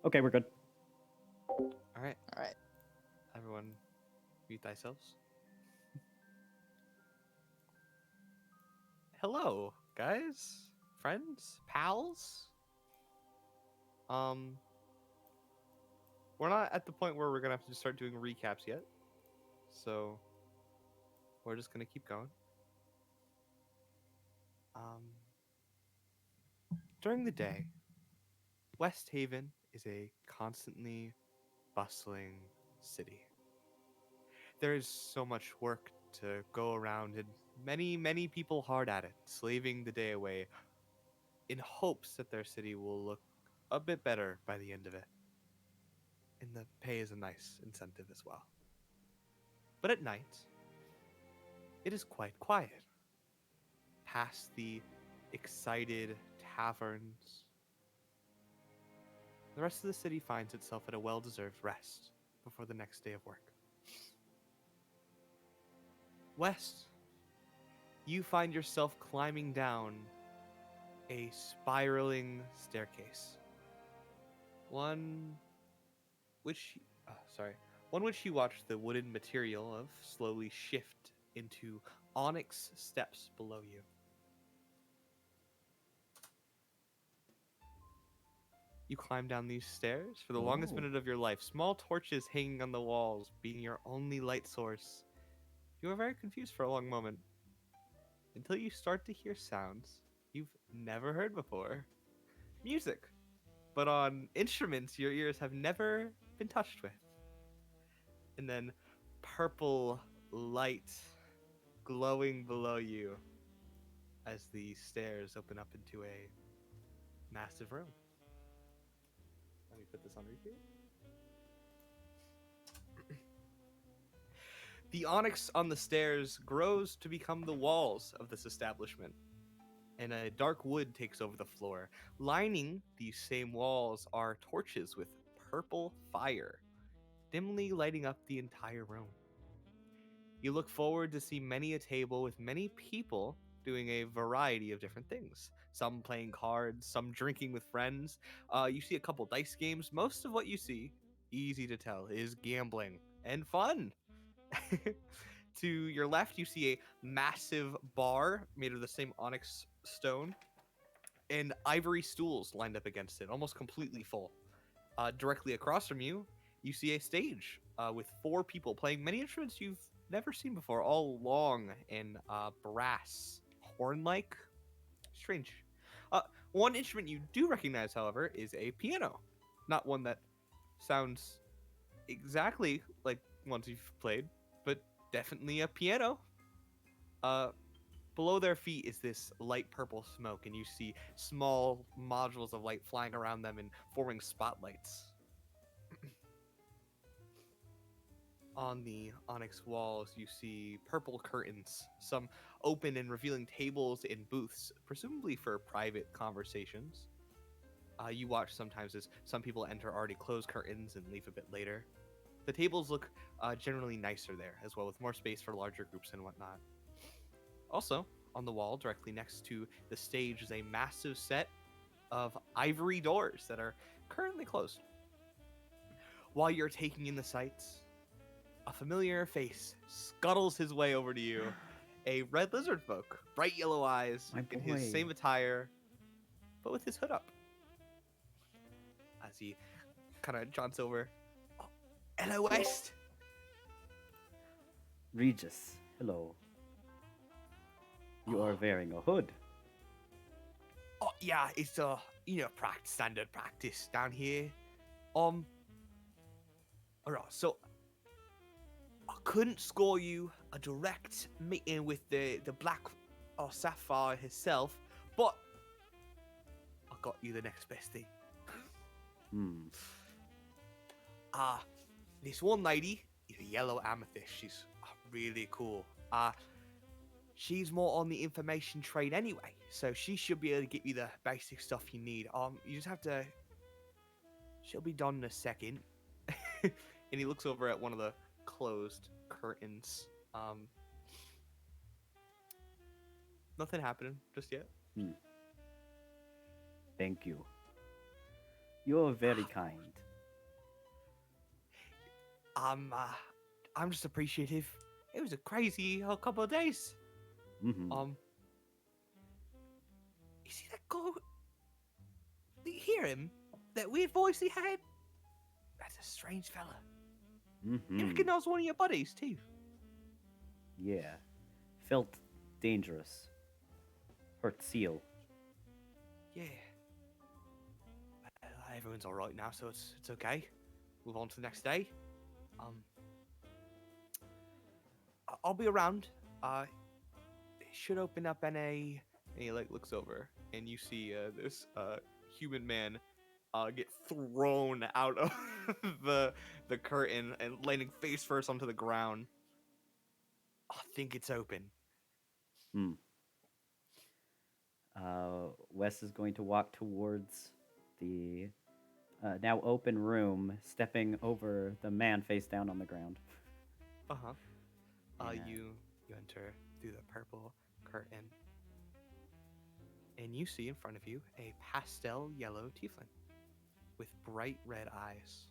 Okay, we're good. All right, All right. everyone, mute thyselves. Hello, guys, friends, pals. Um, we're not at the point where we're gonna have to start doing recaps yet, so we're just gonna keep going. Um, during the day, West Haven is a constantly bustling city. There is so much work to go around, and many people hard at it, slaving the day away in hopes that their city will look a bit better by the end of it. And the pay is a nice incentive as well. But at night, it is quite quiet. Past the excited taverns, the rest of the city finds itself at a well deserved rest before the next day of work. West, you find yourself climbing down a spiraling staircase. One which, sorry, one which you watch the wooden material of slowly shift into onyx steps below you. You climb down these stairs for the longest Oh. minute of your life, small torches hanging on the walls being your only light source. You are very confused for a long moment until you start to hear sounds you've never heard before. Music, but on instruments your ears have never been touched with. And then purple light glowing below you as the stairs open up into a massive room. Let me put this on repeat. The onyx on the stairs grows to become the walls of this establishment, and a dark wood takes over the floor. Lining these same walls are torches with purple fire, dimly lighting up the entire room. You look forward to see many a table with many people doing a variety of different things. Some playing cards, some drinking with friends. You see a couple dice games. Most of what you see, easy to tell, is gambling and fun. To your left, you see a massive bar made of the same onyx stone and ivory stools lined up against it, almost completely full. Directly across from you, you see a stage with 4 people playing many instruments you've never seen before, all long and brass, horn-like. Strange. One instrument you do recognize, however, is a piano. Not one that sounds exactly like ones you've played, but definitely a piano. Uh, Below their feet is this light purple smoke, and you see small modules of light flying around them and forming spotlights. On the onyx walls, you see purple curtains, some open and revealing tables and booths, presumably for private conversations. You watch sometimes as some people enter already closed curtains and leave a bit later. The tables look generally nicer there, as well, with more space for larger groups and whatnot. Also, on the wall directly next to the stage is a massive set of ivory doors that are currently closed. While you're taking in the sights, a familiar face scuttles his way over to you. A red lizard folk, bright yellow eyes, My in his boy. same attire, but with his hood up. As he kind of jaunts over. Oh, hello, West. Regis, hello. You are wearing a hood. Oh, yeah, it's standard practice down here. Alright, so I couldn't score you a direct meeting with the Black Sapphire herself, but I got you the next best thing. Hmm. This one lady is a yellow amethyst. She's really cool. She's more on the information trade anyway, so she should be able to get you the basic stuff you need. You just have to. She'll be done in a second. And he looks over at one of the closed curtains. Nothing happening just yet. Thank you. You're very kind. Um, uh, I'm just appreciative. It was a crazy couple of days. Mm-hmm. Um, you see that guy? Do you hear him? That weird voice he had? That's a strange fella. You Mm-hmm. reckon that was one of your buddies too? Yeah. Felt dangerous. Hurt seal. Yeah. Everyone's all right now, so it's okay. Move on to the next day. Um, I'll be around. It should open up in a. And he like looks over, and you see this human man get thrown out of the curtain and landing face first onto the ground. I think it's open. Hmm. Wes is going to walk towards the now open room, stepping over the man face down on the ground. Uh huh. And You enter through the purple curtain, and you see in front of you a pastel yellow tiefling with bright red eyes.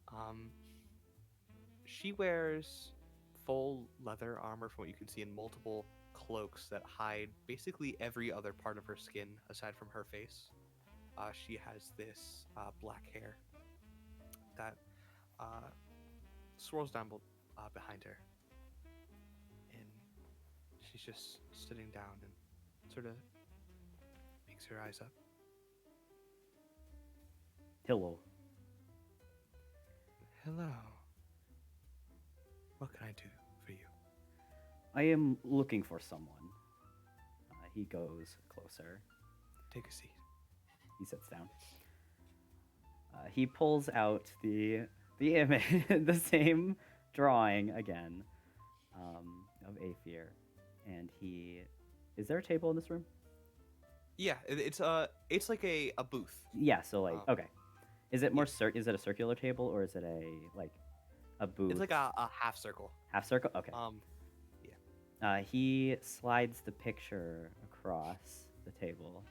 Um, she wears full leather armor from what you can see in multiple cloaks that hide basically every other part of her skin aside from her face. She has this black hair that uh, swirls down behind her, and she's just sitting down and sort of makes her eyes up. Hello. Hello. What can I do for you? I am looking for someone. He goes closer. Take a seat. He sits down. He pulls out the image, the same drawing again of Aether, and he. Is there a table in this room? Yeah, it's like a booth. Yeah. So like, okay. Is it more yeah. Is it a circular table or is it a booth? It's like a half circle. Half circle. Okay. Yeah. He slides the picture across the table.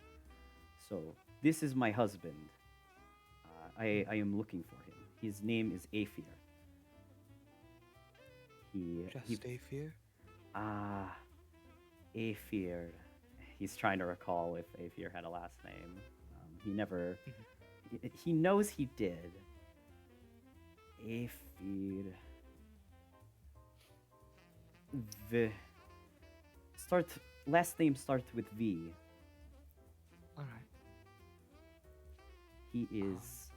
So this is my husband. I am looking for him. His name is Aether. Just a fear. Aether. He's trying to recall if Aether had a last name. He never. He knows he did. Aether. Last name starts with V. All right. He is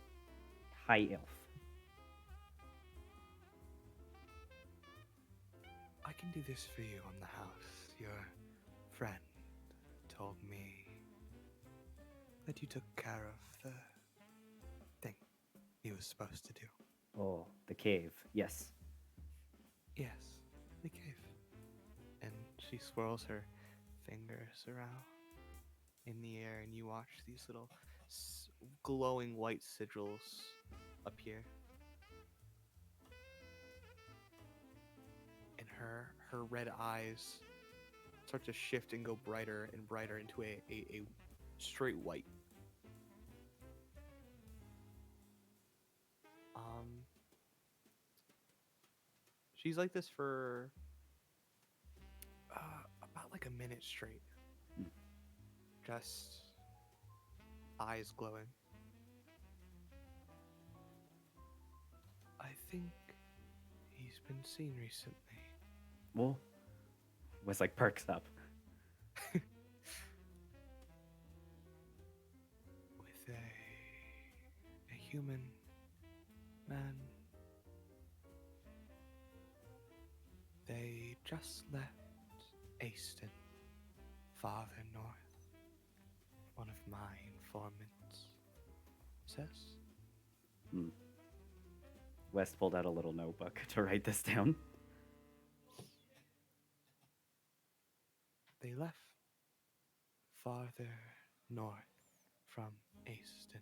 high elf. I can do this for you on the house. Your friend told me that you took care of the thing he was supposed to do. Oh, the cave. Yes. Yes, the cave. And she swirls her fingers around in the air, and you watch these little glowing white sigils appear. And her red eyes start to shift and go brighter and brighter into a straight white. She's like this for about like a minute straight. Hmm. Just eyes glowing. I think he's been seen recently. Well, Wes like perks up. With a human man. They just left Aston, farther north. One of my informants says. Wes pulled out a little notebook to write this down. They left farther north from Aston.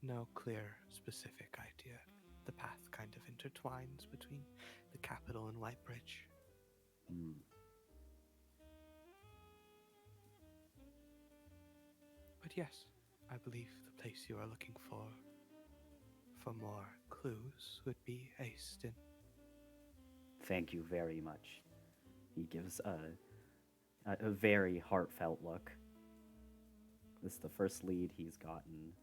No clear, specific idea. The path kind of intertwines between the capital and Whitebridge. But yes, I believe the place you are looking for more clues would be Aston. Thank you very much. He gives a very heartfelt look. This is the first lead he's gotten.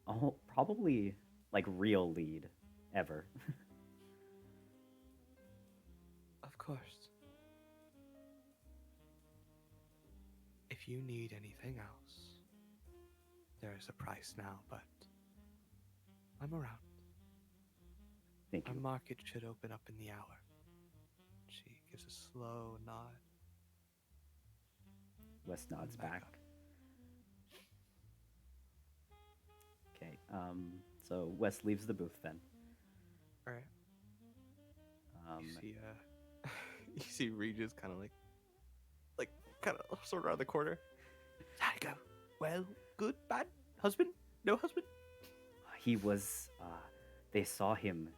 Oh, probably like real lead ever. Of course. If you need anything else, there is a price now, but I'm around. Thank Our you. market should open up in the hour. She gives a slow nod. Wes nods Back back. up. Okay. So Wes leaves the booth then. All right. Um, You see, you see Regis kind of kind of sort of around the corner. How'd it go? Well, good, bad, husband, no husband. he was. They saw him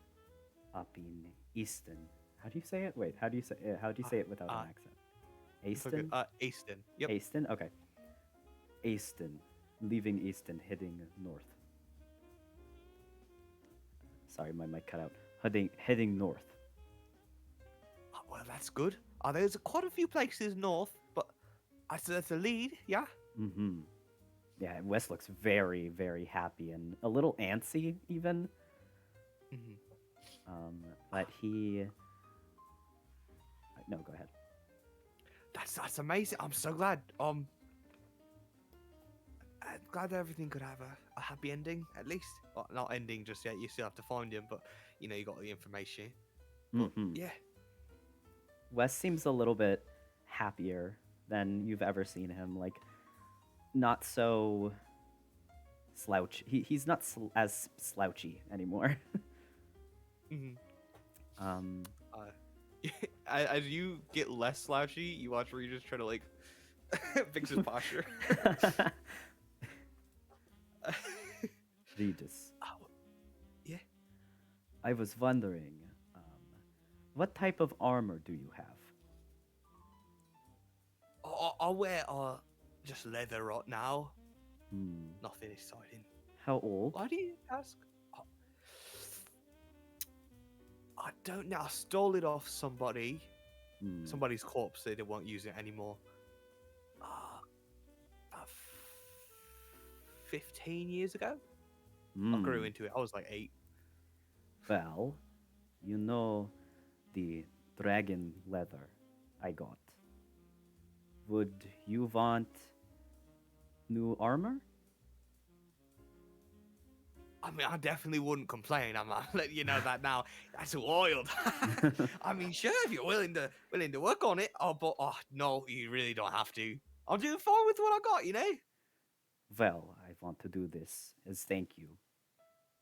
up in Easton. How do you say it? Wait. How do you say? How do you say it without an accent? It's okay. Easton. Aston. Yep. Easton. Okay. Easton, leaving Easton, heading north. Sorry, my mic cut out. Heading north. Oh, well, that's good. There's quite a few places north, but that's a lead, yeah. Mm-hmm. Yeah, Wes looks very, very happy and a little antsy even. Mm-hmm. But he. No, go ahead. That's amazing. I'm so glad. I'm glad everything could have a happy ending, at least. Well, not ending just yet. You still have to find him, but you know you got the information. But Mm-hmm. yeah, Wes seems a little bit happier than you've ever seen him. Like, not so slouch. He's not as slouchy anymore. hmm um, as you get less slouchy, you watch Regis try to like fix his posture. Regis, Oh, yeah. I was wondering, what type of armor do you have? I wear just leather right now. Hmm. Nothing exciting. How old? Why do you ask? Oh, I don't know. I stole it off somebody. Hmm. Somebody's corpse. They won't use it anymore. About 15 years ago. I grew Hmm. into it. I was like 8. Well, you know the dragon leather I got. Would you want new armor? I mean, I definitely wouldn't complain. I'm letting you know that now. That's wild. I mean, sure, if you're willing to work on it. Oh, but no, you really don't have to. I'm doing fine with what I got, you know. Well, I want to do this as thank you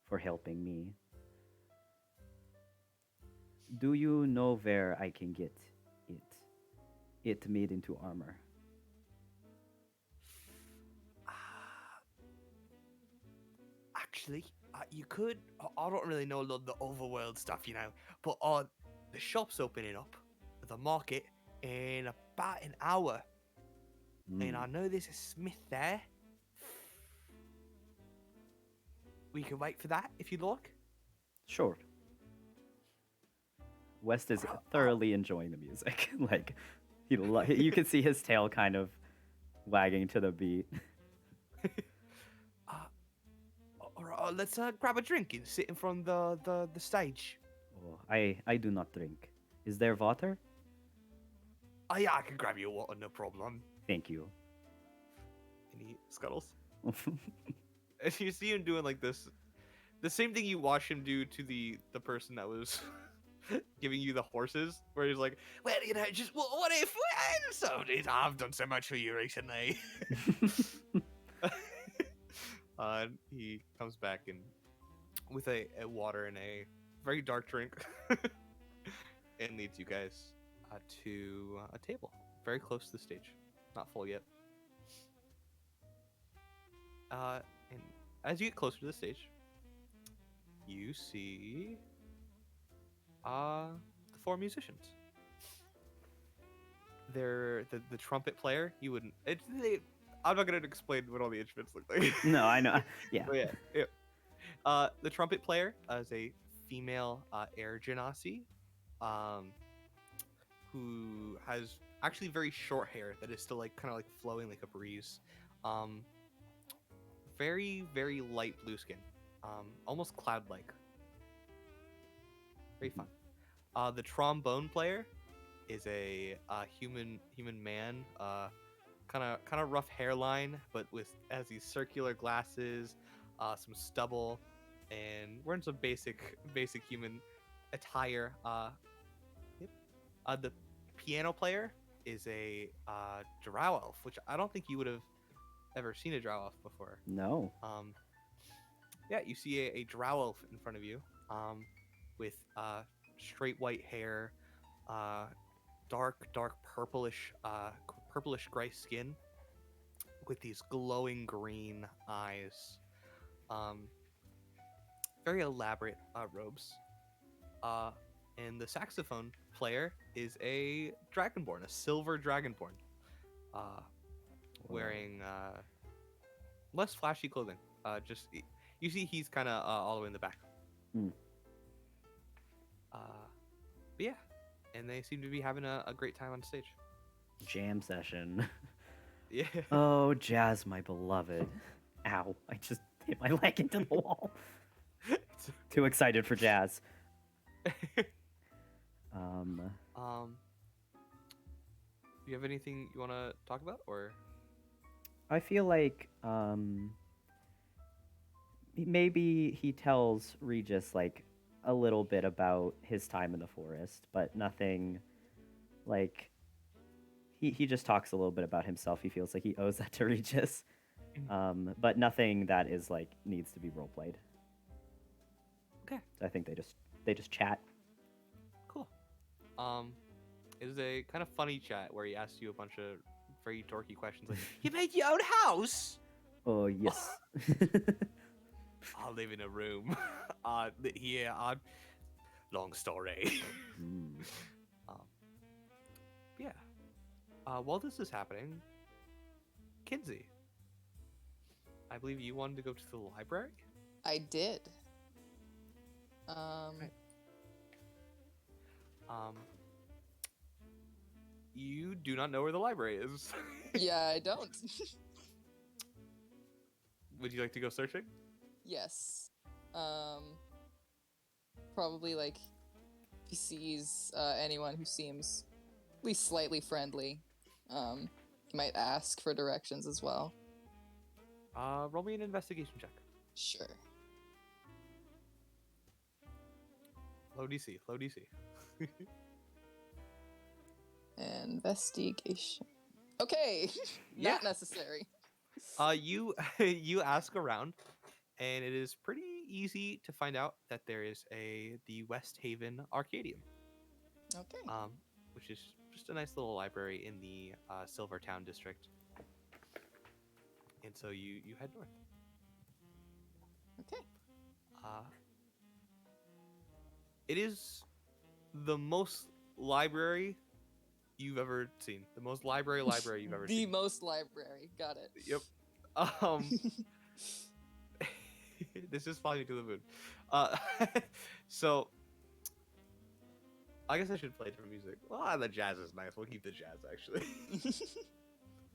for helping me. Do you know where I can get it? It made into armor. Actually, you could. I don't really know the overworld stuff, you know, but the shop's opening up, the market in about an hour, and Hmm. I know there's a smith there. We can wait for that if you'd like. Sure. West is thoroughly enjoying the music. Like, you can see his tail kind of wagging to the beat. All right, let's grab a drink and sit in front of the stage. Oh, I do not drink. Is there water? Oh yeah, I can grab you a water, no problem. Thank you. And he scuttles. And you see him doing like this, the same thing you watch him do to the person that was giving you the horses, where he's like, well, you know, just what if I've done so much for you recently. He comes back and with a water and a very dark drink and leads you guys to a table very close to the stage, not full yet. And as you get closer to the stage, you see the 4 musicians. They're the trumpet player. You wouldn't. I'm not gonna explain what all the instruments look like. No, I know. Yeah. But yeah. The trumpet player is a female air genasi, um, who has actually very short hair that is still like kind of like flowing like a breeze. Um, very light blue skin, almost cloud-like. Very fun. The trombone player is a human man, kind of rough hairline, but has these circular glasses, some stubble, and wearing some basic human attire. Yep. The piano player is a drow elf, which I don't think you would have ever seen a drow elf before. No. Yeah, you see a drow elf in front of you, with straight white hair, dark purplish gray skin, with these glowing green eyes, very elaborate robes. And the saxophone player is a dragonborn, a silver dragonborn, wearing less flashy clothing. You see he's kind of all the way in the back. Hmm. But yeah, and they seem to be having a great time on stage. Jam session. Yeah. Oh, Jazz, my beloved. Ow! I just hit my leg into the wall. Too excited for Jazz. Do you have anything you want to talk about, or? I feel like maybe he tells Regis like a little bit about his time in the forest, but nothing like he just talks a little bit about himself. He feels like he owes that to Regis. But nothing that is like needs to be role played. Okay. So I think they just chat. Cool. It is a kind of funny chat where he asks you a bunch of very dorky questions like, "You made your own house?" Oh yes. I live in a room. Here, long story. Yeah. While this is happening, Kinsey, I believe you wanted to go to the library? I did. Right. You do not know where the library is. Yeah, I don't. Would you like to go searching? Yes. Probably like if he sees anyone who seems at least slightly friendly, he might ask for directions as well. Roll me an investigation check. Sure. Low DC. Investigation. Okay. Yeah. Not necessary. You you ask around, and it is pretty easy to find out that there is the West Haven Arcadium. Okay. Which is just a nice little library in the Silvertown district. And so you head north. Okay. It is the most library you've ever seen. The most library you've ever The seen. most library. Got it. Yep. This is falling to the moon. So I guess I should play different music. Well, the jazz is nice. We'll keep the jazz actually.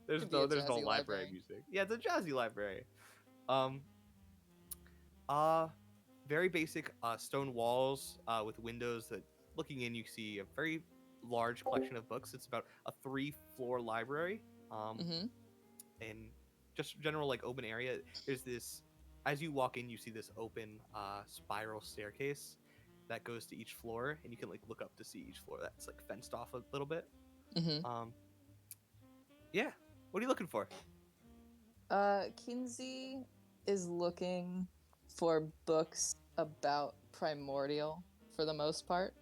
There's Could be a no jazzy library library. music. Yeah, it's a jazzy library. Very basic stone walls with windows that looking in you see a very large collection of books. It's about a 3-floor library. Mm-hmm. And just general like open area. There's this as you walk in you see this open spiral staircase that goes to each floor, and you can like look up to see each floor that's like fenced off a little bit. Mm-hmm. Yeah, what are you looking for? Kinsey is looking for books about Primordial for the most part.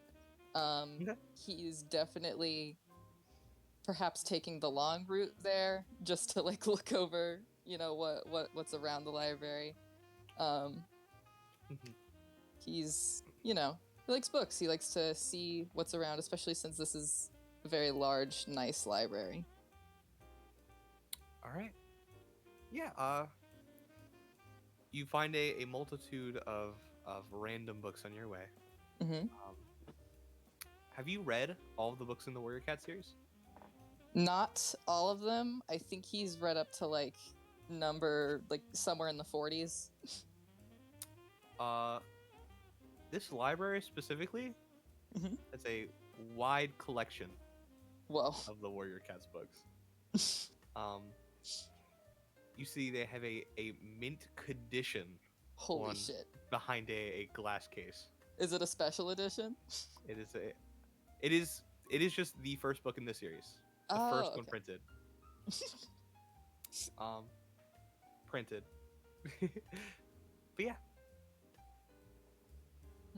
Okay. He's definitely perhaps taking the long route there just to like look over, what's around the library. He's, he likes books. He likes to see what's around, especially since this is a very large, nice library. All right. Yeah. You find a multitude of random books on your way. Mm-hmm. Have you read all of the books in the Warrior Cat series? Not all of them. I think he's read up to like number like somewhere in the 40s. This library specifically, Mhm. it's a wide collection Whoa. of the Warrior Cats books. You see they have a mint condition Holy one shit. behind a glass case. Is it a special edition? It is it is just the first book in the series. The Oh, first one okay. printed. Printed. But yeah,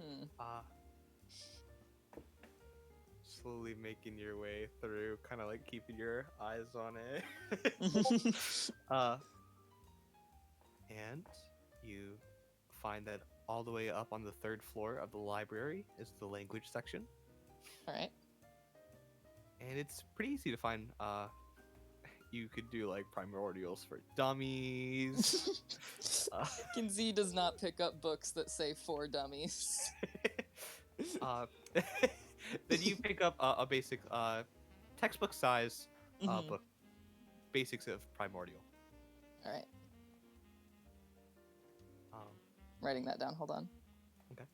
Hmm. slowly making your way through, kind of like keeping your eyes on it. And you find that all the way up on the third floor of the library is the language section, All right. and it's pretty easy to find. You could do like primordials for dummies. Kinsey does not pick up books that say for dummies. Then you pick up a basic textbook size Mhm. book, basics of primordial. All right. Um, Writing that down. Hold on. okay.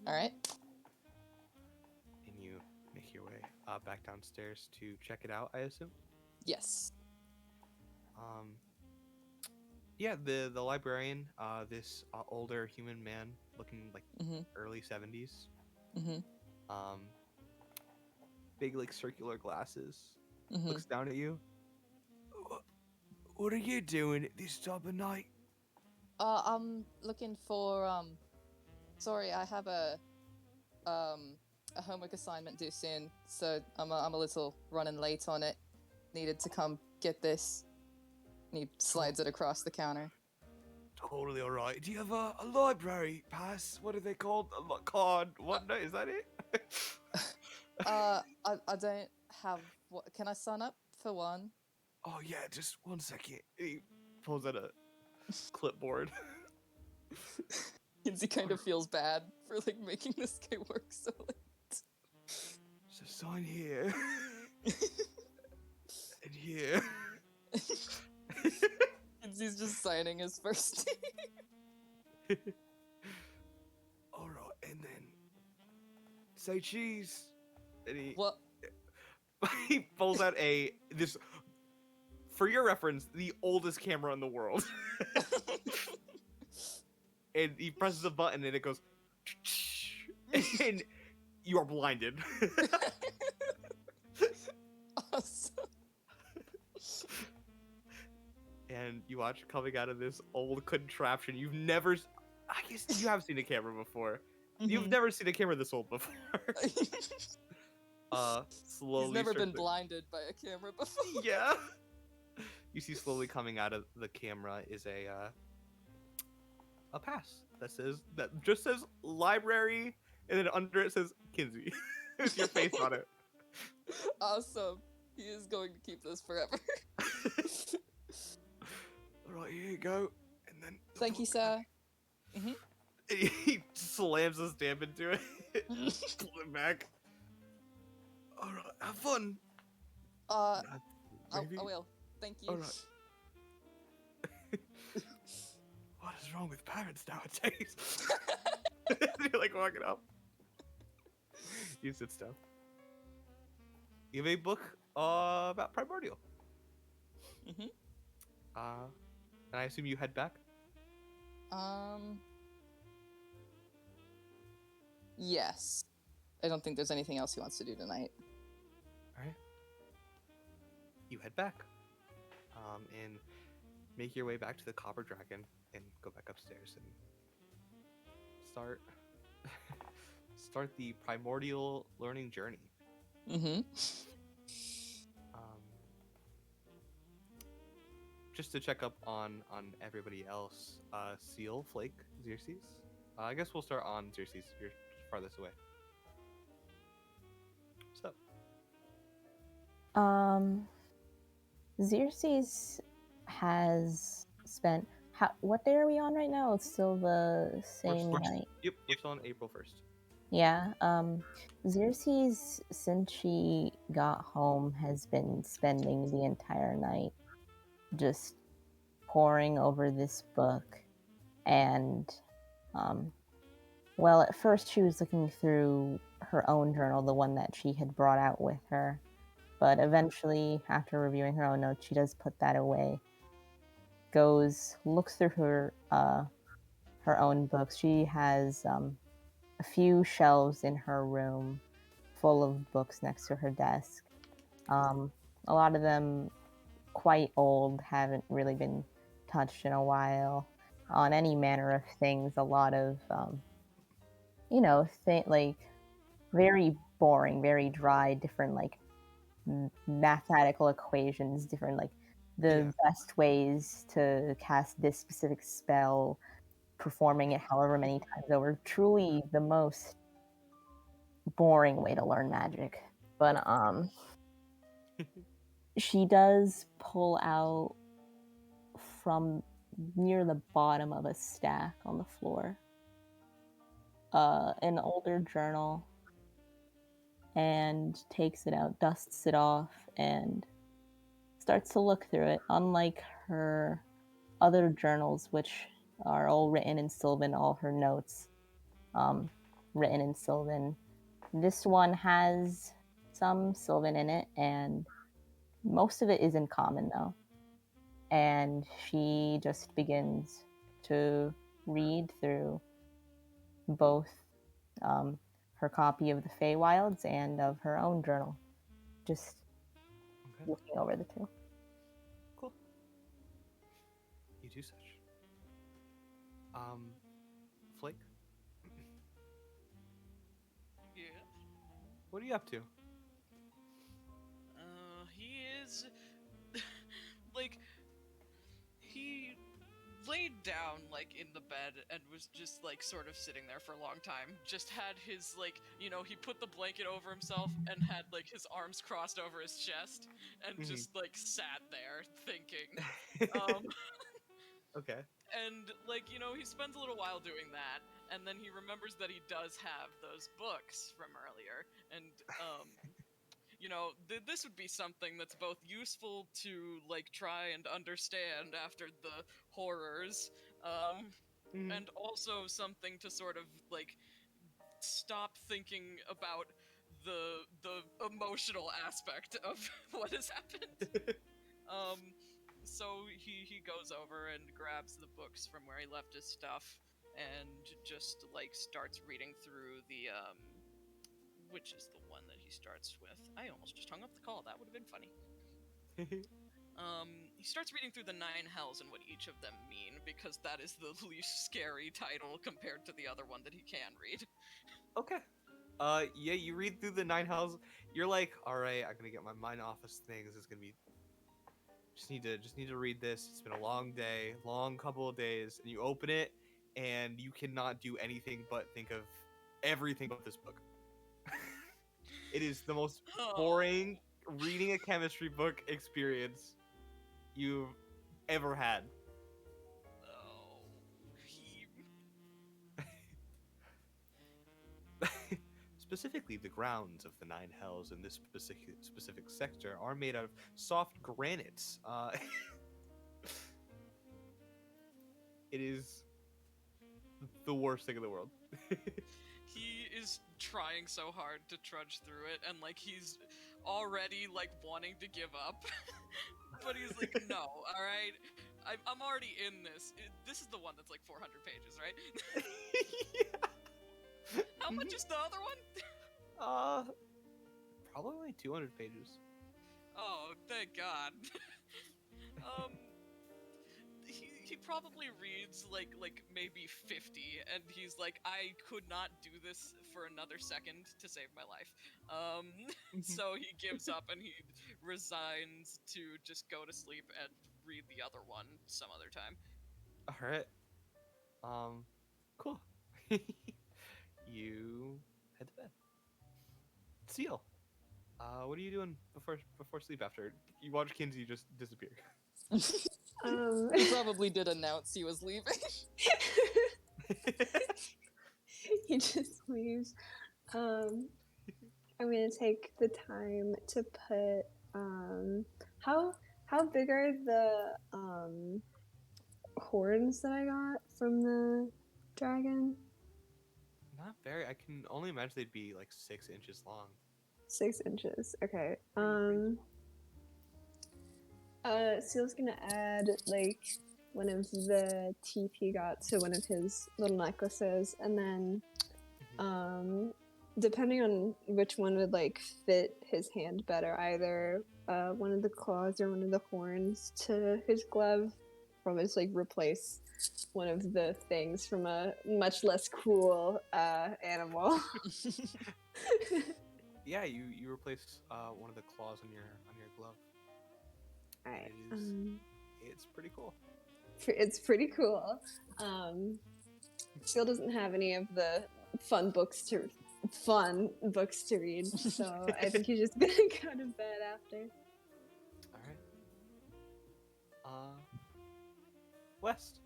All right. And you make your way back downstairs to check it out, I assume. Yes. Yeah, the librarian, this older human man, looking like Mhm. early 70s. Mhm. Big like circular glasses. Mhm. Looks down at you. What are you doing at this time of night? I'm looking for Sorry, I have a homework assignment due soon, so I'm a little running late on it. Needed to come get this. And he slides it across the counter. Totally all right. Do you have a library pass? What are they called? A card? What? No, is that it? I don't have. What? Can I sign up for one? Oh yeah, just 1 second. He pulls out a clipboard. Kinsey kind of feels bad for like making this guy work so late. So sign here and here. Kinsey's just signing his first. All right, and then say cheese. And he What? he pulls out this. For your reference, the oldest camera in the world. And he presses a button and it goes, and you are blinded. Awesome. And you watch coming out of this old contraption. I guess you have seen a camera before. You've Mhm. never seen a camera this old before. Slowly. He's never been circling- blinded by a camera before. Yeah. You see slowly coming out of the camera is a pass that just says library, and then under it says Kinsey with your face on it. Awesome. He is going to keep this forever. All right, here you go. And then Thank you, sir. And he slams the stamp into it, pull it back. All right, have fun. I Maybe. will. Thank you. All right. What is wrong with parents nowadays? You're like walking up. You sit down. You have a book about primordial. Mhm. And I assume you head back. Yes. I don't think there's anything else he wants to do tonight. All right. You head back. And make your way back to the Copper Dragon and go back upstairs and start the primordial learning journey. Mm-hmm. Just to check up on everybody else, Seal, Flake, Xerxes. I guess we'll start on Xerxes. You're farthest away. Xerxes has spent. What day are we on right now? It's still the same night. Yep, we're still on April 1st. Yeah. Xerxes, since she got home, has been spending the entire night just poring over this book. And, well, at first she was looking through her own journal, the one that she had brought out with her. But eventually, after reviewing her own notes, she does put that away. Looks through her own books. She has a few shelves in her room full of books next to her desk. A lot of them quite old, haven't really been touched in a while. On any manner of things, a lot of like very boring, very dry, different like mathematical equations, different like the best ways to cast this specific spell, performing it however many times over. Truly the most boring way to learn magic. But she does pull out from near the bottom of a stack on the floor an older journal and takes it out, dusts it off, and starts to look through it. Unlike her other journals, which are all written in Sylvan, all her notes written in Sylvan, this one has some Sylvan in it, and most of it is in common though. And she just begins to read through both her copy of the Feywilds and of her own journal, just looking over the two. Cool. You do such. Flake, Yeah. what are you up to? He is like he laid down like in the bed and was just like sort of sitting there for a long time. Just had his like, he put the blanket over himself and had like his arms crossed over his chest and just like sat there thinking. Okay. And like, he spends a little while doing that, and then he remembers that he does have those books from earlier, and this would be something that's both useful to like try and understand after the horrors, and also something to sort of like stop thinking about the emotional aspect of what has happened. So he goes over and grabs the books from where he left his stuff and just like starts reading through the which is the one that he starts with. I almost just hung up the call. That would have been funny. He starts reading through the Nine Hells and what each of them mean, because that is the least scary title compared to the other one that he can read. Okay. Yeah, you read through the Nine Hells. You're like, all right, I'm gonna get my mind off of things. It's gonna be just need to read this. It's been a long day, long couple of days, and you open it, and you cannot do anything but think of everything but this book. It is the most boring reading a chemistry book experience you've ever had. Oh, Specifically, the grounds of the Nine Hells in this specific sector are made out of soft granites. It is the worst thing in the world. he is trying so hard to trudge through it, and like he's already like wanting to give up, but he's like, no, all right, I'm already in this. This is the one that's like 400 pages, right? Yeah. How much is the other one? Probably only 200 pages. Oh, thank God. He probably reads like maybe 50, and he's like, I could not do this for another second to save my life. So he gives up and he resigns to just go to sleep and read the other one some other time. All right. Cool. You head to bed. Seal. What are you doing before sleep after you watch Kinsey just disappear? He probably did announce he was leaving. he just leaves. I'm gonna take the time to put how big are the horns that I got from the dragon? Not very. I can only imagine they'd be like 6 inches long. 6 inches. Okay. Pretty Seal's gonna add like one of the teeth he got to one of his little necklaces, and then depending on which one would like fit his hand better, either one of the claws or one of the horns to his glove, probably just like replace one of the things from a much less cool animal. Yeah, you replace one of the claws on your glove. Alright. It is- It's pretty cool. It's pretty cool. Seal doesn't have any of the fun books to read, so I think he's just gonna go to bed after. All right. West.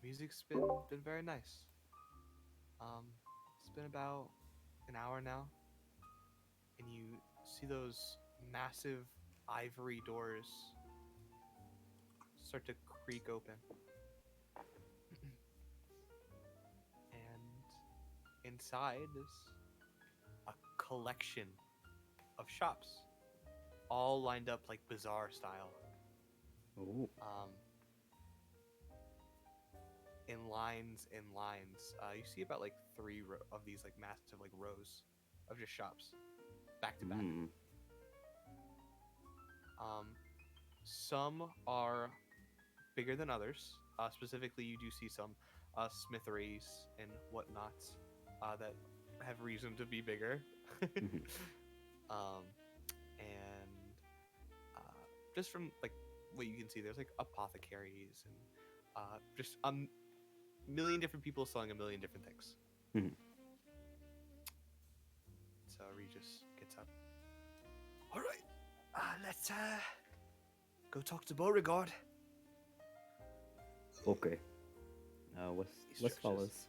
Music's been very nice. It's been about an hour now, and you see those massive ivory doors start to creak open. And inside is a collection of shops, all lined up like bazaar style. Oh. In lines and lines. You see about like three of these like massive like rows of just shops, back to back. Mm. Some are bigger than others. Specifically, you do see some smitheries and whatnots that have reason to be bigger. Mhm. And just from like what you can see, there's like apothecaries and just a million different people selling a million different things. Mhm. So Regis gets up. All right, let's go talk to Beauregard. Okay. Wes stretches. follows.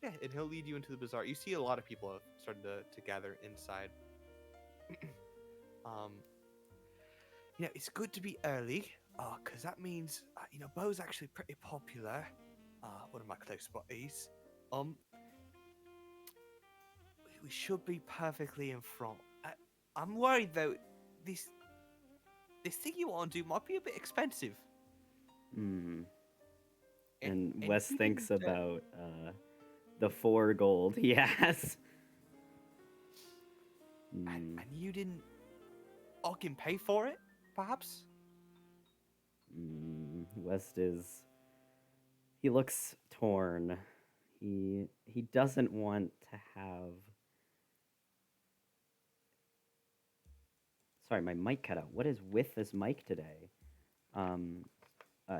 Yeah, and he'll lead you into the bazaar. You see a lot of people have started to gather inside. It's good to be early, because that means, Beau's actually pretty popular. One of my close buddies. We should be perfectly in front. I'm worried though. This thing you want to do might be a bit expensive. Mm. And- And and Wes you thinks didn't, about the 4 gold he has. And you didn't. I can pay for it, perhaps. West is. He looks torn. He doesn't want to have. Sorry, my mic cut out. What is with this mic today?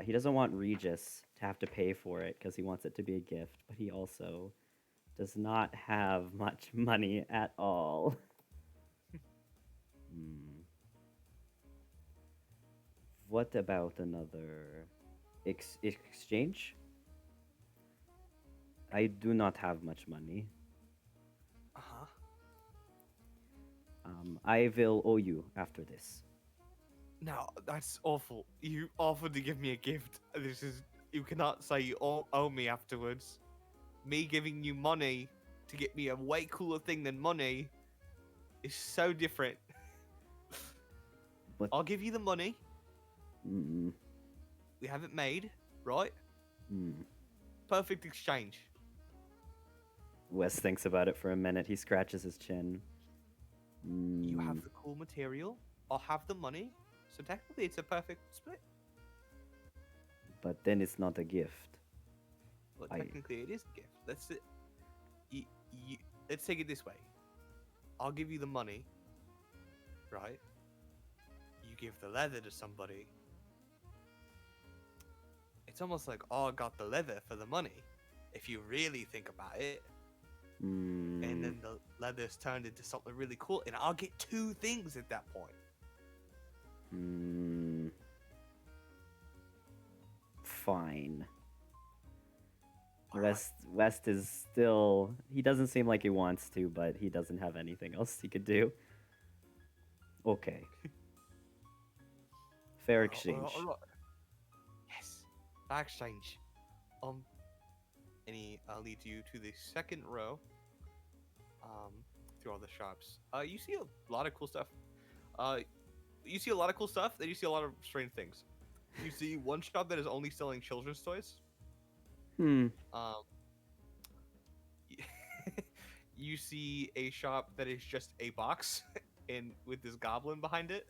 He doesn't want Regis to have to pay for it because he wants it to be a gift, but he also does not have much money at all. What about another exchange? I do not have much money. Uh-huh. I will owe you after this. No, that's awful. You offered to give me a gift. You cannot say you owe me afterwards. Me giving you money to get me a way cooler thing than money is so different. But I'll give you the money. mm, We have it made, right? mm. Perfect exchange. Wes thinks about it for a minute. He scratches his chin. You have Mm, the cool material. I'll have the money. So technically, it's a perfect split. but then it's not a gift. Well, I- technically, it is a gift. Let's let's take it this way. I'll give you the money, right? You give the leather to somebody. It's almost like, oh, I got the leather for the money. if you really think about it. Hmm. And then the leather's turned into something really cool, and I'll get 2 things at that point. Hmm. Fine. Alright. West is still. He doesn't seem like he wants to, but he doesn't have anything else he could do. Okay. Fair exchange. Alright. Yes. Fair exchange. And he leads you to the second row. Through all the shops. You see a lot of cool stuff. You see a lot of cool stuff. Then you see a lot of strange things. You see one shop that is only selling children's toys. Hmm. You see a shop that is just a box and with this goblin behind it.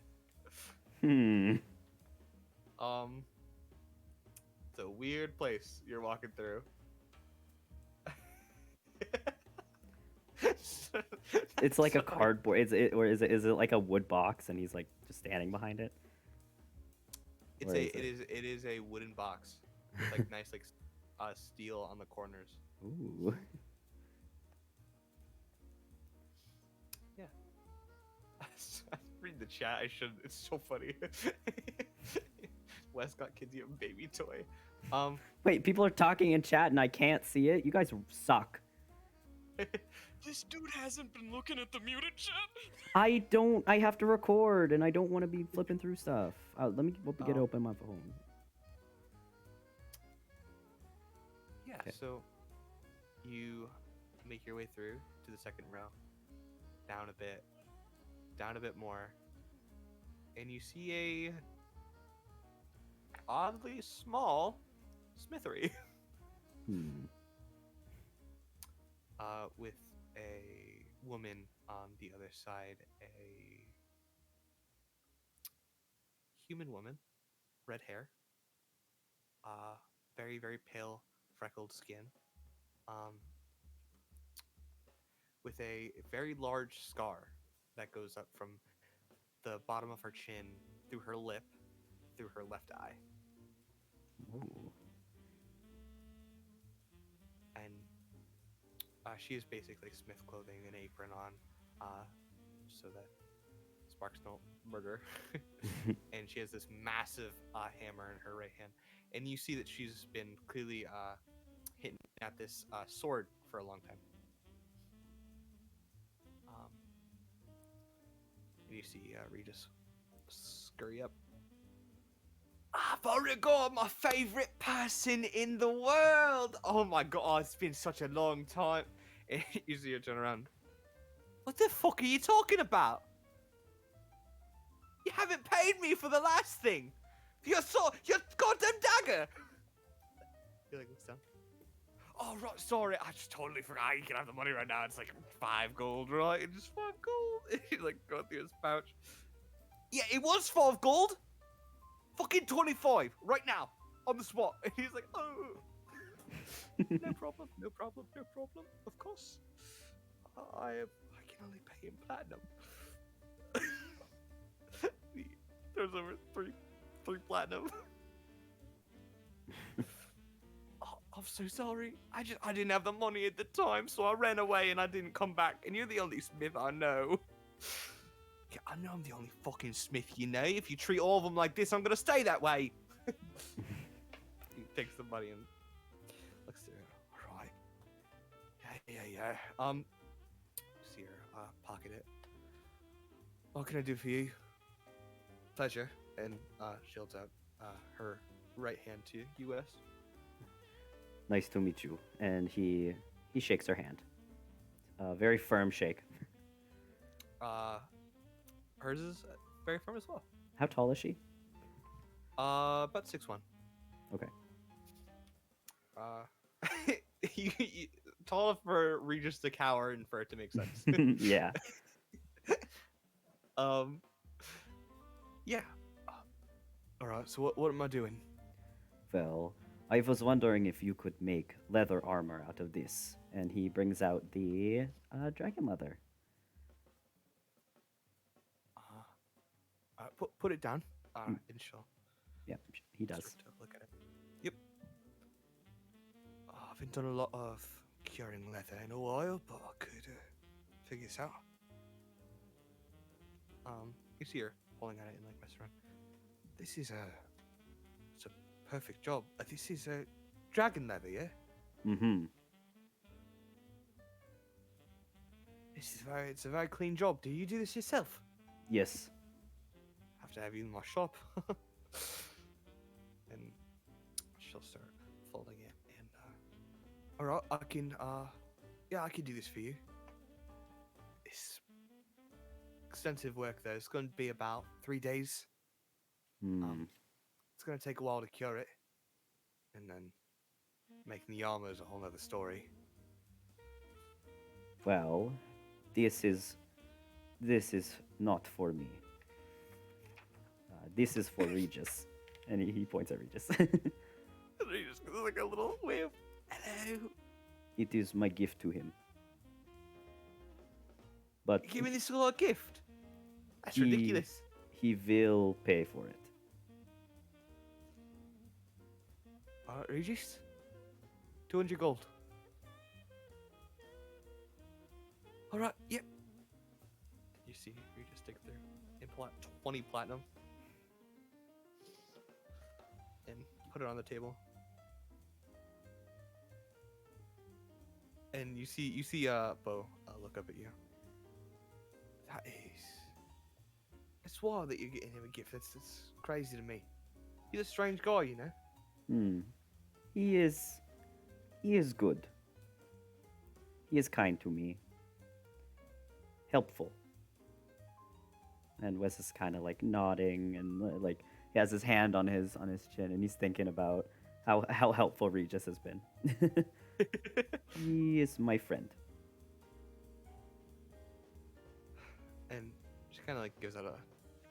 Hmm. It's a weird place you're walking through. It's like a Sorry. cardboard. Is it like a wood box and he's like just standing behind it? It's Or a is it is a wooden box with like nice like steel on the corners. Ooh. Read the chat. I should. It's so funny. Wes got Kinsey a baby toy. Wait, people are talking in chat and I can't see it. You guys suck. This dude hasn't been looking at the muted chat. I don't. I have to record and I don't want to be flipping through stuff. Let me get Oh. open my phone. Yeah. Okay. So you make your way through to the second row, down a bit more, and you see a oddly small smithery. With a woman on the other side, a human woman, red hair, very, very pale, freckled skin, with a very large scar that goes up from the bottom of her chin, through her lip, through her left eye. Ooh. And she is basically Smith clothing, an apron on, so that sparks don't murder. And she has this massive hammer in her right hand. And you see that she's been clearly hitting at this sword for a long time. And you see Regis scurry up. I've already got my favorite person in the world. Oh my god, it's been such a long time. And you see her turn around. What the fuck are you talking about? You haven't paid me for the last thing. Your goddamn dagger. You're like, what's down? Oh right, sorry, I just totally forgot. You can have the money right now. It's like 5 gold, right? It's just 5 gold. He's like going through his pouch. Yeah, it was 5 gold. Fucking 25 right now on the spot. And he's like, oh, no problem, no problem, no problem. Of course, I can only pay in platinum. He throws over three platinum. Oh, I'm so sorry. I didn't have the money at the time, so I ran away and I didn't come back. And you're the only smith I know. Yeah, I know I'm the only fucking smith you know. If you treat all of them like this, I'm gonna stay that way. He takes the money and looks through it. All right. Yeah. See her pocket it. What can I do for you? Pleasure. And she holds out her right hand to you, Wes. Nice to meet you. And he shakes her hand. Very firm shake. Hers is very firm as well. How tall is she? About 6'1". Okay. Tall enough for Regis to cower and for it to make sense. Yeah. Yeah. All right. So what am I doing? Well, I was wondering if you could make leather armor out of this. And he brings out the dragon leather. Put it down. And she'll Yep, he does. start to look at it. Yep. Oh, haven't done a lot of curing leather in a while, but I could figure this out. You see her pulling at it and like messing around. This is it's a perfect job. This is dragon leather, yeah. Mm-hmm. It's a very clean job. Do you do this yourself? Yes. Have to have you in my shop. And she'll start folding it. And all right, I can do this for you. It's extensive work though. It's going to be about 3 days. Hmm. It's going to take a while to cure it, and then making the armor is a whole other story. Well, this is not for me. This is for Regis, and he points at Regis. He just goes like a little wave. Hello. It is my gift to him. But Give me this little gift. That's He- ridiculous. he will pay for it. Regis, 200 gold. All right. Yep. You see, Regis dig through and pull out 20 platinum and put it on the table. And you see Bo look up at you. That's wild that you're getting him a gift. That's crazy to me. He's a strange guy, you know. Hmm. He is good. He is kind to me. Helpful. And Wes is kind of like nodding and like he has his hand on his chin and he's thinking about how helpful Regis has been. He is my friend. And she kind of like gives out a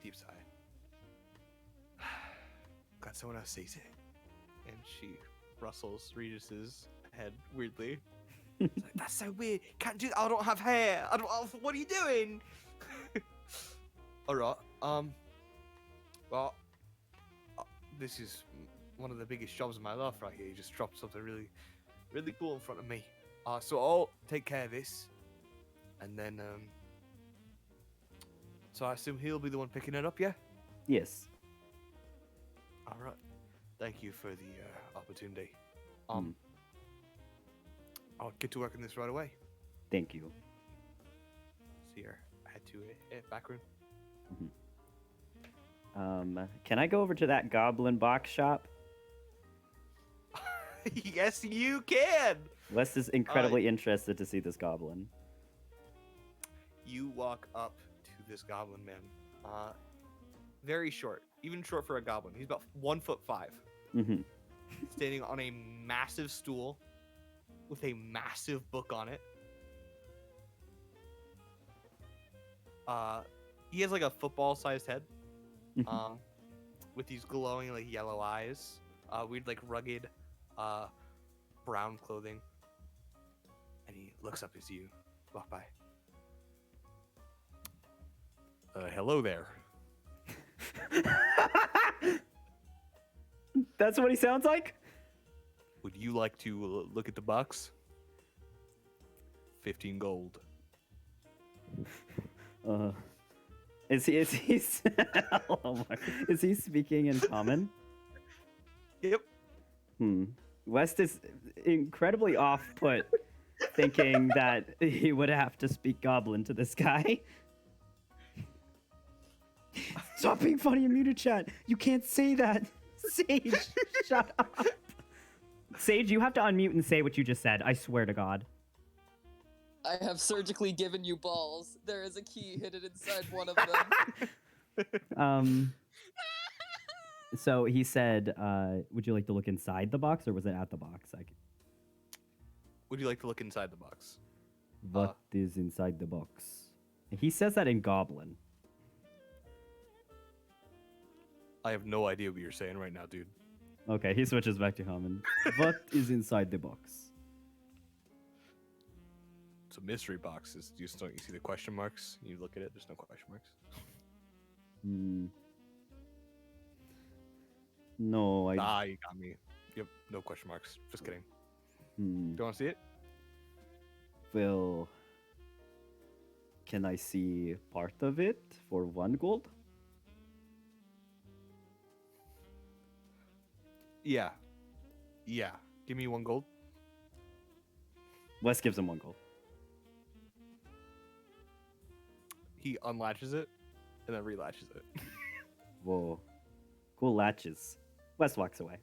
deep sigh. Glad someone else sees it. And she rustles Regis's head weirdly. It's like, that's so weird. Can't do that. I don't have hair. What are you doing? All right. Well, this is one of the biggest jobs of my life right here. You just dropped something really, really cool in front of me. So I'll take care of this, and then so I assume he'll be the one picking it up, yeah? Yes. All right. Thank you for the opportunity. Mm. I'll get to work on this right away. Thank you. See her head to a back room. Can I go over to that goblin box shop? Yes, you can. Wes is incredibly interested to see this goblin. You walk up to this goblin man. Very short, even short for a goblin. He's about 1'5", Mm-hmm. standing on a massive stool with a massive book on it. He has like a football-sized head, with these glowing like yellow eyes. Weird like rugged, brown clothing. And he looks up as you walk by. Hello there. That's what he sounds like? Would you like to look at the box? 15 gold. Is he oh my, is he speaking in common? Yep. West is incredibly off-put, thinking that he would have to speak goblin to this guy. Stop being funny in muted chat. You can't say that. Sage, shut up. Sage, you have to unmute and say what you just said. I swear to God. I have surgically given you balls. There is a key hidden inside one of them. So he said, would you like to look inside the box or was it at the box? Would you like to look inside the box? What is inside the box? He says that in Goblin. I have no idea what you're saying right now, dude. Okay, he switches back to Common. What is inside the box? It's a mystery box. You see the question marks? You look at it, there's no question marks. No, You got me. Yep, no question marks. Just kidding. Hmm. Do you want to see it? Well, can I see part of it for 1 gold? Yeah. Yeah. Give me 1 gold. Wes gives him 1 gold. He unlatches it and then relatches it. Whoa. Cool latches. Wes walks away.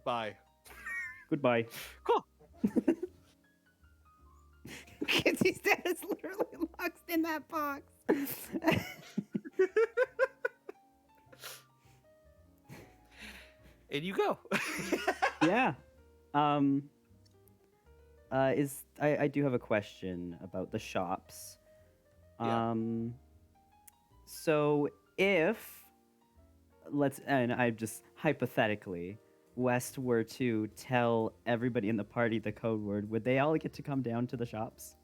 Bye. Goodbye. Cool. Kenzie's dad is literally locked in that box. And you go. Yeah. I do have a question about the shops. Yeah. So if and I just hypothetically, West were to tell everybody in the party the code word, would they all get to come down to the shops?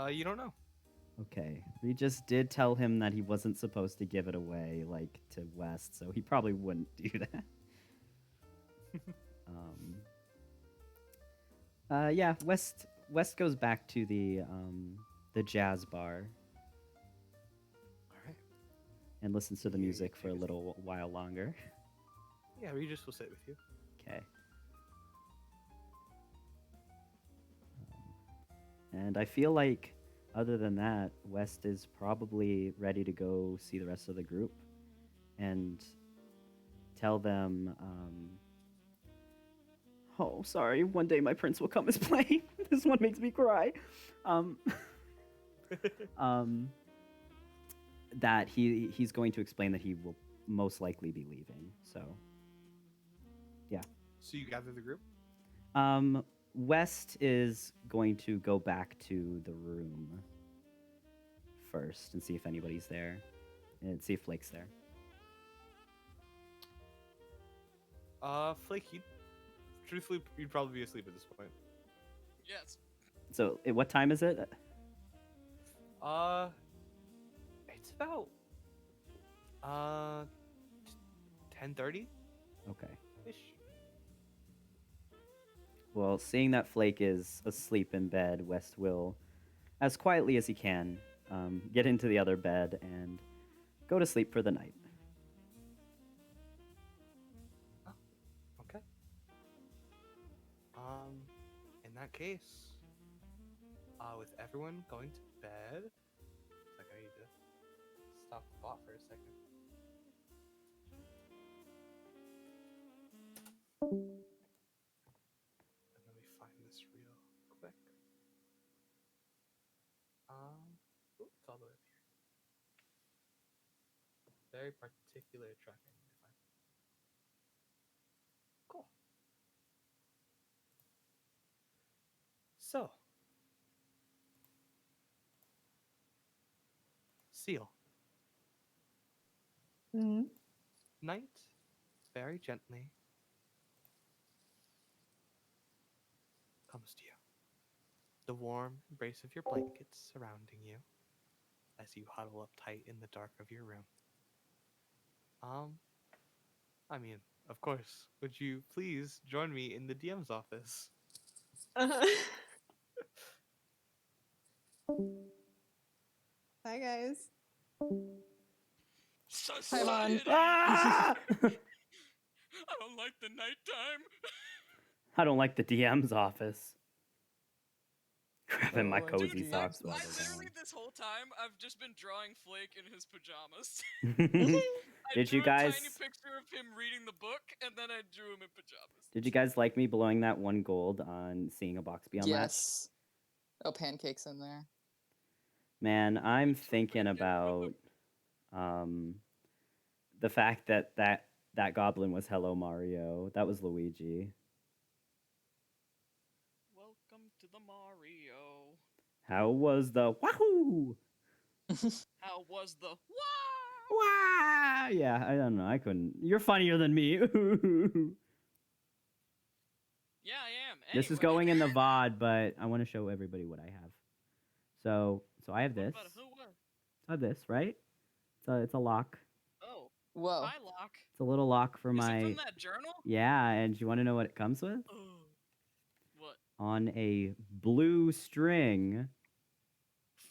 You don't know. Okay. We just did tell him that he wasn't supposed to give it away, like, to West, so he probably wouldn't do that. Yeah, West goes back to the jazz bar All right. and listens to the Yeah, music yeah, for a take a little while longer. Yeah, Regis will sit with you. Okay. And I feel like, other than that, West is probably ready to go see the rest of the group and tell them, oh, sorry, one day my prince will come as play. This one makes me cry. That he's going to explain that he will most likely be leaving. So, So you gather the group? West is going to go back to the room first and see if anybody's there, and see if Flake's there. Flake, truthfully, you'd probably be asleep at this point. Yes. So, what time is it? It's about 10:30 Okay. ish. Well, seeing that Flake is asleep in bed, West will, as quietly as he can, get into the other bed and go to sleep for the night. Okay. In that case, with everyone going to bed, it's like I need to stop the bot for a second. And let me find this real quick. It's all the way up here. Very particular track I need to find. Cool. So, Seal. Mm-hmm. Night, very gently, comes to you. The warm embrace of your blankets surrounding you as you huddle up tight in the dark of your room. I mean, of course, would you please join me in the DM's office? Uh-huh. Hi guys. Society! Ah! I don't like the nighttime. I don't like the DM's office. Grabbing my Oh, I cozy do. socks I while literally this whole time I've just been drawing Flake in his pajamas. they're down. I Did drew you a guys? tiny picture of him reading the book, and then I drew him in pajamas. Did you guys like me blowing that 1 gold on seeing a box be unlatched? Yes. Oh, pancakes in there. Man, I'm It's so thinking pretty. about the fact that that goblin was Hello Mario. That was Luigi. Welcome to the Mario. How was the wahoo? How was the wow? Wow! Yeah, I don't know. I couldn't. You're funnier than me. Yeah, I am. This is Anyway. going in the VOD, but I want to show everybody what I have. So I have What this. about who was? I have this, right? It's a lock. Oh, Whoa. Hi, Locke. It's a little lock for Is my. it from that journal? Yeah, and you want to know what it comes with? Oh. What? On a blue string,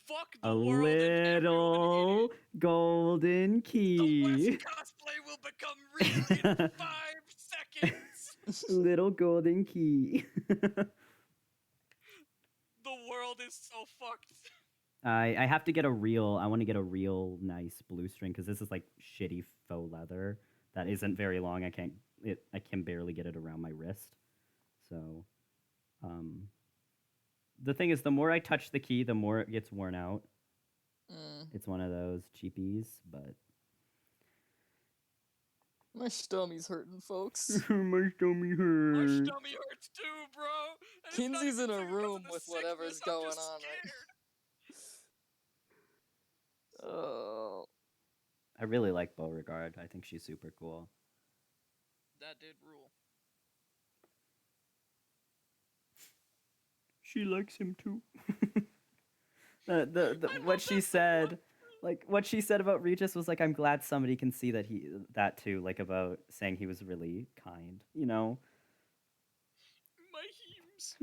Fuck a the world and everyone little in it. golden The key. West cosplay will become real in 5 seconds. Little golden key. The world is so fucked. I have to get a real. I want to get a real nice blue string because this is like shitty faux leather that isn't very long. I can't. I can barely get it around my wrist. So, the thing is, the more I touch the key, the more it gets worn out. Mm. It's one of those cheapies, but My stummy's hurting, folks. my stomach My hurts. stomach hurts too, bro. And it's not Kinsey's even in a because of room the with sickness, whatever's I'm going just on right scared. Oh. I really like Beauregard. I think she's super cool. That did rule. She likes him too. the I what love she that so said, much. like what she said about Regis was like, I'm glad somebody can see that too, like about saying he was really kind, you know. My heems.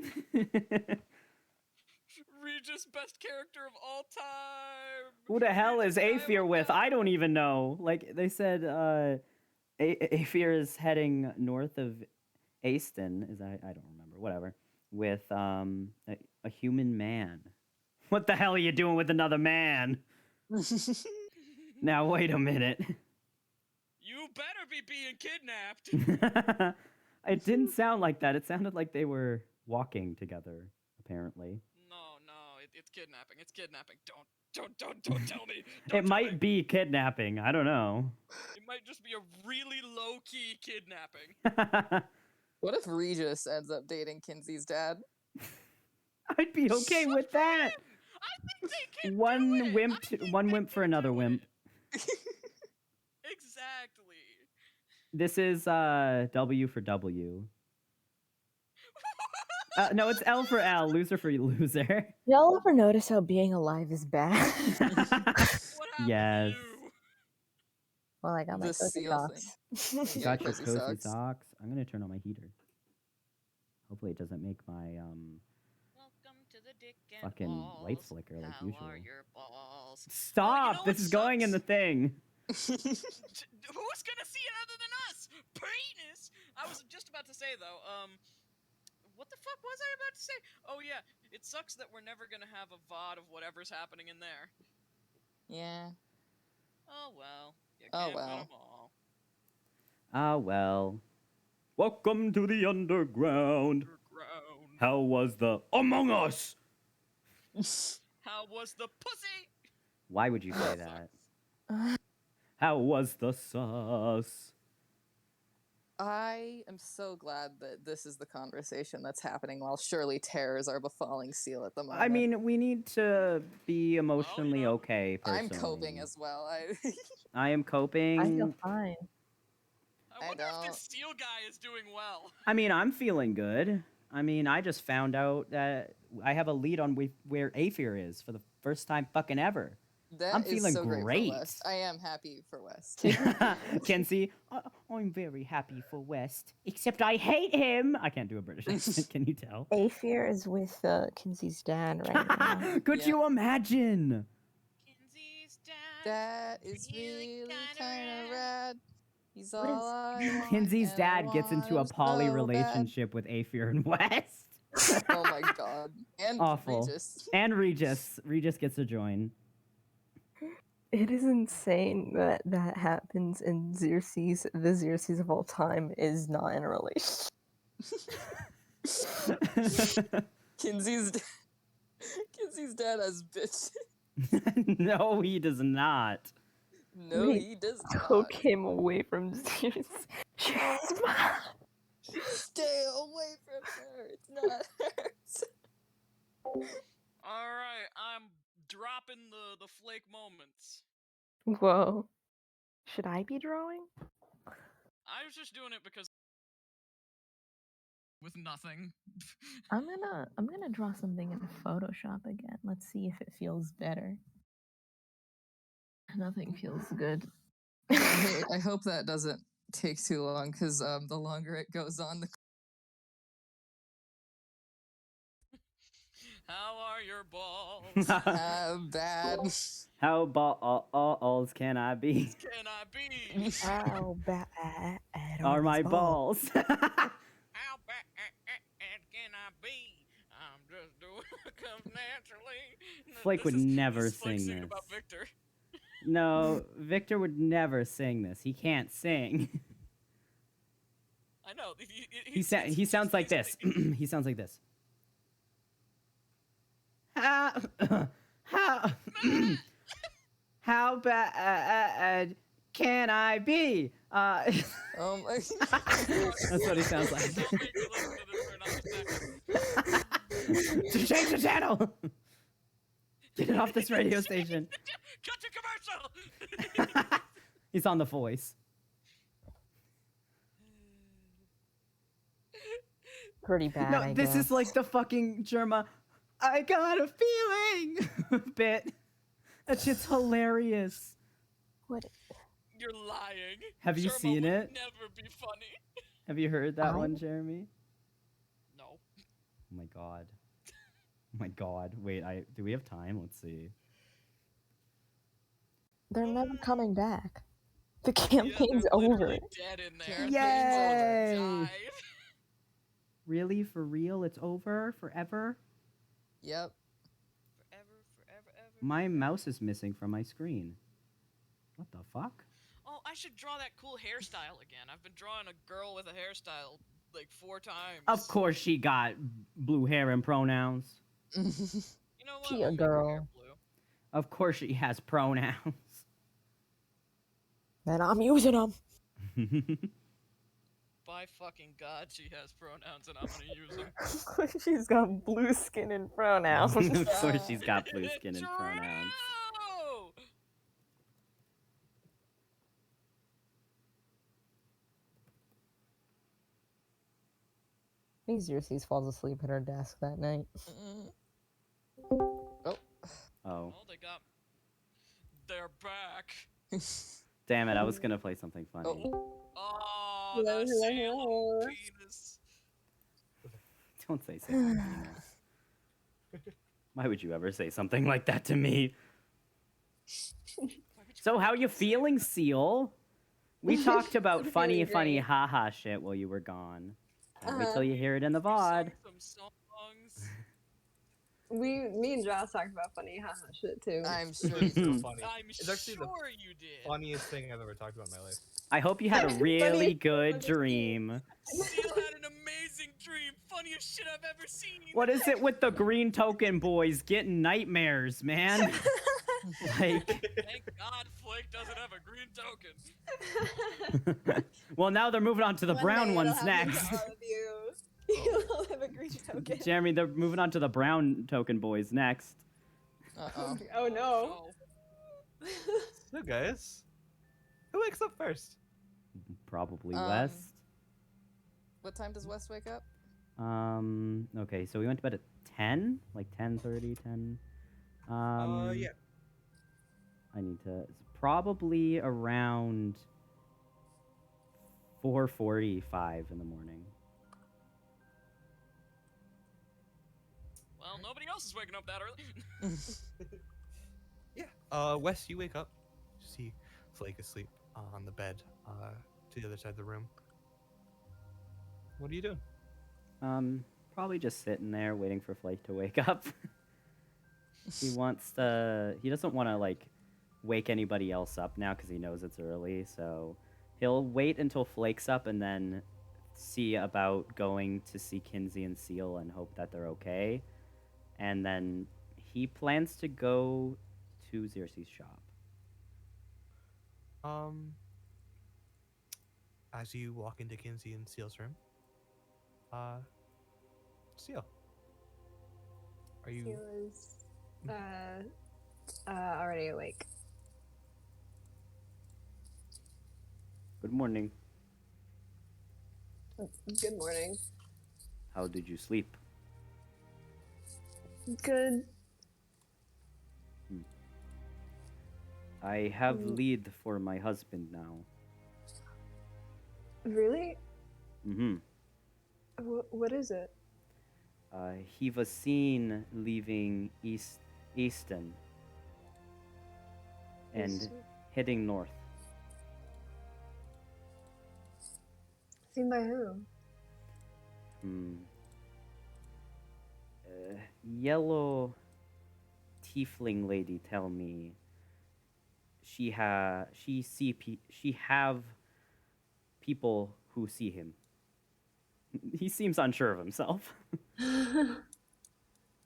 Regis, best character of all time. Who the hell Regis is Aether dialogue with? now. I don't even know. Like they said, Aether is heading north of Aston. Is that I don't remember. Whatever. With a human man. What the hell are you doing with another man? Now wait a minute. You better be being kidnapped. It didn't sound like that. It sounded like they were walking together. Apparently, No, it's kidnapping. It's kidnapping. Don't tell me. Don't it tell might me. be kidnapping. I don't know. It might just be a really low key kidnapping. What if Regis ends up dating Kinsey's dad? I'd be okay Good with for that. him. I think they can do One it. wimp, I think one they wimp for can another do wimp. it. Exactly. This is W for W. No, it's L for L. Loser for loser. Y'all ever notice how being alive is bad? What happened Yes. to you? Well, I got my The cozy seal socks. You Yeah, got your cozy cozy socks. socks. I'm gonna turn on my heater. Hopefully, it doesn't make my Welcome to the Dick and fucking Balls. lights flicker like How usual. are your balls? Stop! know This what is going in the sucks? thing. Who's gonna see it other than us? Penis. I was just about to say though. What the fuck was I about to say? Oh yeah, it sucks that we're never gonna have a VOD of whatever's happening in there. Yeah. Oh well. You Oh, can't win well. 'em all. Ah well. Welcome to the underground. Underground. How was the Among Us? How was the pussy? Why would you say that? How was the sauce? I am so glad that this is the conversation that's happening while surely terrors are befalling Seal at the moment. I mean, we need to be emotionally know, okay. I'm Personally, coping as well. I am coping. I feel fine. I wonder if this steel guy is doing well. I mean, I'm feeling good. I mean, I just found out that I have a lead on where Aether is for the first time fucking ever. That I'm is feeling so great. great for West. I am happy for West. Kenzie, I'm very happy for West, except I hate him. I can't do a British accent. Can you tell? Aether is with Kinsey's dad right now. Could Yeah. you imagine? Kinsey's That is really kind of rad. He's What all I want. Kinsey's and I dad gets into a want him poly so bad. relationship with Aether and West. Oh my god. And Awful. Regis. And Regis. Regis gets to join. It is insane that that happens, and Xerxes, the Xerxes of all time, is not in a relationship. Kinsey's dad has bitch. No, he does not. No, Wait, he does not. Took him away from Xerxes. Stay away from her. It's not hers. Alright, I'm dropping the flake moments. Whoa. Should I be drawing? I was just doing it because with nothing. I'm gonna draw something in Photoshop again. Let's see if it feels better. Nothing feels good. I hope that doesn't take too long, because the longer it goes on, the How are your balls? bad. How balls can I be? Can I be? How bad Are my balls? How bad can I be? I'm just doing what comes naturally. Flake would never Flake sing singing this. about Victor. No, Victor would never sing this. He can't sing. I know. He sounds like this. He sounds like this. How how bad can I be? Oh my That's what he sounds like. Don't make me listen to this for another second. To change the channel. Get it off this radio station. Cut to commercial. He's on The Voice. Pretty bad. No, I this is guess. like the fucking Germa. I got a feeling bit. That shit's hilarious. What? You're lying. Have you Sherma seen would it? Never be funny. Have you heard that I- one, Jeremy? No. Oh my god. Oh my god. Wait, do we have time? Let's see. They're never coming back. The Yeah, campaign's they're over. literally dead in there. Yay! They both died. Really? For real? It's over? Forever? Yep. Forever. My mouse is missing from my screen. What the fuck? Oh, I should draw that cool hairstyle again. I've been drawing a girl with a hairstyle like 4 times. Of course she got blue hair and pronouns. You know what? Tia We'll make her girl. hair blue. Of course she has pronouns. And I'm using them. By fucking God, she has pronouns and I'm gonna use them. She's got blue skin and pronouns. Of course she's got blue skin and pronouns. True! I think Xerxes falls asleep at her desk that night. Oh. Oh, they're back. Damn it, I was gonna play something funny. Oh, Hello, the hello, seal hello. of penis. Don't say something. Why would you ever say something like that to me? So how you feeling, Seal? We talked about funny Feeling great. haha shit while you were gone. Can't wait Uh-huh. till you hear it in the We VOD. sang some songs. Me and Josh talked about funny haha shit too. I'm sure It's you so do. funny. I'm It's actually the sure you did. funniest thing I've ever talked about in my life. I hope you had a really Funniest good thing I've ever dream. Seal had an amazing dream. Funniest shit I've ever seen. What is it with the green token boys getting nightmares, man? Like, Thank God Flake doesn't have a green token. well, now they're moving on to the One brown day ones it'll happen to next. all of you. You'll have a green token. Jeremy, they're moving on to the brown token boys next. Uh-oh. Oh no. Oh, So guys, who wakes up first? Probably Um, West. What time does West wake up? Okay, so we went to bed at 10? Like 10:30, 10? Yeah. I need to... It's probably around 4:45 in the morning. well, nobody else is waking up that early. Yeah. Wes, you wake up. You see Flake asleep on the bed to the other side of the room. What are you doing? Probably just sitting there waiting for Flake to wake up. He doesn't want to, like, wake anybody else up now because he knows it's early, so he'll wait until Flake's up and then see about going to see Kinsey and Seal and hope that they're okay. And then he plans to go to Xerxes' shop. As you walk into Kinsey and Seal's room, Seal, are you? He was already awake. Good morning. Good morning. How did you sleep? Good. I have Mm. lead for my husband now. Really? Mm-hmm. What is it? He was seen leaving Easton and Easton. heading north. Seen by who? Hmm. Yellow tiefling lady tell me she have people who see him. He seems unsure of himself. A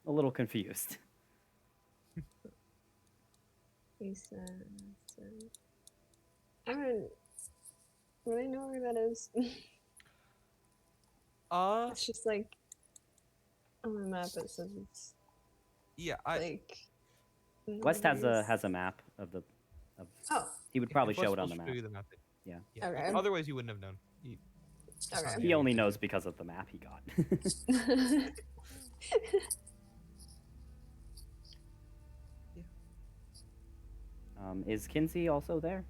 little confused. Easton. I don't really know where that is. It's just like on the map it says it's Yeah, like West has a northeast. map of the. Of, Oh, he would probably if West show it on will the show map. you the map. Yeah. Okay. Otherwise, you wouldn't have known. It's not Okay. an He area only you knows visit. because of the map he got. Is Kinsey also there?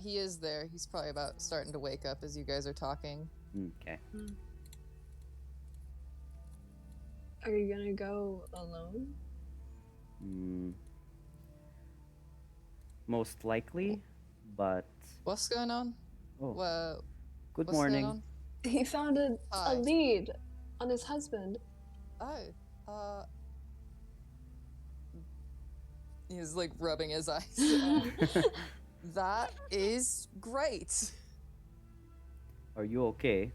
He is there. He's probably about starting to wake up as you guys are talking. Okay. Are you gonna go alone? Mm, most likely, but What's going on? oh, Wha- good what's morning. going on? He found a Hi. lead on his husband. Oh, he's like rubbing his eyes. That is great. Are you okay?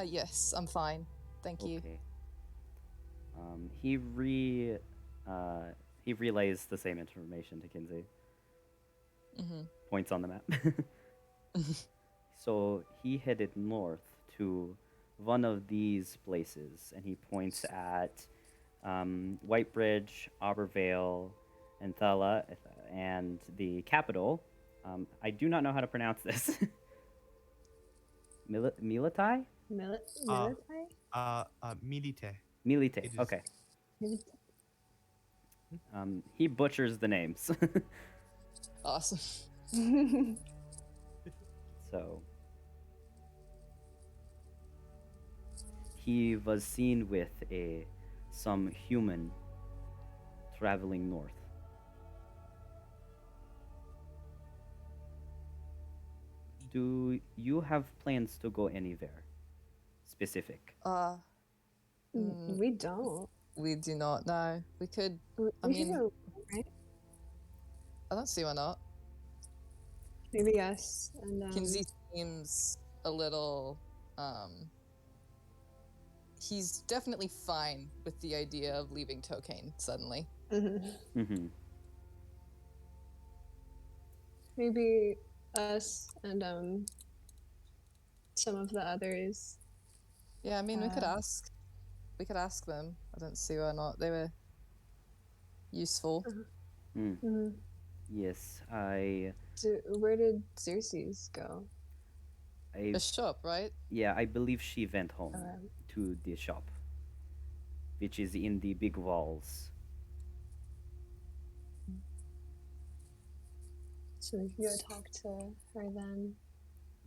Yes, I'm fine. Thank you. Okay. He relays the same information to Kinsey. Mm-hmm. Points on the map. So he headed north to one of these places, and he points at Whitebridge, Aubervale, and Thala, and the capital. I do not know how to pronounce this. Militai? Military? Milite. Milite. It is- Okay. He butchers the names. Awesome. So he was seen with some human traveling north. Do you have plans to go anywhere specific? We don't. We do not know. We could. We I should mean- go, right? I don't see why not. Maybe yes. And Kinsey seems a little. He's definitely fine with the idea of leaving Tokane suddenly. Mm-hmm. maybe us and some of the others. Yeah, I mean, we could Uh, ask. We could ask them. I don't see why not. They were useful. Mhm. Yes, Where did Xerxes go? The shop, right? yeah, I believe she went home Okay. to the shop, which is in the big walls. So we can go talk to her then.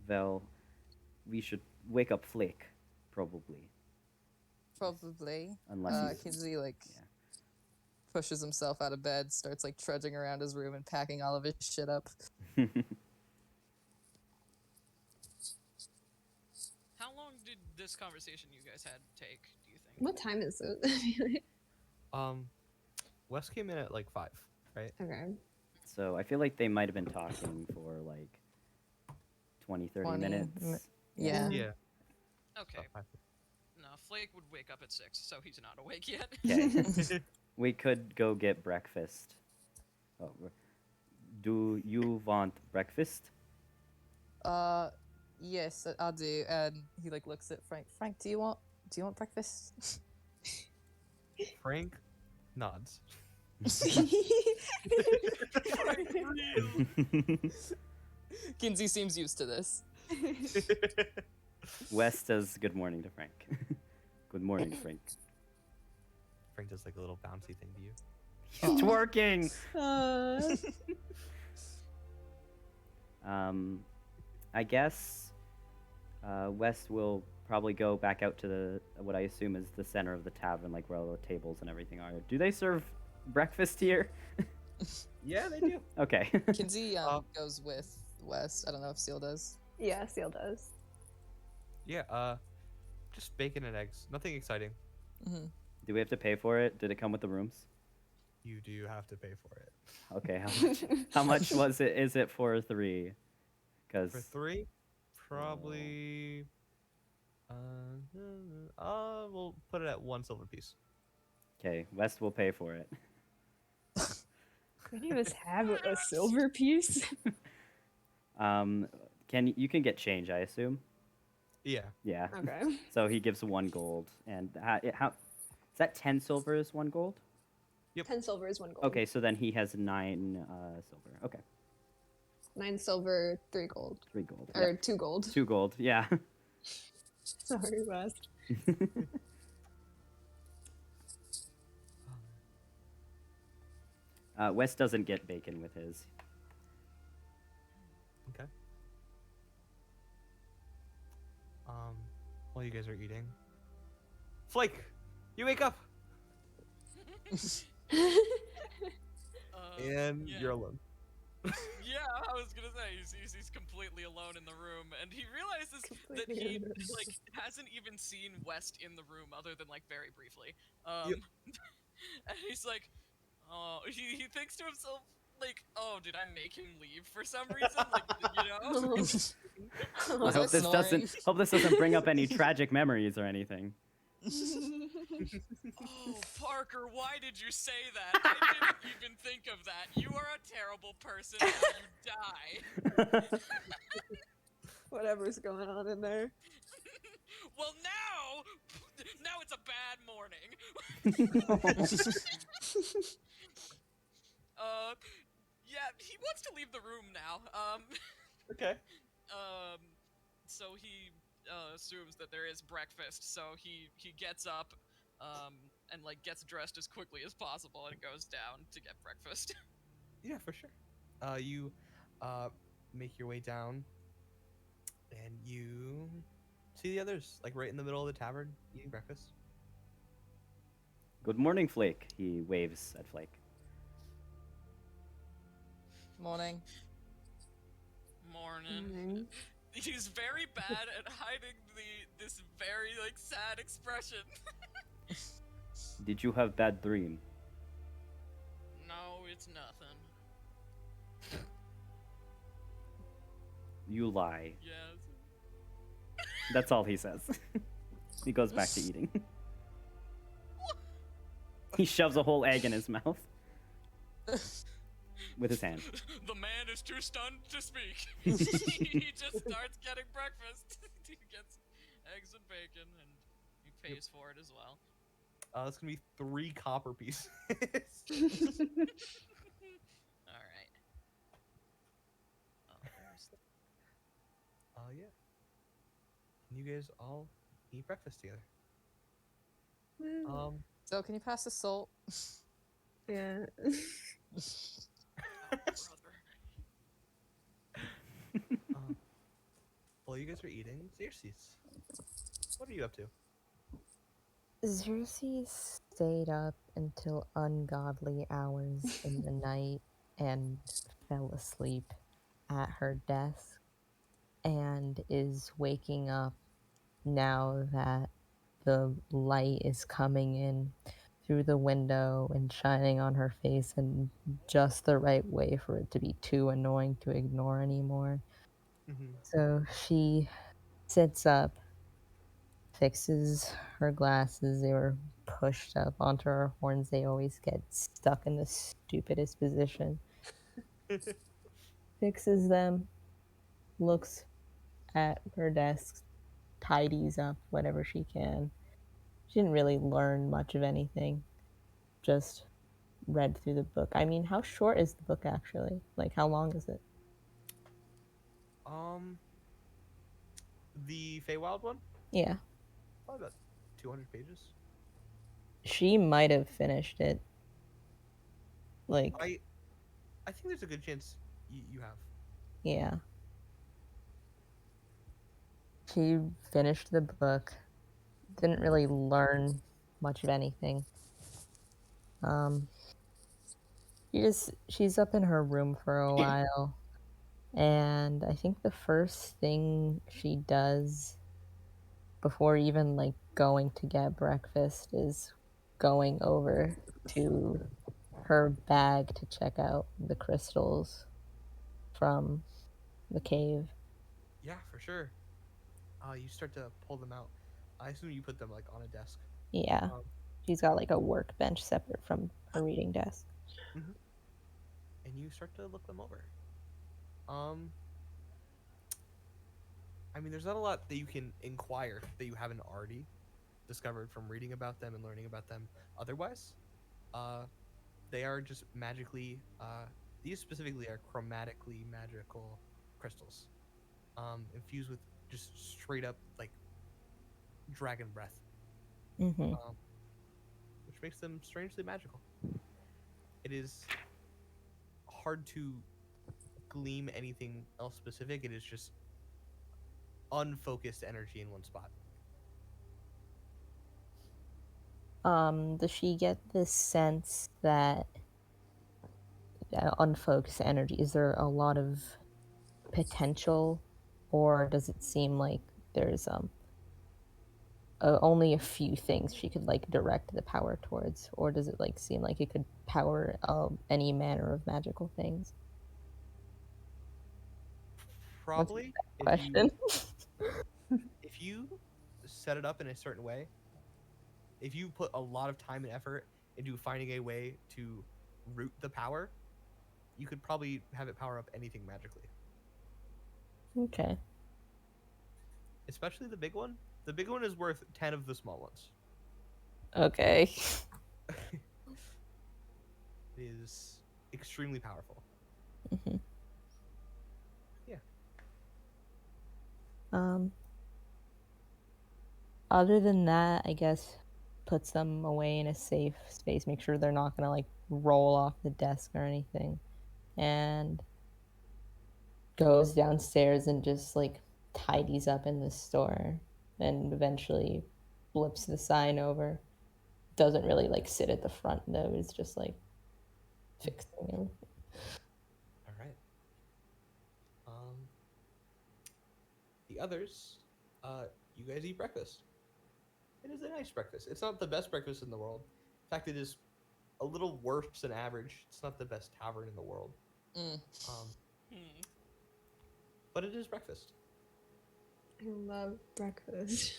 Well, we should wake up Flake, probably, Probably. unless he's. Kinsey like yeah. pushes himself out of bed, starts like trudging around his room and packing all of his shit up. How long did this conversation you guys had take, do you think? What time is it? Wes came in at like 5, right? Okay. So I feel like they might have been talking for like 20, 30 20 minutes. Yeah. Yeah. Okay. about 5. No, Flake would wake up at 6, so he's not awake yet. Okay. We could go get breakfast. Oh, do you want breakfast? Yes, I do. And he like looks at Frank. Frank, do you want breakfast? Frank nods. Kinsey seems used to this. Wes says good morning to Frank. Good morning, Frank. Frank does like a little bouncy thing to you. He's twerking. Uh, I guess West will probably go back out to the what I assume is the center of the tavern, like where all the tables and everything are. Do they serve breakfast here? Yeah, they do. Okay. Kinsey goes with West. I don't know if Seal does. yeah, Seal does. Yeah, just bacon and eggs. Nothing exciting. Hmm Do we have to pay for it? Did it come with the rooms? You do have to pay for it. Okay. How much was it? Is it for 3? Because For 3, probably. We'll put it at 1 silver piece. okay, West will pay for it. Any of us have a silver piece? You can get change, I assume. Yeah. Yeah. Okay. So he gives 1 gold, and how is that 10 silver is 1 gold? 10 silver is 1 gold. Okay, so then he has 9 silver. Okay, 9 silver, 3 gold. 3 gold. Or Yep. 2 gold. 2 gold. Yeah. Sorry, West. West doesn't get bacon with his. Okay. While you guys are eating, Flake, you wake up and yeah. you're alone. Yeah, I was gonna say he's completely alone in the room, and he realizes that Completely he alone. like hasn't even seen West in the room other than like very briefly. Yep. And he's like, oh, he thinks to himself like, oh, did I make him leave for some reason? Like, you know? I Was hope I this snoring? doesn't bring up any tragic memories or anything. Oh, Parker, why did you say that? I didn't even think of that. You are a terrible person. Now you die. Whatever's going on in there. Well, now it's a bad morning. Yeah, he wants to leave the room now. Okay. So he assumes that there is breakfast, so he gets up, and like gets dressed as quickly as possible and goes down to get breakfast. Yeah, for sure. You make your way down, and you see the others, like right in the middle of the tavern, eating breakfast. Good morning, Flake. He waves at Flake. Morning. Morning. He's very bad at hiding this very like sad expression. Did you have bad dream? No, it's nothing. You lie. Yes. That's all he says. He goes back to eating. He shoves a whole egg in his mouth with his hand. The man is too stunned to speak. He just starts getting breakfast. He gets eggs and bacon, and he pays for it as well. That's gonna be 3 copper pieces. All right. Oh, there's Yeah. And you guys all eat breakfast together. So can you pass the salt? Yeah. brother. While you guys are eating, Xerxes, what are you up to? Xerxes stayed up until ungodly hours in the night and fell asleep at her desk and is waking up now that the light is coming in through the window and shining on her face in just the right way for it to be too annoying to ignore anymore. So she sits up, fixes her glasses. They were pushed up onto her horns. They always get stuck in the stupidest position. Fixes them, looks at her desk, tidies up whatever she can. She didn't really learn much of anything, just read through the book. I mean, how short is the book actually? Like, how long is it? The Feywild one? Yeah. Probably about 200 pages. She might have finished it Like, I think there's a good chance you have. yeah. She finished the book. Didn't really learn much of anything. Um, she's up in her room for a while, and I think the first thing she does before even like going to get breakfast is going over to her bag to check out the crystals from the cave. Yeah, for sure. You start to pull them out. I assume you put them like on a desk. Yeah. Um, She's got like a workbench separate from her reading desk. mhm. And you start to look them over. Um, I mean, there's not a lot that you can inquire that you haven't already discovered from reading about them and learning about them. Otherwise, uh, they are just magically. These specifically are chromatically magical crystals, infused with just straight up like dragon breath, Mm-hmm. which makes them strangely magical. It is hard to gleam anything else specific. It is just unfocused energy in one spot. Does she get this sense that unfocused energy, is there a lot of potential, or does it seem like there's only a few things she could like direct the power towards, or does it like seem like it could power any manner of magical things? Probably, Question. if you set it up in a certain way, if you put a lot of time and effort into finding a way to root the power, you could probably have it power up anything magically. Okay. Especially the big one. The big one is worth 10 of the small ones. Okay. It is extremely powerful. Mhm. Yeah. Other than that, I guess puts them away in a safe space, make sure they're not gonna like roll off the desk or anything, and goes downstairs and just like tidies up in the store, and eventually flips the sign over. Doesn't really like sit at the front though, it's just like fixing everything. All right. The others, you guys eat breakfast. It is a nice breakfast. It's not the best breakfast in the world. In fact, it is a little worse than average. It's not the best tavern in the world. Mm. Hmm. But it is breakfast. I love breakfast.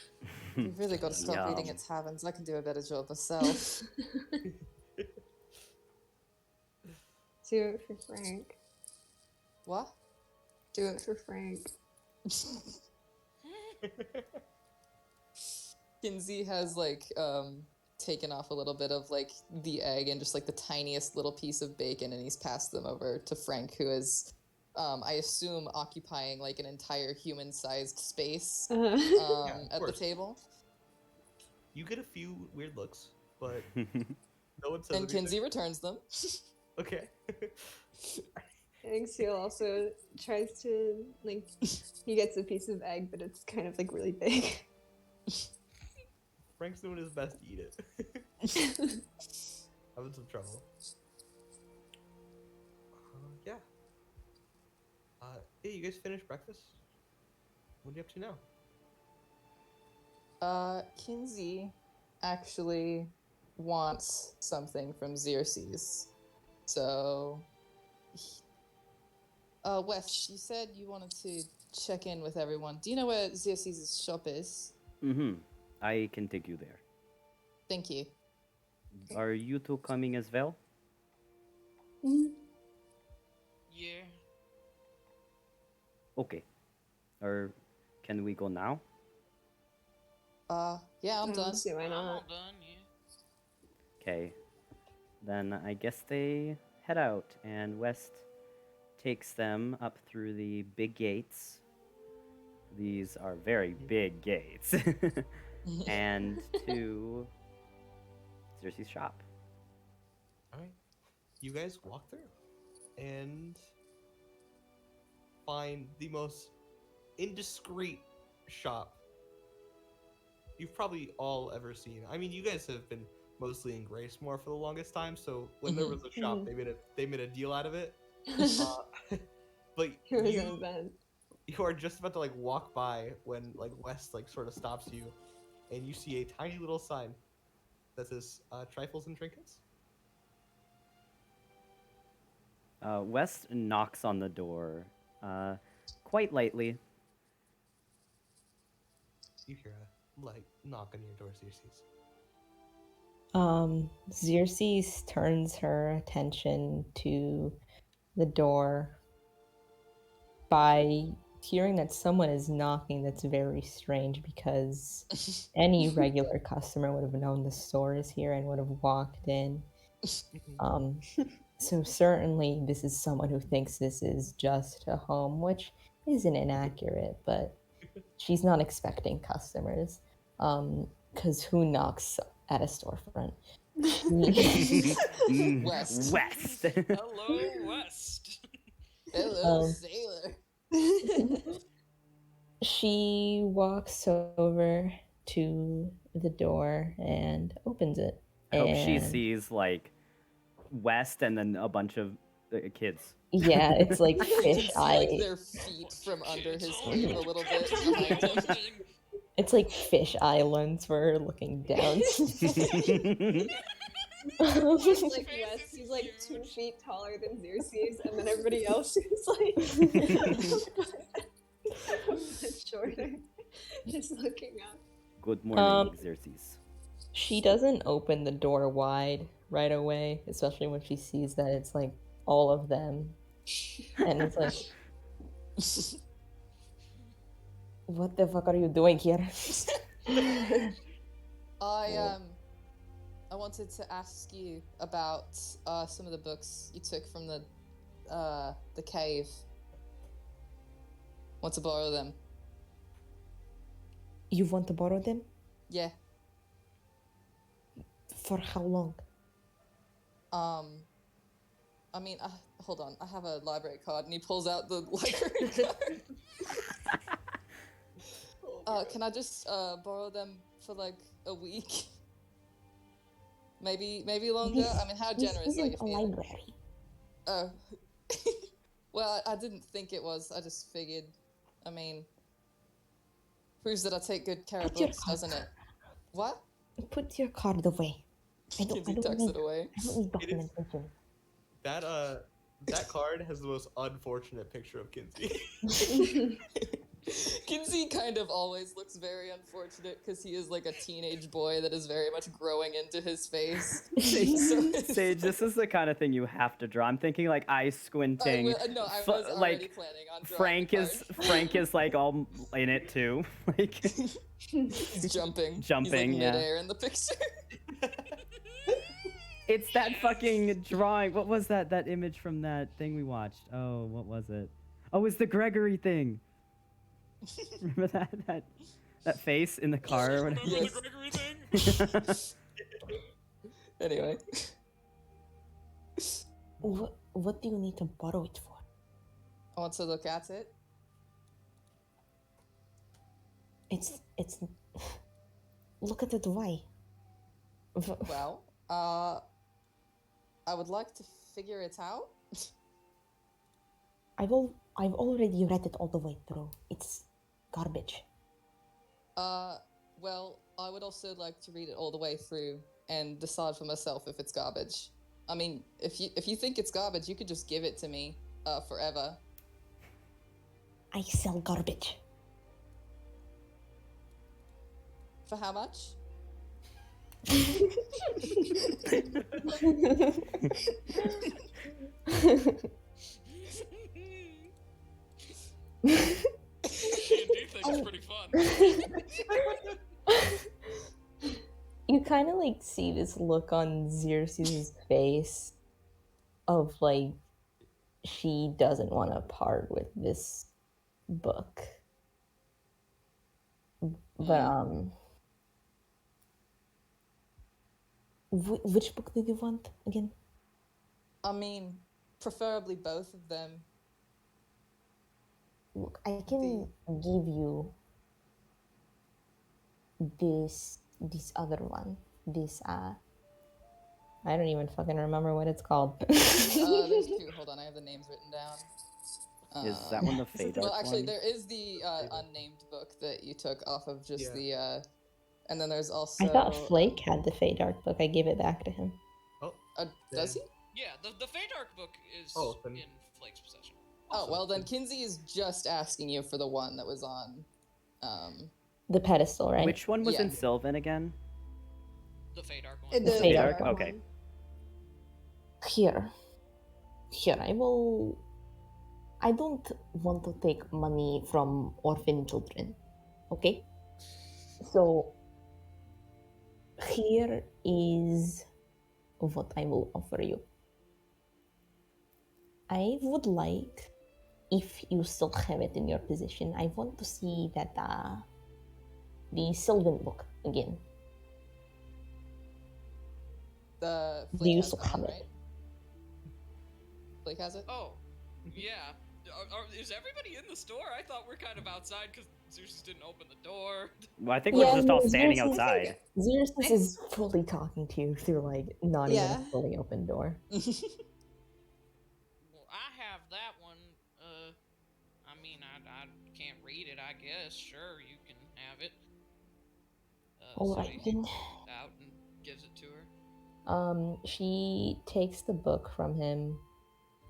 You've really got to stop eating Yum. at taverns. I can do a better job myself. Do it for Frank. What? Do it for Frank. Kinsey has like taken off a little bit of like the egg and just like the tiniest little piece of bacon, and he's passed them over to Frank, who is I assume occupying like an entire human-sized space Uh, Yeah, of at the course. table. You get a few weird looks, but no one says And anything. Kinsey returns them. Okay. I think Seal also tries to like he gets a piece of egg, but it's kind of like really big. Frank's doing his best to eat it. Having some trouble. Yeah. Hey, you guys finished breakfast? What are you up to now? Kinsey actually wants something from Xerxes. So, Wes, you said you wanted to check in with everyone. Do you know where Xerxes' shop is? I can take you there. Thank you. Are you two coming as well? Yeah. Okay. Or can we go now? Yeah, I'm done. See why I'm all not? done, yeah. Okay. Then I guess they head out, and West takes them up through the big gates. These are very big gates. And to Xerxes' shop. All right. you guys walk through and find the most indiscreet shop you've probably all ever seen. I mean, you guys have been mostly in Gracemore for the longest time, so when there was a shop, they made a deal out of it. But Here was an event. you are just about to like walk by when like West like sort of stops you, and you see a tiny little sign that says trifles and trinkets. West knocks on the door, quite lightly. You hear a light knock on your door, Xerxes. Xerxes turns her attention to the door by hearing that someone is knocking. That's very strange because any regular customer would have known the store is here and would have walked in. So certainly this is someone who thinks this is just a home, which isn't inaccurate, but she's not expecting customers. Because who knocks at a storefront? West. West. Hello, West. Hello, sailor. She walks over to the door and opens it. I hope she and- sees like West and then a bunch of kids. Yeah, it's like You can fish see, eye. like their feet from under his sleeve a little bit behind him. It's like fish islands for looking down. Just like Face West, is he's like 2 huge. feet taller than Xerxes, and then everybody else is like a bit shorter. Just looking up. Good morning, Um, Xerxes. She doesn't open the door wide right away, especially when she sees that it's like all of them. And it's like, what the fuck are you doing here? I wanted to ask you about some of the books you took from the cave. Want to borrow them? You want to borrow them? Yeah. For how long? I mean, hold on. I have a library card, and he pulls out the library card. Can I just borrow them for like a week? Maybe longer. I mean, how generous This are you isn't a feeling? library. Oh. Well, I didn't think it was. I just figured. I mean, proves that I take good care of Put your books, card. doesn't it? What? Put your card away. I don't Kinsey tucks need, it away. I don't need It is- documentation. That card has the most unfortunate picture of Kinsey. Kinsey kind of always looks very unfortunate because he is like a teenage boy that is very much growing into his face. Sage, this is the kind of thing you have to draw. I'm thinking like eye squinting. I was Fu- already like, planning on drawing Frank the is card. Frank is like all in it too. Like He's jumping. Jumping, He's yeah. like midair in the picture. it's that fucking drawing. What was that image from that thing we watched? Oh, what was it? Oh, it's the Gregory thing. Remember that face in the car or Remember whatever? Yes. the Gregory thing? Anyway. What do you need to borrow it for? I want to look at it. It's look at it. Why? Well, I would like to figure it out. I've already read it all the way through. It's garbage. Well, I would also like to read it all the way through and decide for myself if it's garbage. I mean, if you think it's garbage, you could just give it to me, forever. I sell garbage. For how much? D&D thing is pretty fun. You kind of like see this look on Xerxes' face of like she doesn't want to part with this book. But which book did you want again? I mean, preferably both of them. Look, I can give you this other one. This I don't even fucking remember what it's called. There's two. Hold on, I have the names written down. Is that one the Fey Dark Well, actually, one? there is the unnamed book that you took off of just Yeah. the. And then there's also. I thought Flake had the Fey Dark book. I gave it back to him. Oh, Does he? Yeah, the Feydark book is Oh, then- in Flake's possession. Oh well, then Kinsey is just asking you for the one that was on. The pedestal, right? Which one was in Yeah. Sylvan again? The Feydark one. The Fey Dark? dark Okay. one. Here, I will. I don't want to take money from orphan children, okay? So, here is what I will offer you. I would like, if you still have it in your possession, I want to see that the Sylvan book again. The Do Flake you has still that one, have it? right? Flake has it. Oh, yeah. Is everybody in the store? I thought we're kind of outside because Zeus didn't open the door. Well, I think we're just all no, standing Xerxes- outside. Xerxes is fully talking to you through like not even Yeah. a fully open door. Well, I have that one. I mean, I can't read it. I guess. Sure, you can have it. All So right he then. out and gives it to her. She takes the book from him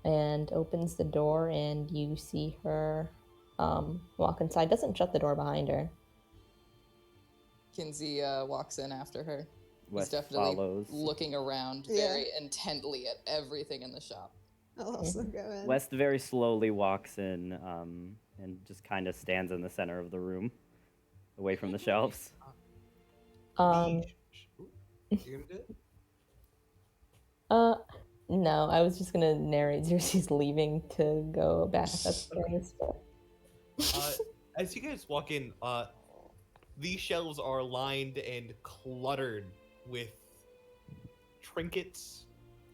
and opens the door, and you see her walk inside. Doesn't shut the door behind her. Kinsey walks in after her. West He's definitely follows. looking around Yeah. very intently at everything in the shop. I'll also go in. West very slowly walks in and just kind of stands in the center of the room, away from the shelves. Um, You gonna do it? No, I was just gonna narrate Xerxes leaving to go back upstairs. But... As you guys walk in, these shelves are lined and cluttered with trinkets,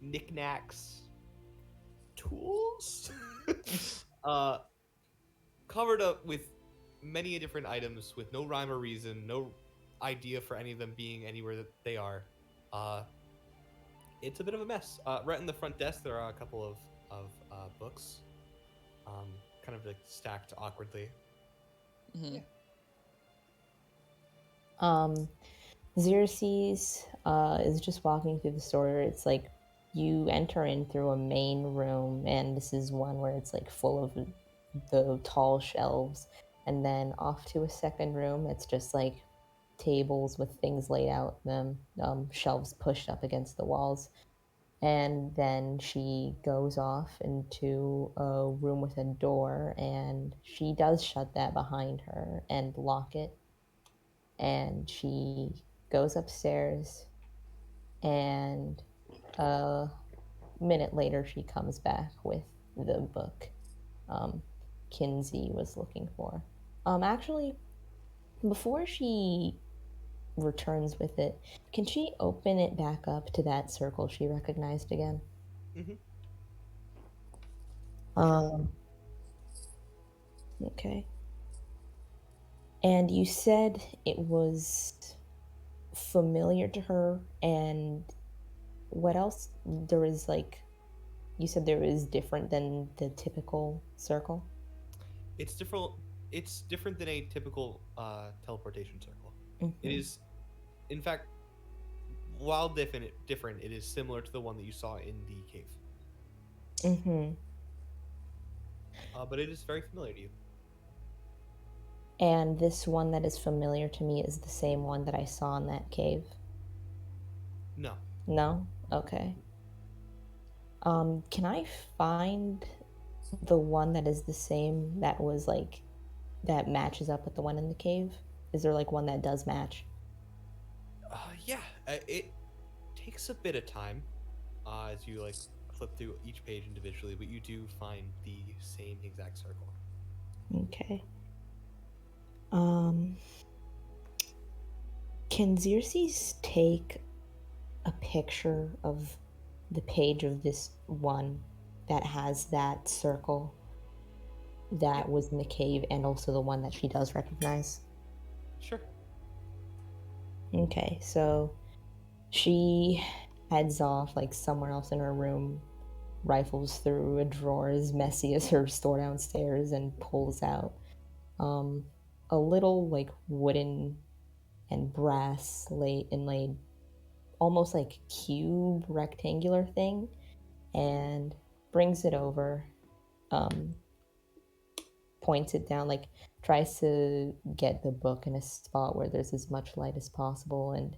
knickknacks, tools, covered up with many different items with no rhyme or reason, no idea for any of them being anywhere that they are. It's a bit of a mess. Right in the front desk, there are a couple of books, kind of like stacked awkwardly. Hmm. Xerxes is just walking through the store. It's like you enter in through a main room, and this is one where it's like full of the tall shelves, and then off to a second room. It's just like tables with things laid out in them, shelves pushed up against the walls. And then she goes off into a room with a door, and she does shut that behind her and lock it. And she goes upstairs, and a minute later she comes back with the book Kinsey was looking for. Actually, before she returns with it, can she open it back up to that circle she recognized again? Mhm. Okay. And you said it was familiar to her, and what else? There is like, you said there is different than the typical circle? It's different. It's different than a typical teleportation circle. It is, in fact, while different, it is similar to the one that you saw in the cave. Mm-hmm. But it is very familiar to you. And this one that is familiar to me is the same one that I saw in that cave? No. No? Okay. Can I find the one that is the same that was like, that matches up with the one in the cave? Is there like one that does match? Yeah. It takes a bit of time as you like flip through each page individually, but you do find the same exact circle. Okay. Can Xerxes take a picture of the page of this one that has that circle that was in the cave, and also the one that she does recognize? Sure. Okay, so she heads off like somewhere else in her room, rifles through a drawer as messy as her store downstairs, and pulls out a little like wooden and brass inlaid almost like cube rectangular thing, and brings it over, um, points it down, like tries to get the book in a spot where there's as much light as possible, and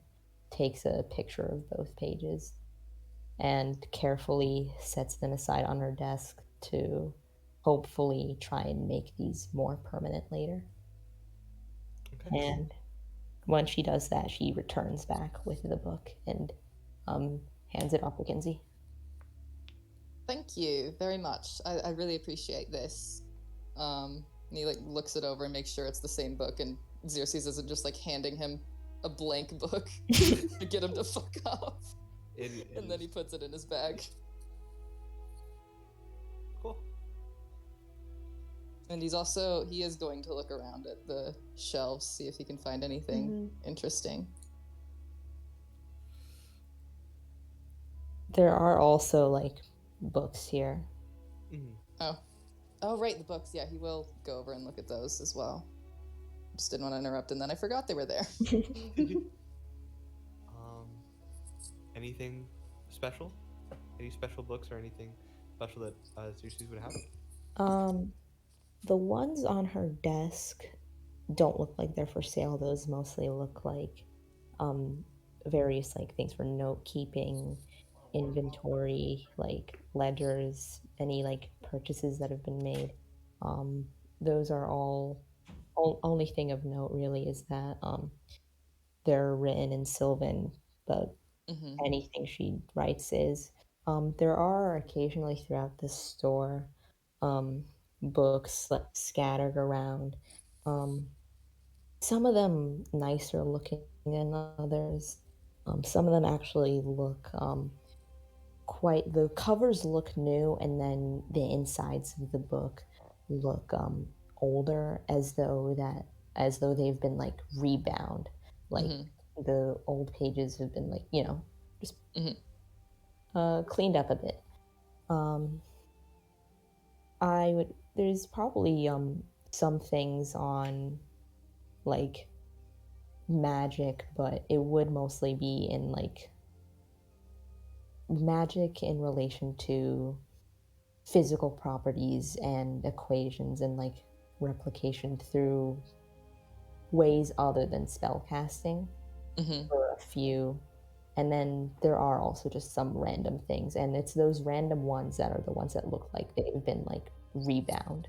takes a picture of both pages and carefully sets them aside on her desk to hopefully try and make these more permanent later. Okay. And when she does that, she returns back with the book and hands it off to Kinsey. Thank you very much. I really appreciate this. And he like looks it over and makes sure it's the same book, and Xerxes isn't just like handing him a blank book to get him to fuck off. And then he puts it in his bag. Cool. And he is going to look around at the shelves, see if he can find anything interesting. There are also like books here. Oh, right, the books. Yeah, he will go over and look at those as well. Just didn't want to interrupt, and then I forgot they were there. Anything special? Any special books or anything special that Xerxes would have? The ones on her desk don't look like they're for sale. Those mostly look like various like things for note keeping, inventory, like ledgers, any like purchases that have been made. Those are all only thing of note really is that they're written in Sylvan, but anything she writes is. There are occasionally throughout the store books like, scattered around. Some of them nicer looking than others. Some of them actually look the covers look new, and then the insides of the book look older, as though they've been like rebound, like the old pages have been like just cleaned up a bit. There's probably some things on like magic, but it would mostly be in like magic in relation to physical properties and equations and like replication through ways other than spell casting for a few. And then there are also just some random things, and it's those random ones that are the ones that look like they've been like rebound.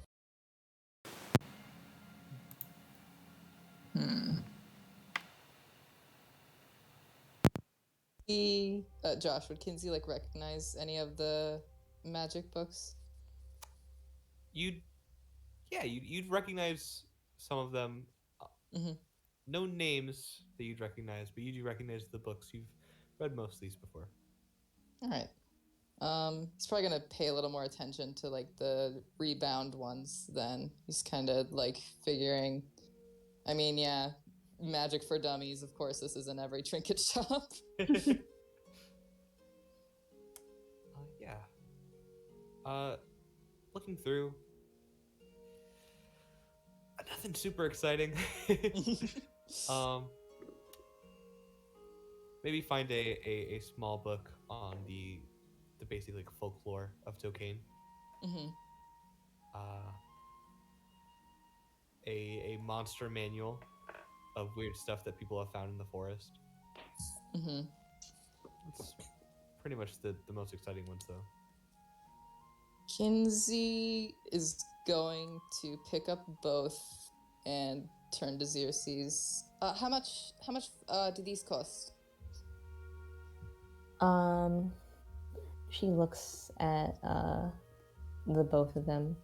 Josh, would Kinsey like recognize any of the magic books? You'd recognize some of them. No names that you'd recognize, but you do recognize the books. You've read most of these before. All right. He's probably gonna pay a little more attention to like the rebound ones then. He's kind of like figuring, I mean, yeah, magic for dummies, of course this is in every trinket shop. Looking through, nothing super exciting. Maybe find a small book on the basic like folklore of Tokane. A monster manual of weird stuff that people have found in the forest. It's pretty much the most exciting ones though. Kinsey is going to pick up both and turn to Xerxes. How much do these cost? She looks at the both of them.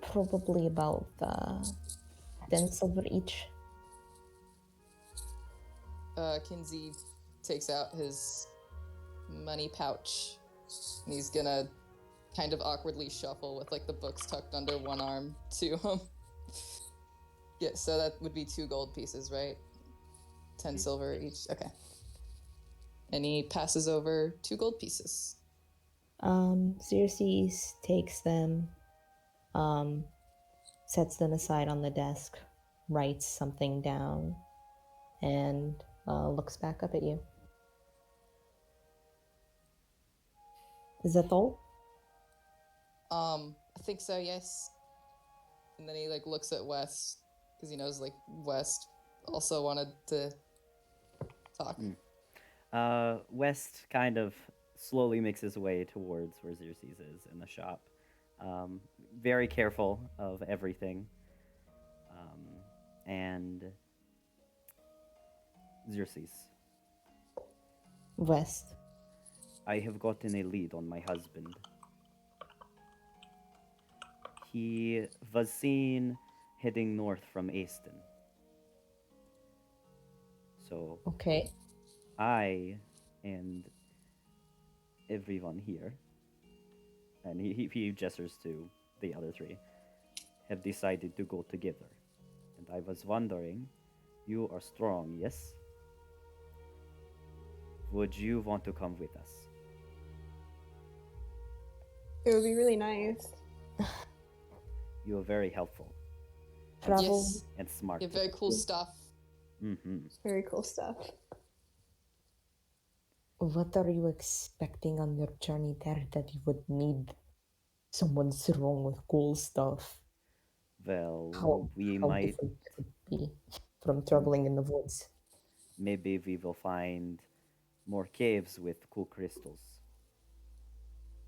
Probably about 10 silver each. Kinsey takes out his money pouch. And he's gonna kind of awkwardly shuffle with like the books tucked under one arm to yeah, so that would be 2 gold pieces, right? 10 silver each. Okay. And he passes over 2 gold pieces. Xerxes takes them, sets them aside on the desk, writes something down, and looks back up at you. Is that all? I think so, yes. And then he like looks at West because he knows like West also wanted to talk. West kind of slowly makes his way towards where Xerxes is in the shop. Very careful of everything. And Xerxes, West. I have gotten a lead on my husband. He was seen heading north from Aston. So Okay. I and everyone here, and he gestures to the other 3, have decided to go together. And I was wondering, you are strong, yes? Would you want to come with us? It would be really nice. You are very helpful Travel. Yes. and smart. Yeah, very cool stuff. Mm-hmm. Very cool stuff. What are you expecting on your journey there that you would need someone strong with cool stuff? Well, How we how might, different could it be from traveling in the woods? maybe we will find more caves with cool crystals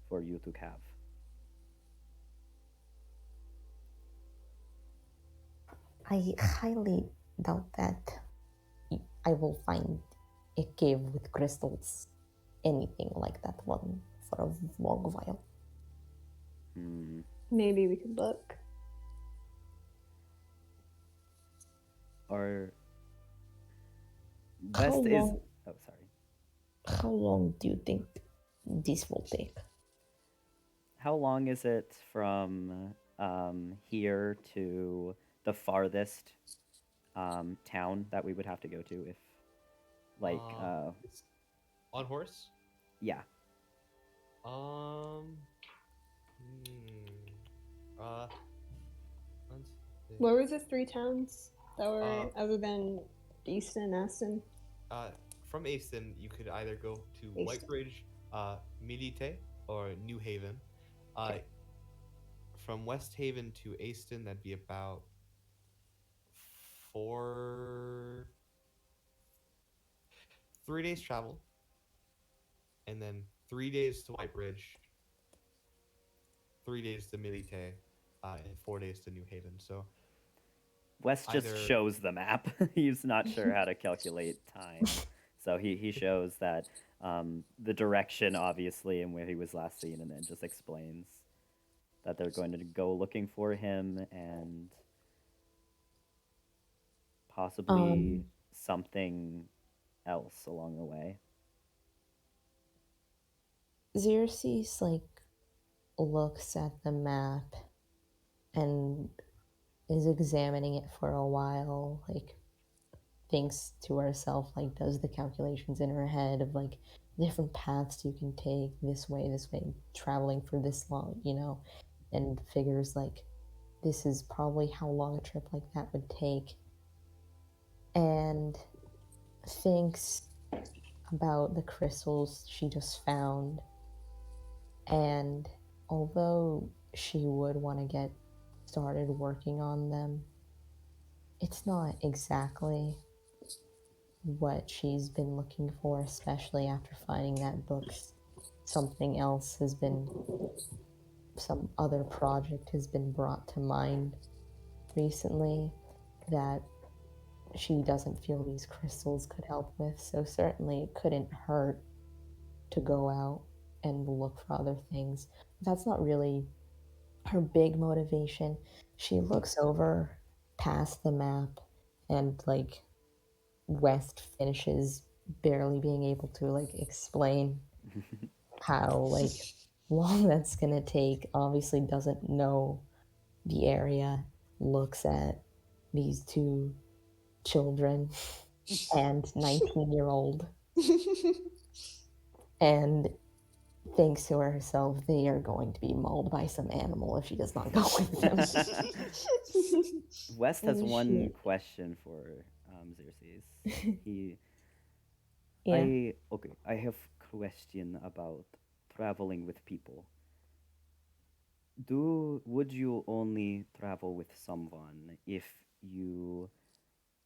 for you to have. I highly doubt that I will find a cave with crystals, anything like that one, for a long while. Hmm. Maybe we could look. Or How West is. long, Oh, sorry. how long do you think this will take? How long is it from here to the farthest town that we would have to go to if, like, It's on horse. yeah. Hmm. Let's see. What were the 3 towns that were other than Easton and Aston? From Aston, you could either go to Aston. Whitebridge, Milite, or New Haven. Okay. From West Haven to Aston, that'd be about 3 days travel, and then 3 days to Whitebridge, 3 days to Milite, and 4 days to New Haven. So West just either- shows the map. He's not sure how to calculate time. So he shows that the direction, obviously, and where he was last seen, and then just explains that they're going to go looking for him and possibly something else along the way. Xerxes looks at the map and is examining it for a while, thinks to herself, does the calculations in her head of different paths you can take this way, traveling for this long, and figures this is probably how long a trip like that would take, and thinks about the crystals she just found. And although she would want to get started working on them, it's not exactly what she's been looking for, especially after finding that book. Something else has been, some other project has been brought to mind recently that she doesn't feel these crystals could help with. So certainly it couldn't hurt to go out and look for other things. That's not really her big motivation. She looks over past the map and West finishes barely being able to explain how like long that's gonna take. Obviously doesn't know the area, looks at these two children and 19-year-old and thinks to herself they are going to be mauled by some animal if she does not go with them. West has Oh, one shit. question for Xerxes. He, Yeah. I have question about traveling with people. Would you only travel with someone if you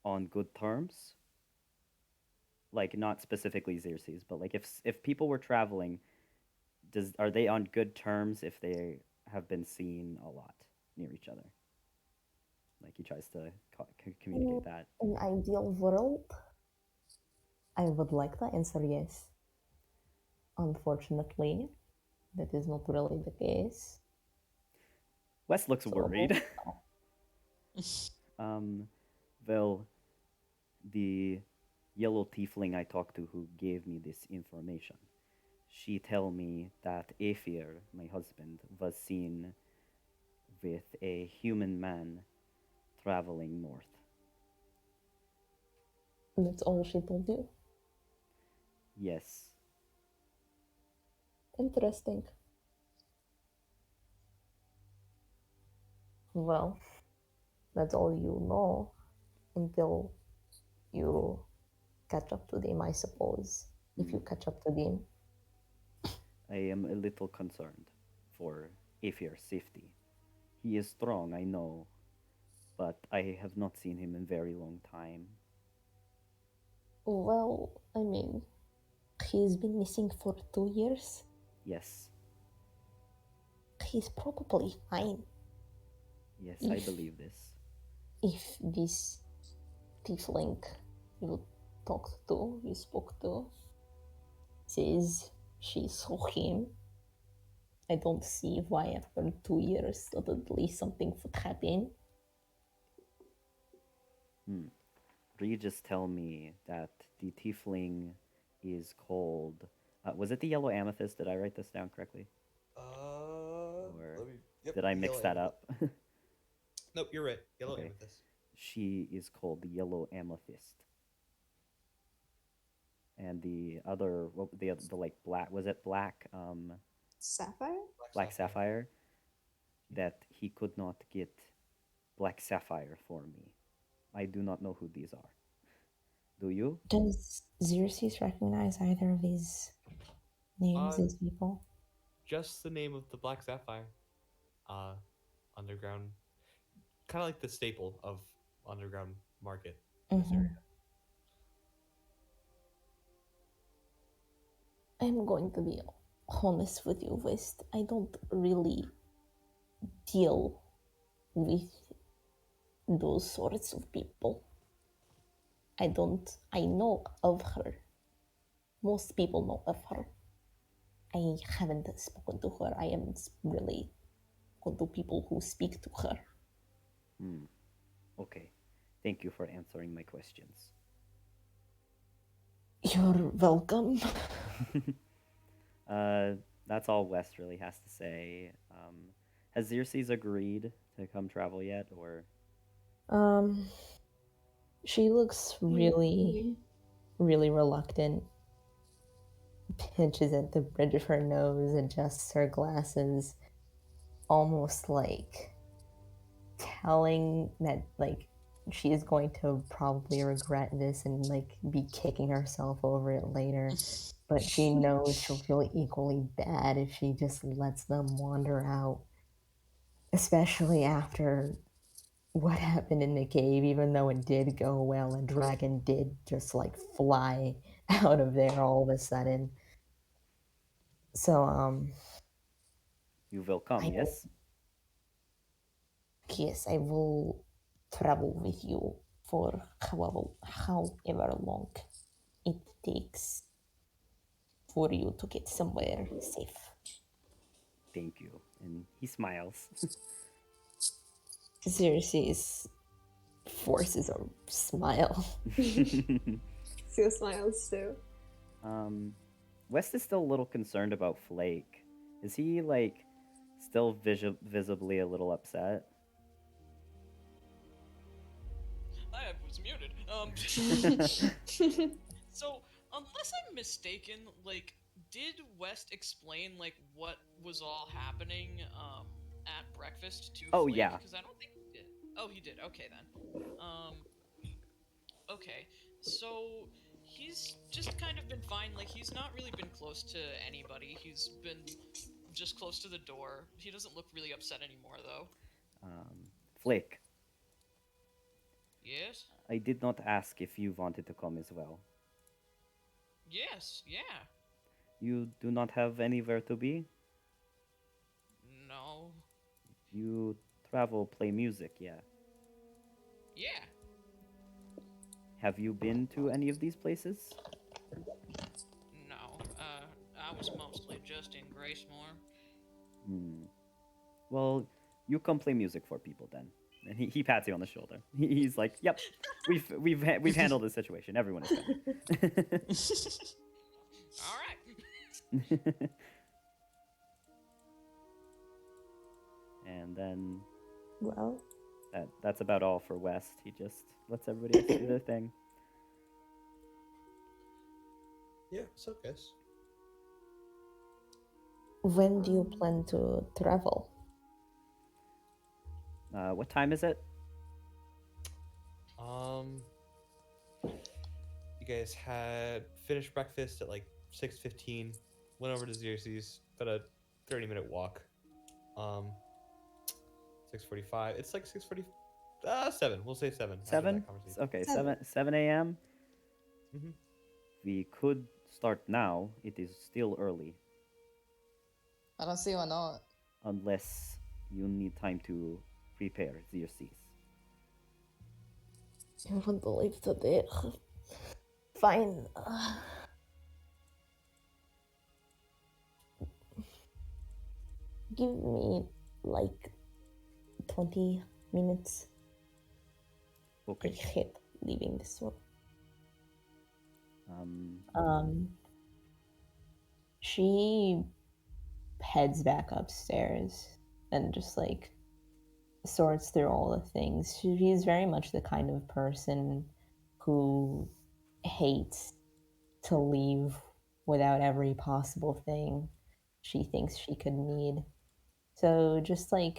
on good terms? Like not specifically Xerxes, but like if people were traveling, are they on good terms if they have been seen a lot near each other? Like he tries to communicate that. In an ideal world, I would like to answer yes. Unfortunately, that is not really the case. Wes looks So- worried. Well, the yellow tiefling I talked to who gave me this information, she tell me that Aethir, my husband, was seen with a human man traveling north. That's all she told you? Yes. Interesting. Well, that's all you know until you catch up to them, I suppose. If you catch up to them. I am a little concerned for Aethir's safety. He is strong, I know, but I have not seen him in very long time. Well, I mean, he's been missing for 2 years. Yes, He's probably fine yes, I If- believe this. if this tiefling you spoke to, says she saw him. I don't see why after 2 years suddenly something would happen. Regis tell me that the tiefling is called. Was it the yellow amethyst? Did I write this down correctly? Yep, Did I mix yellow that amethyst. up? Nope, you're right. Yellow Okay. amethyst. She is called the yellow amethyst. And the other, the like black, was it black? Sapphire? Black sapphire. That he could not get black sapphire for me. I do not know who these are. Do you? Does Xerxes recognize either of these names Uh, as people? Just the name of the black sapphire. Underground. Kind of like the staple of underground market. in this Mhm. area. I'm going to be honest with you, West. I don't really deal with those sorts of people. I know of her. Most people know of her. I haven't spoken to her. I haven't really spoken to people who speak to her. Okay. Thank you for answering my questions. You're welcome. That's all West really has to say. Has Xerxes agreed to come travel yet, or? She looks really, really reluctant. Pinches at the bridge of her nose, adjusts her glasses, almost like telling that like she is going to probably regret this and like be kicking herself over it later. But she knows she'll feel equally bad if she just lets them wander out. Especially after what happened in the cave, even though it did go well, a dragon did just like fly out of there all of a sudden. So, You will come, I will- yes? yes, I will travel with you for however long it takes for you to get somewhere safe. Thank you. And he smiles. Xerxes forces a smile. Seal smiles too. West is still a little concerned about Flake. Is he like still visibly a little upset? I was muted. So, unless I'm mistaken, like, did West explain like what was all happening at breakfast to Oh, Flake? yeah. Because I don't think he did. Oh, he did. Okay then. Okay. So he's just kind of been fine. Like he's not really been close to anybody. He's been just close to the door. He doesn't look really upset anymore though. Flake, Yes. I did not ask if you wanted to come as well. Yes. Yeah. You do not have anywhere to be? No. You travel, play music, yeah. Yeah. Have you been to any of these places? No. I was mostly just in Gracemore. Hmm. Well, you come play music for people then. And he pats you on the shoulder. He's like, "Yep, we've handled this situation. Everyone is coming." All right. And then Well, that's about all for West. He just lets everybody else do their thing. Yeah, so guess. When do you plan to travel? What time is it? You guys had finished breakfast at like 6:15. Went over to Xerxes, about a 30-minute walk. 6:45. It's like 6:40. 7. We'll say 7. after that 7? conversation. Okay, 7. 7 a.m. Mhm. We could start now. It is still early, I don't see why not. unless you need time to prepare Xerxes. I won't believe today. Fine. Give me like 20 minutes. I Okay. hate leaving this room. She heads back upstairs and just like sorts through all the things. She's very much the kind of person who hates to leave without every possible thing she thinks she could need. So just like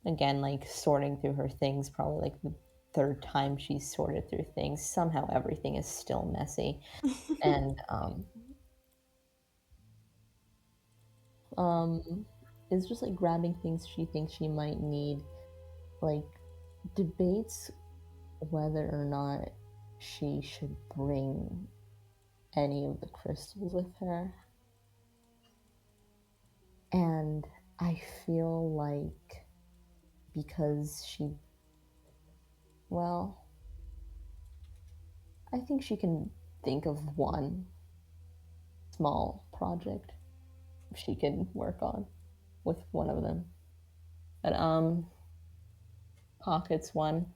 again, like sorting through her things, probably like the third time she's sorted through things. Somehow everything is still messy. And is just like grabbing things she thinks she might need, like debates whether or not she should bring any of the crystals with her. And I feel like because well, I think she can think of one small project she can work on with one of them. But pockets one,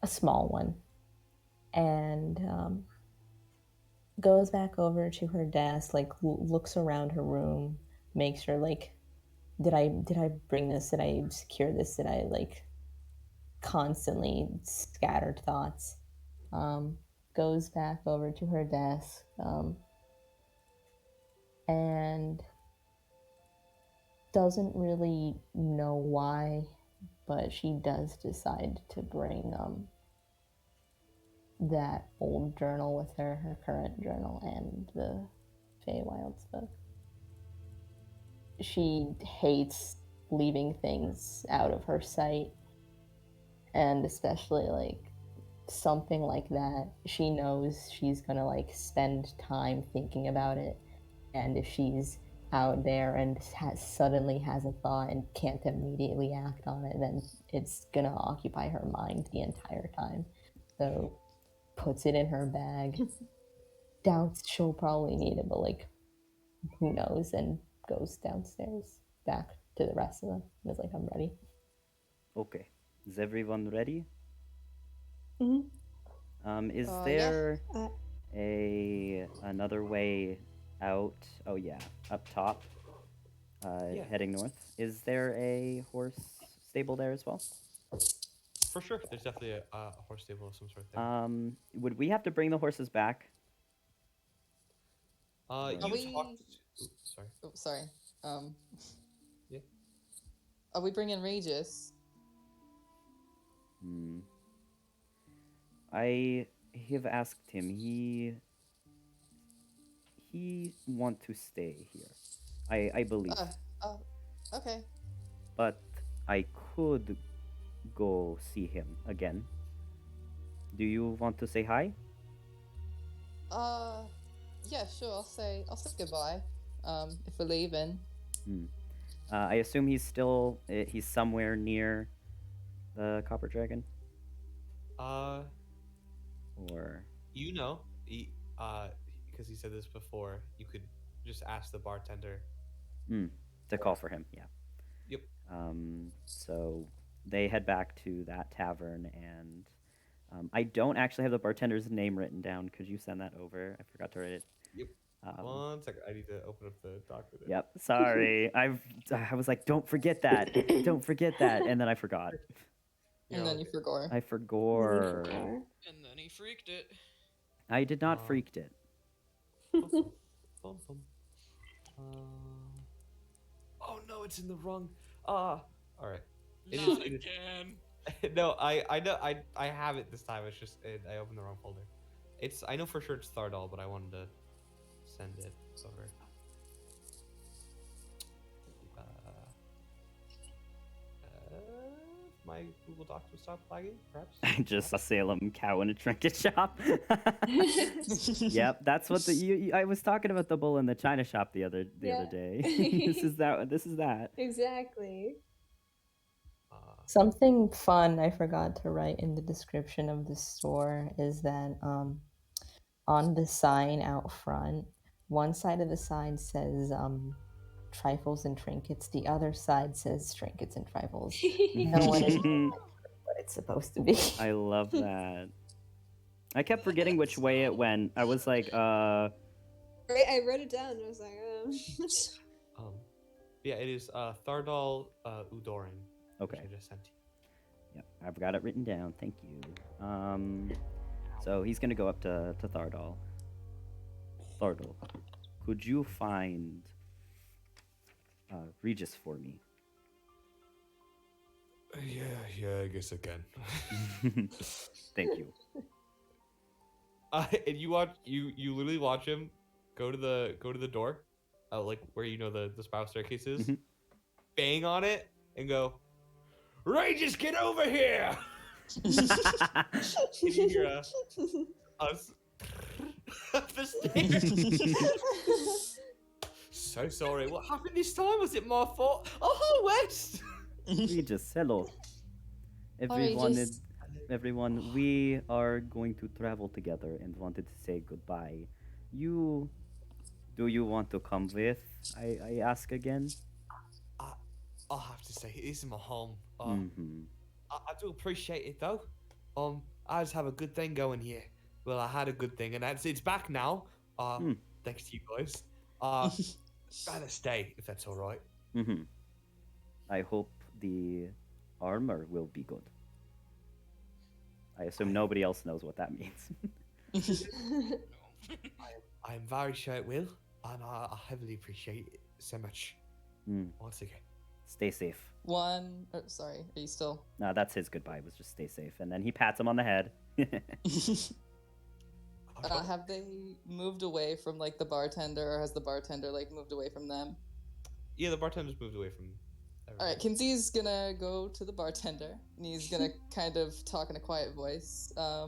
a small one, and goes back over to her desk, like looks around her room, makes sure like, did I bring this? Did I secure this? Did I like constantly scattered thoughts? Goes back over to her desk, and doesn't really know why, but she does decide to bring that old journal with her, her current journal, and the Feywild's book. She hates leaving things out of her sight, and especially like something like that. She knows she's gonna like spend time thinking about it, and if she's out there and suddenly has a thought and can't immediately act on it, then it's gonna occupy her mind the entire time. So puts it in her bag, doubts she'll probably need it, but like who knows, and goes downstairs back to the rest of them and is like, I'm ready. Okay. Is everyone ready? Mhm. Is Yeah. there Uh, another way out. Oh yeah, up top. Yeah. Heading north. Is there a horse stable there as well? For sure. There's definitely a horse stable of some sort there. Would we have to bring the horses back? You Are we- talked. Oops, sorry. Oh, sorry. Um, Yeah. Are we bringing Regis? Hmm. I have asked him. He want to stay here. I believe. Oh, okay. But I could go see him again. Do you want to say hi? Yeah, sure. I'll say goodbye. If we're leaving. I assume he's somewhere near the Copper Dragon, or You know, because he said this before, you could just ask the bartender. to call for him. Yeah. Yep. So they head back to that tavern, and I don't actually have the bartender's name written down. Could you send that over? I forgot to write it. Yep. 1 second. I need to open up the doc with it. Yep. Sorry. I was like, don't forget that. Don't forget that, and then I forgot. You're And all then you good. forgot. I forgot. And then he freaked it. I did not freaked it. Bum, bum, bum. Oh no, it's in the wrong. All right. It is- Not it is- again. No, I know I have it this time. It's just I opened the wrong folder. I know for sure it's Thardal, but I wanted to send it over. My Google Docs will stop lagging, perhaps. I just saw Salem cow in a trinket shop. Yep, that's what I was talking about the bull in the china shop the other Yeah. day. This is that. Exactly. Something fun I forgot to write in the description of the store is that on the sign out front, one side of the sign says trifles and trinkets, the other side says trinkets and trifles. No one is what it's supposed to be. I love that. I kept forgetting which way it went. I was like, Right, I wrote it down. I was like, Yeah, it is Thardal Udoran. Okay. Which I just sent you. Yep, I've got it written down. Thank you. So he's gonna go up to Thardal. Thardal, could you find Regis for me? Yeah, I guess I can. Thank you. And you literally watch him go to the door, like where the spiral staircase is, Mhm. bang on it, and go, Regis, get over here! And you hear us up the stairs. So sorry. What happened this time? Was it my fault? Oh, West. Regis, hello. Regis. Everyone, we are going to travel together and wanted to say goodbye. Do you want to come with? I ask again. I'll have to say, it is my home. Mm-hmm. I do appreciate it though. I just have a good thing going here. Well, I had a good thing, and it's back now. Thanks to you guys. Rather stay if that's all right. Mm-hmm. I hope the armor will be good. I assume nobody else knows what that means. I'm very sure it will, and I heavily appreciate it so much. Once again. Stay safe. Sorry, are you still? No, that's his goodbye. Was just stay safe, and then he pats him on the head. Have they moved away from like the bartender, or has the bartender like moved away from them? Yeah, the bartender's moved away from. All right, Kinsey's gonna go to the bartender, and he's gonna kind of talk in a quiet voice. Hi,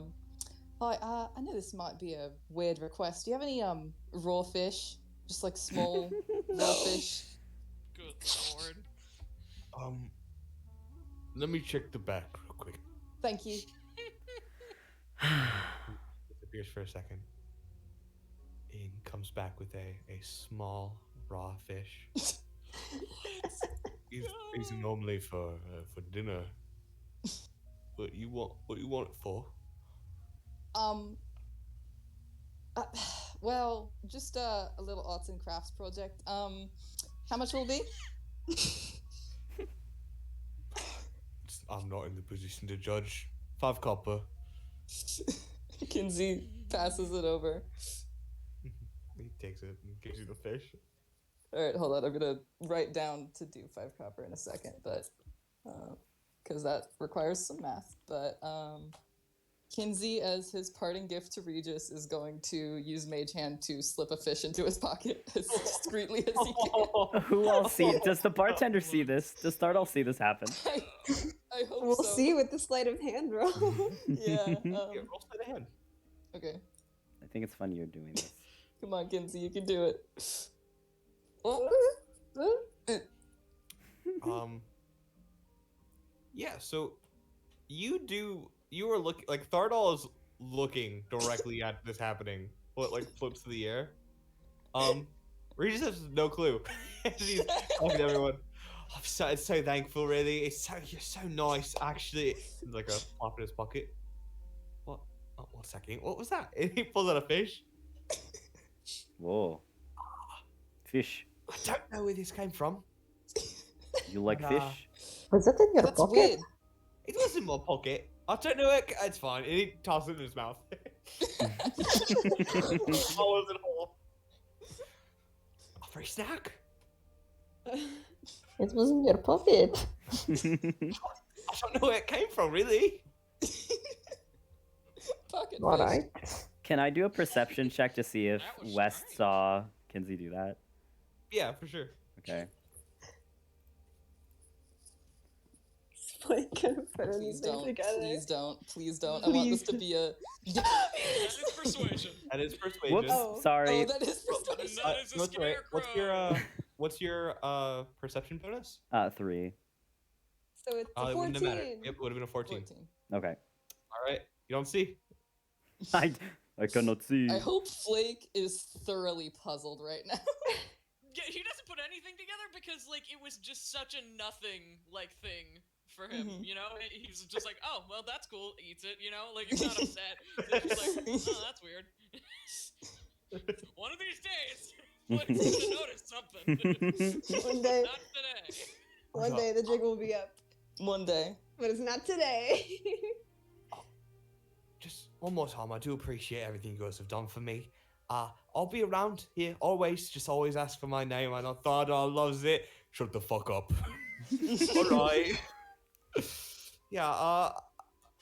I know this might be a weird request. Do you have any raw fish? Just like small raw fish. Good lord. Let me check the back real quick. Thank you. Disappears for a second. And comes back with a small raw fish. He's normally for dinner. What you want it for? well, just a little arts and crafts project. How much will it be? I'm not in the position to judge. 5 copper. Kinsey passes it over. He takes it and gives you the fish. All right, hold on. I'm gonna write down to do 5 copper in a second, but because that requires some math. But Kinsey, as his parting gift to Regis, is going to use Mage Hand to slip a fish into his pocket as discreetly as he can. Who all see? Does the bartender see this? Does Thardal see this happen? I hope We'll so. see with the sleight of hand roll. Yeah. Yeah, roll sleight of hand. Okay. I think it's funny you're doing this. Come on, Kinsey, you can do it. Oh. Yeah, so you were looking, like, Thardal is looking directly at this happening. What, like, flips to the air? Regis has no clue. She's talking to everyone. I'm so thankful, really. You're so nice, actually. Like a flop in his pocket. What? Oh, 1 second. What was that? He pulls out a fish. Whoa. Fish. I don't know where this came from. You like Nah. fish? Was that in your That's pocket? weird. It was in my pocket. I don't know it. It's fine. And he tosses it in his mouth. Swallows it whole. A free snack. It was in your pocket. I don't know where it came from, really. Pocket All fish. right. Can I do a perception check to see if That was West shiny. saw Kinsey do that? Yeah, for sure. Okay. Like, gonna put Please anything don't. together. Please don't. Please don't. I want this to be a. That is persuasion. That is persuasion. Whoops. Oh. Sorry. Oh, that is And persuasion. that is a What's your scarecrow. what's your perception bonus? 3. So it's a It 14. wouldn't have mattered. Yep, it would have been a 14. 14. Okay. All right, you don't see. I cannot see. I hope Flake is thoroughly puzzled right now. Yeah, he doesn't put anything together because like it was just such a nothing like thing for him. Mhm. You know, he's just like, oh well, that's cool. Eats it. You know, like he's not upset. He's just like, oh, that's weird. One of these days, Flake's gonna notice something. One day, Not today. one day the jig will be up, One day. but it's not today. Just one more time, I do appreciate everything you guys have done for me. I'll be around here always. Just always ask for my name. I know Thardal loves it. Shut the fuck up. All right. Yeah.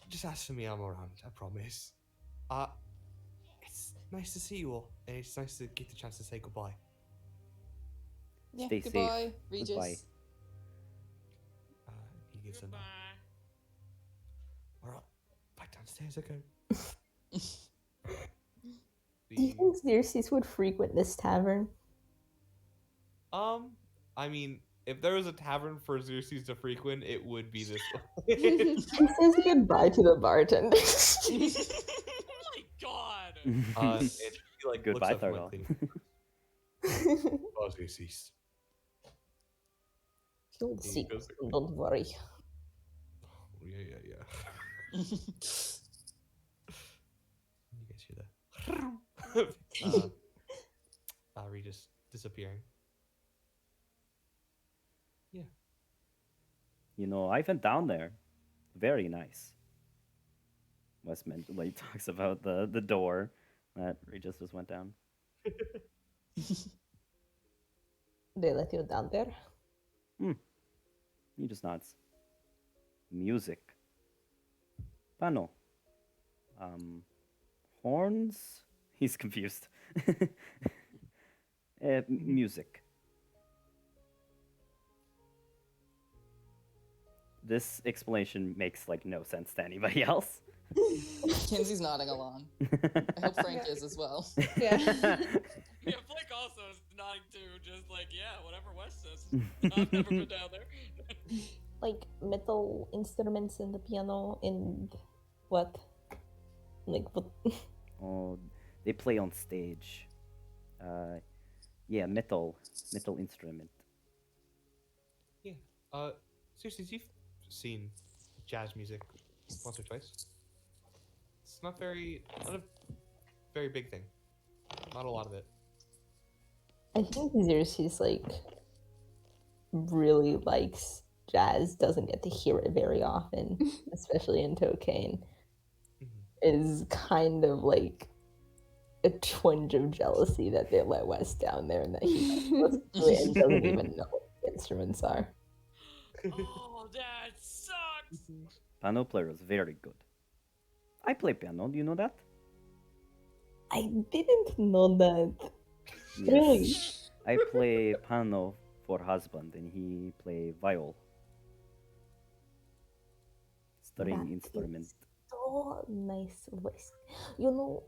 Just ask for me. I'm around. I promise. It's nice to see you all, and it's nice to get the chance to say goodbye. Yeah, Stay safe. goodbye, Regis. Goodbye. He gives a nod. Goodbye. All right. Back downstairs. Okay. Do you think Xerxes would frequent this tavern? I mean, if there was a tavern for Xerxes to frequent, it would be this one. He says goodbye to the bartender. Oh my god. And he, like, Goodbye, looks up from, Thardal. like, the- Oh, Xerxes. He'll He see. goes, Don't worry. yeah. You guys hear that? Regis disappearing. You know, I went down there. Very nice. Wes like talks about the door that Regis just went down. They let you down there? He just nods. Music. Pano. Horns? He's confused. Music. This explanation makes like no sense to anybody else. Kinsey's nodding along. I hope Frank is as well. Yeah. Yeah, Flake also is nodding too, just like, yeah, whatever West says. I've never been down there. Like metal instruments in the piano and what? Like what? Oh, they play on stage. Yeah, metal instrument. Seriously, you've seen jazz music once or twice. It's not a very big thing. Not a lot of it. I think Xerxes like really likes jazz, doesn't get to hear it very often, especially in Tokane. Is kind of like a twinge of jealousy that they let Wes down there and that he listens to it and doesn't even know what the instruments are. Oh, that sucks. Piano player is very good. I play piano. Do you know that? I didn't know that. Yes. Really? I play piano for husband, and he play viol. String That instrument. is so nice voice. You know,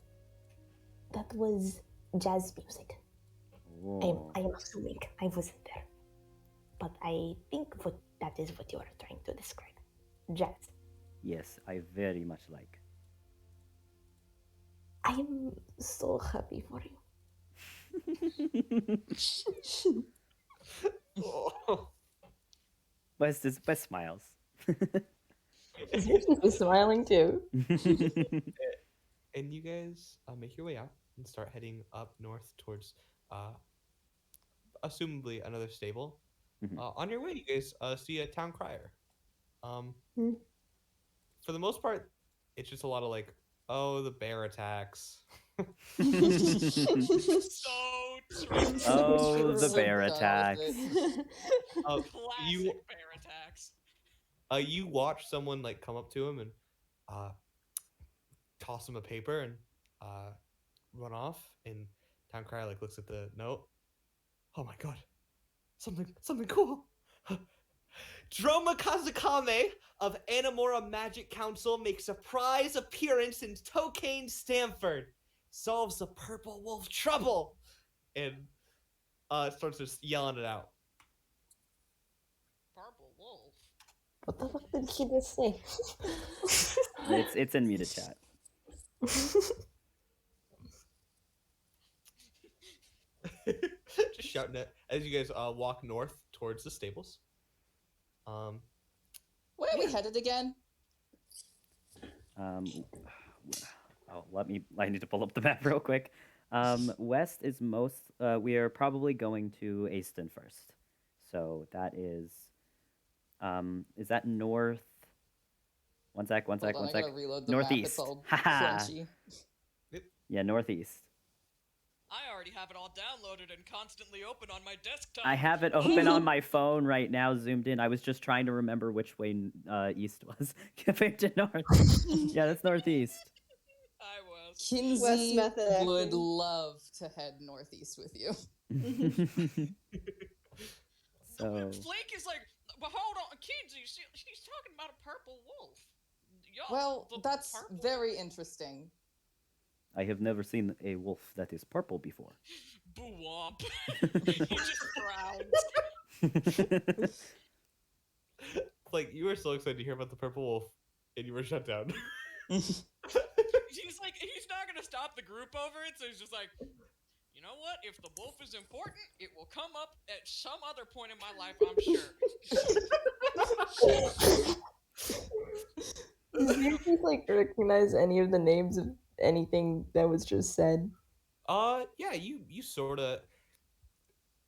that was jazz music. Oh. I am assuming I wasn't there, but I think that is what you are trying to describe. Jazz. Yes, I very much like. I am so happy for you. West smiles. Xerxes is smiling too. And you guys make your way out and start heading up north towards, assumably another stable. Mhm. On your way, you guys see a town crier. Hmm. For the most part, it's just a lot of like, oh, the bear attacks. So true. Oh, the So bear proud of attacks. it. Classic you bear attacks. you watch someone like come up to him and toss him a paper and run off. And town crier like looks at the note. Oh my god, something cool. Droma Kazakame of Anamora Magic Council makes surprise appearance in Tokane, Stanford. Solves the Purple Wolf trouble. And starts just yelling it out. Purple wolf. What the fuck did he just say? It's in muted chat. Just shouting it as you guys walk north towards the stables. Where are we headed again? Oh, I need to pull up the map real quick. West is most. We are probably going to Aston first. So that is. Is that north? One sec. Hold on, I gotta reload the Northeast. map. It's all Haha. crunchy. Yeah, northeast. I already have it all downloaded and constantly open on my desktop. I have it open on my phone right now, zoomed in. I was just trying to remember which way east was compared to north. Yeah, that's northeast. I was. Kinsey method would acting. love to head northeast with you. So Flake is like, well, hold on, Kinsey, she's talking about a purple wolf. Yo, Well, the that's purple- very interesting. I have never seen a wolf that is purple before. Boo womp. He just frowns. Like you were so excited to hear about the purple wolf, and you were shut down. He's like, he's not gonna stop the group over it, so he's just like, you know what? If the wolf is important, it will come up at some other point in my life, I'm sure. Did you just like recognize any of the names of anything that was just said? Yeah, you sort of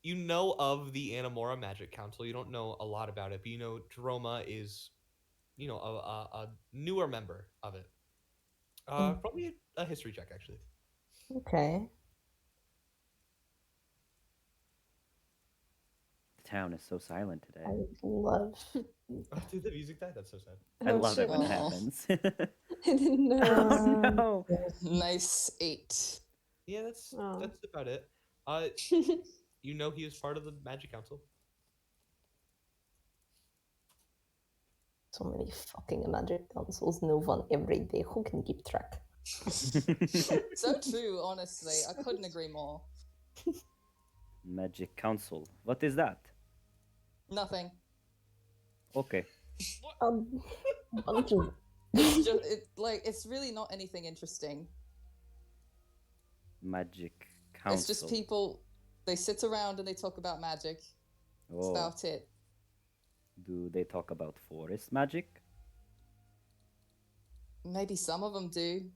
you know of the Anamora Magic Council. You don't know a lot about it, but you know Droma is, you know, a newer member of it. Probably a history check actually. Okay. The town is so silent today. I would love. Oh, dude, the music died. That's so sad. I Oh, love it when it shit. happens. I didn't know. Oh no! Nice 8. Yeah, that's Oh. about it. You know he is part of the Magic Council. So many fucking magic councils, no one every day. Who can keep track? So true, honestly. I couldn't agree more. Magic Council. What is that? Nothing. Okay. Bunch of It's really not anything interesting. Magic Council. It's just people, they sit around and they talk about magic. That's Oh, about it. do they talk about forest magic? Maybe some of them do.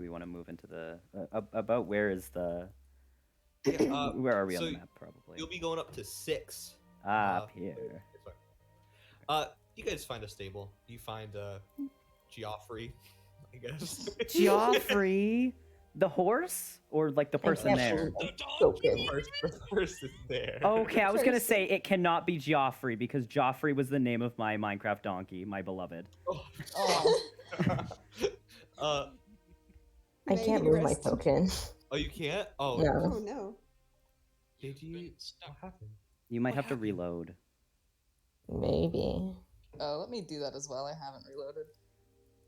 do we want to move into the about where is the Yeah, where are we on so the map? Probably You'll be going up to 6. up here. It's you guys find a stable. You find Geoffrey, I guess. Geoffrey, the horse, or like the person there? The Token. First person there. Okay, I was gonna say it cannot be Geoffrey because Geoffrey was the name of my Minecraft donkey, my beloved. Oh, I May can't he move my rest. token. Oh, you can't? Oh, No. Oh no. did you? Been stuck. What happened? You might What have to happened? reload. Maybe. let me do that as well. I haven't reloaded.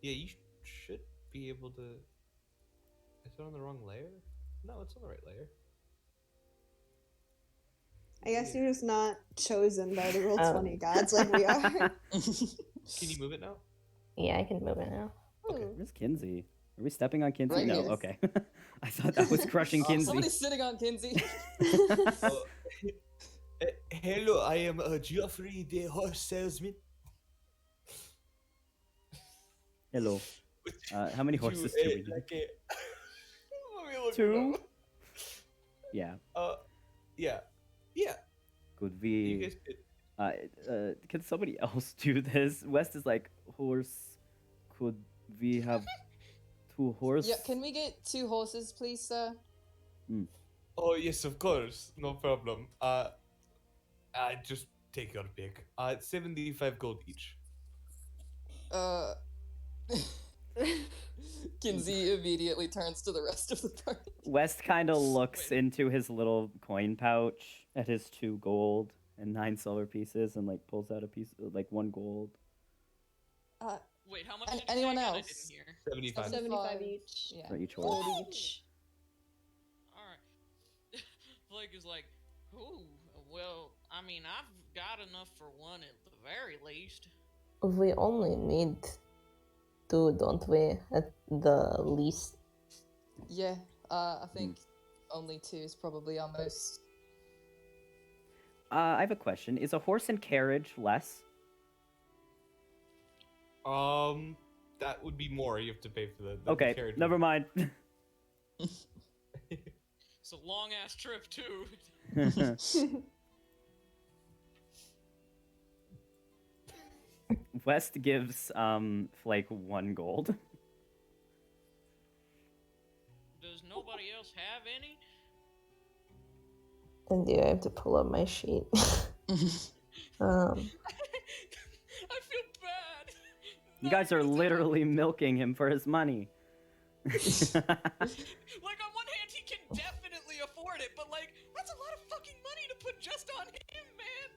Yeah, you should be able to. Is it on the wrong layer? No, it's on the right layer. I guess you're just not chosen by the roll Oh. 20 gods like we are. Can you move it now? Yeah, I can move it now. Okay. Where's Kinsey? Are we stepping on Kinsey? Right No. here. Okay. I thought that was crushing Kinsey. Somebody's sitting on Kinsey. Oh, hello, I am Geoffrey the horse salesman. Hello. How many Would horses you, do we need? Let me look it Two? up. Yeah. Yeah. Yeah. Could You we? guys could. Can somebody else do this? West is like horse. Could we have two horse? Yeah, can we get 2 horses, please, sir? Oh yes, of course, no problem. Just take your pick. 75 gold each. Uh. Kinsey immediately turns to the rest of the party. West kind of looks Wait. into his little coin pouch at his 2 gold and 9 silver pieces and like pulls out a piece, like 1 gold. Wait, how much And did you anyone say again? I else? didn't hear. 75. 75 each. Yeah. For each Gold horse. each. Alright. Blake is like, ooh, well, I mean, I've got enough for one at the very least. We only need 2, don't we? At the least. Yeah, I think only 2 is probably our most. I have a question. Is a horse and carriage less? That would be more. You have to pay for the Okay, carriage. never mind. It's a long ass trip, too. West gives Flake 1 gold. Does nobody else have any? And do I have to pull up my sheet? I feel bad. You guys are Not literally milking him for his money. Like, on one hand, he can definitely afford it, but, like, that's a lot of fucking money to put just on him, man.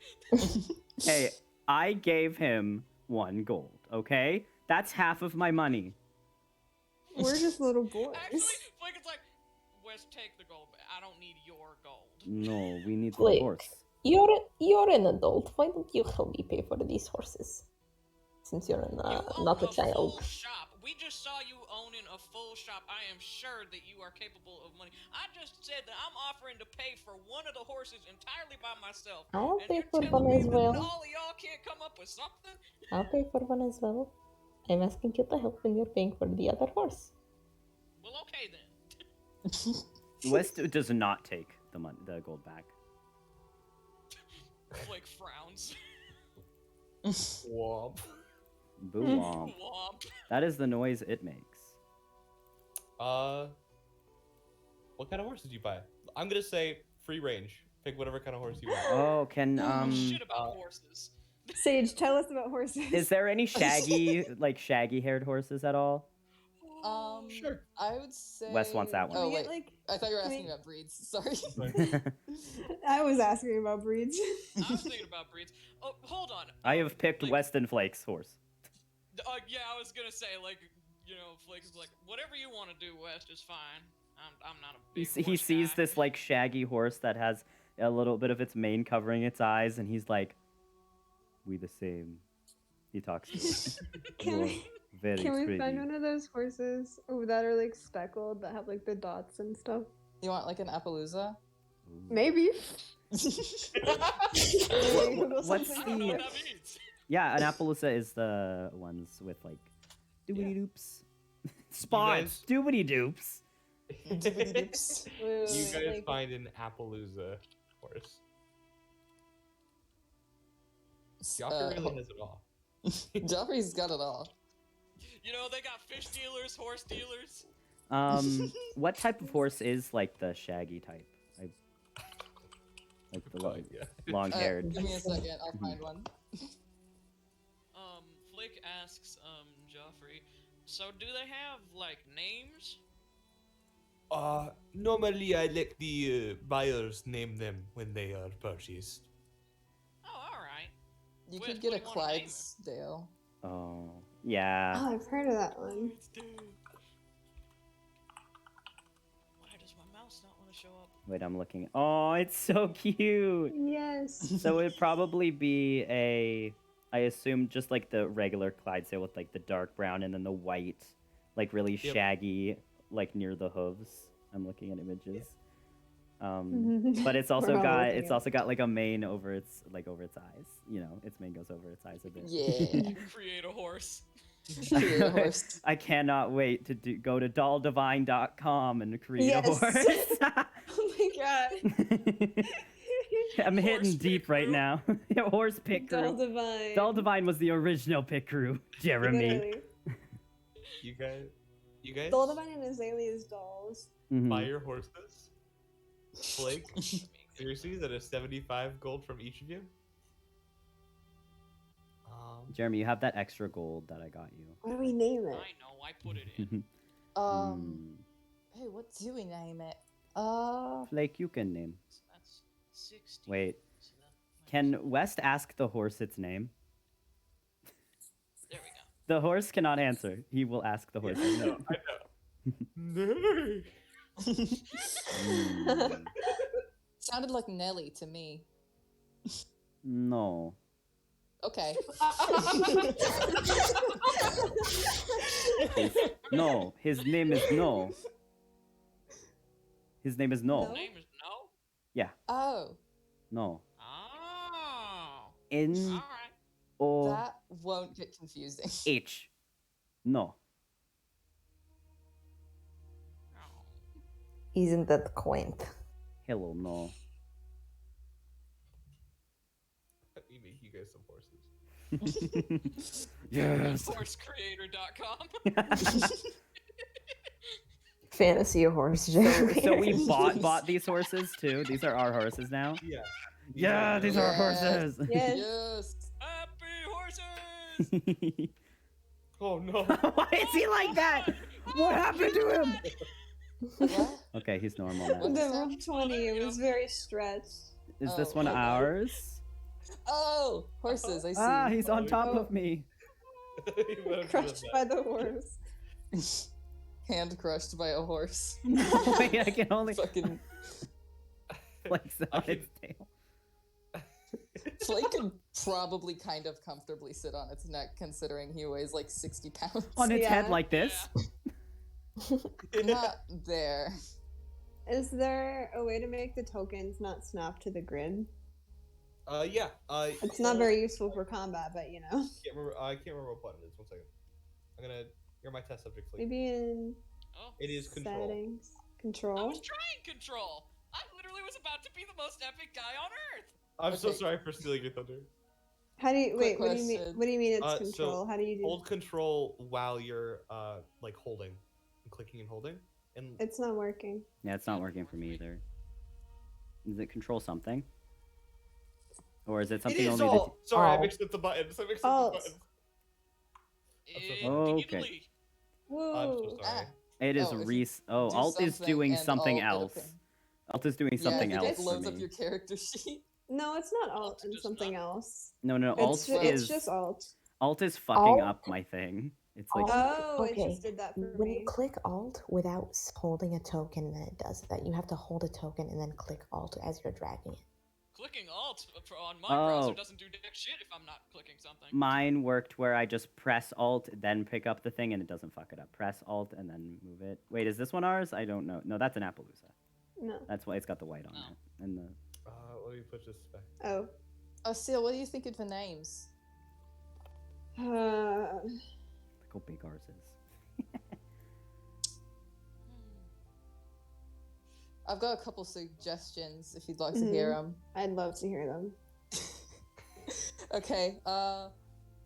Hey, I gave him 1 gold, okay? That's half of my money. We're just little boys. Actually, Blake is like, Wes, take the gold. I don't need your gold. No, we need the Flake. horse. You're an adult. Why don't you help me pay for these horses? Since you're You own not a full child. shop. We just saw you owning a full shop. I am sure that you are capable of money. I just said that I'm offering to pay for one of the horses entirely by myself. I'll and pay you're for telling one me as that well. all of y'all can't come up with something? I'll pay for one as well. I'm asking you to help when you're paying for the other horse. Well, okay then. West does not take the gold back. Blake frowns. Womp. Boo womp. Womp. That is the noise it makes. What kind of horse did you buy? I'm gonna say free range. Pick whatever kind of horse you want. Oh, can Shit about horses. Sage, tell us about horses. is there any shaggy haired horses at all? Sure. I would say. Wes wants that one. Oh, Can we wait. get, like, I thought you were can we- asking about breeds. Sorry. I was asking about breeds. I was thinking about breeds. Oh, hold on. I have picked Like- Weston Flake's horse. Yeah, I was gonna say, like, you know, Flake is like, whatever you want to do, West, is fine. I'm not a big He horse sees guy. this like shaggy horse that has a little bit of its mane covering its eyes, and he's like, "We the same." He talks to it. Can You're we, very can we pretty. find one of those horses that are like speckled that have like the dots and stuff? You want like an Appaloosa? Ooh. Maybe. What's I don't know what the- that means. Yeah, an Appaloosa is the ones with like doobity doops. Spots, doobity doops. Doobity-doops. Wait, You wait, guys like- find an Appaloosa horse. Joffrey really has it all. Joffrey's got it all. You know, they got fish dealers, horse dealers. What type of horse is like the shaggy type? Like the Yeah. long-haired. Give me a second, I'll find one. Flake asks, Joffrey, so do they have, like, names? Normally I let the buyers name them when they are purchased. Oh, alright. You What- could get a what do you wanna name him? Clydesdale. Oh, yeah. Oh, I've heard of that one. Why does my mouse not want to show up? Wait, I'm looking. Oh, it's so cute. Yes. So it'd probably be I assume just like the regular Clydesdale with like the dark brown and then the white, like really Yep. shaggy, like near the hooves. I'm looking at images. But it's also We're all got looking it's at also got like a mane over its eyes. You know, its mane goes over its eyes a bit. Yeah. Create a horse. Create a horse. I cannot wait to go to dolldivine.com and create Yes. a horse. Oh my god. I'm hitting Horse deep pick right crew. now. Horse pick Dull crew. Divine. Doll Divine was the original pick crew, Jeremy. Literally. You guys Dull Divine and Azalea's dolls. Mhm. buy your horses. Flake, seriously, is that a 75 gold from each of you? Jeremy, you have that extra gold that I got you. What do we name I it? know, I put it in. Hey, what do we name it? Flake, you can name. So that's 60. Wait, So that can West ask the horse its name? There we go. The horse cannot answer. He will ask the horse. its name. No. Mm, Sounded like Nelly to me. no. Okay. No. His name is No. His name is His No. name is No? Oh, No. Oh. N Alright. O that won't get confusing. H. No. Oh. Isn't that quaint? Hello, no. Let me make you guys some horses. Yes. Horsecreator.com. Fantasy a horse, Jeremy. So we bought these horses too. These are our horses now. Yeah. Yeah, these are our horses. Yes. Yes. Happy horses! Oh no. Why is he like that? What happened to him? What? Okay, he's normal now. The room 20, it was very stretched. Is this Oh, one okay. ours? Oh, horses, I see. Ah, he's on top Oh. of me. You would've done Crushed that. by the horse. Hand crushed by a horse. Wait, I can only Fucking flex on its tail. Flake could probably kind of comfortably sit on its neck considering he weighs like 60 pounds. On its head Yeah. like this? Not there. Is there a way to make the tokens not snap to the grid? Yeah. It's not very useful for combat, but you know. I can't remember what button it is. 1 second. I'm gonna. You're my test subject. Flake. Maybe in Oh, It is control. settings. I Control. was trying control. I literally was about to be the most epic guy on Earth. I'm so Okay. sorry for stealing your thunder. How do you Quick wait? What do you mean? question. What do you mean it's So, control? How do you do? Hold control while you're like holding, and clicking and holding, and It's not working. Yeah, it's not working for me either. Does it control something? Or is it it something is only all. Sorry, I Alt. mixed up the buttons. I mixed up Alt. the buttons. Okay. Woo! I'm so sorry. Ah, It is Oh, if you re. Oh, do Alt is something doing and something Alt, it'll else. ping. Alt is doing something yeah, I else think it for loads up me. your character sheet. No, it's not alt Alt and does something not. else. No, Alt It's, it's is just alt. Alt is fucking Alt- up my thing. It's like Oh, it Okay. just did that for When me. you click Alt without holding a token, then it does that. You have to hold a token and then click Alt as you're dragging it. Clicking Alt on my browser Oh. doesn't do dick shit if I'm not clicking something. mine worked where I just press Alt, then pick up the thing, and it doesn't fuck it up. Press Alt and then move it. Wait, is this one ours? I don't know. No, that's an Appaloosa. No. That's why it's got the white on Oh. it. And the Let me put this back. Oh. Seal, what do you think of the names? Uh, look how big ours is. I've got a couple suggestions if you'd like to hear them. I'd love to hear them. Okay.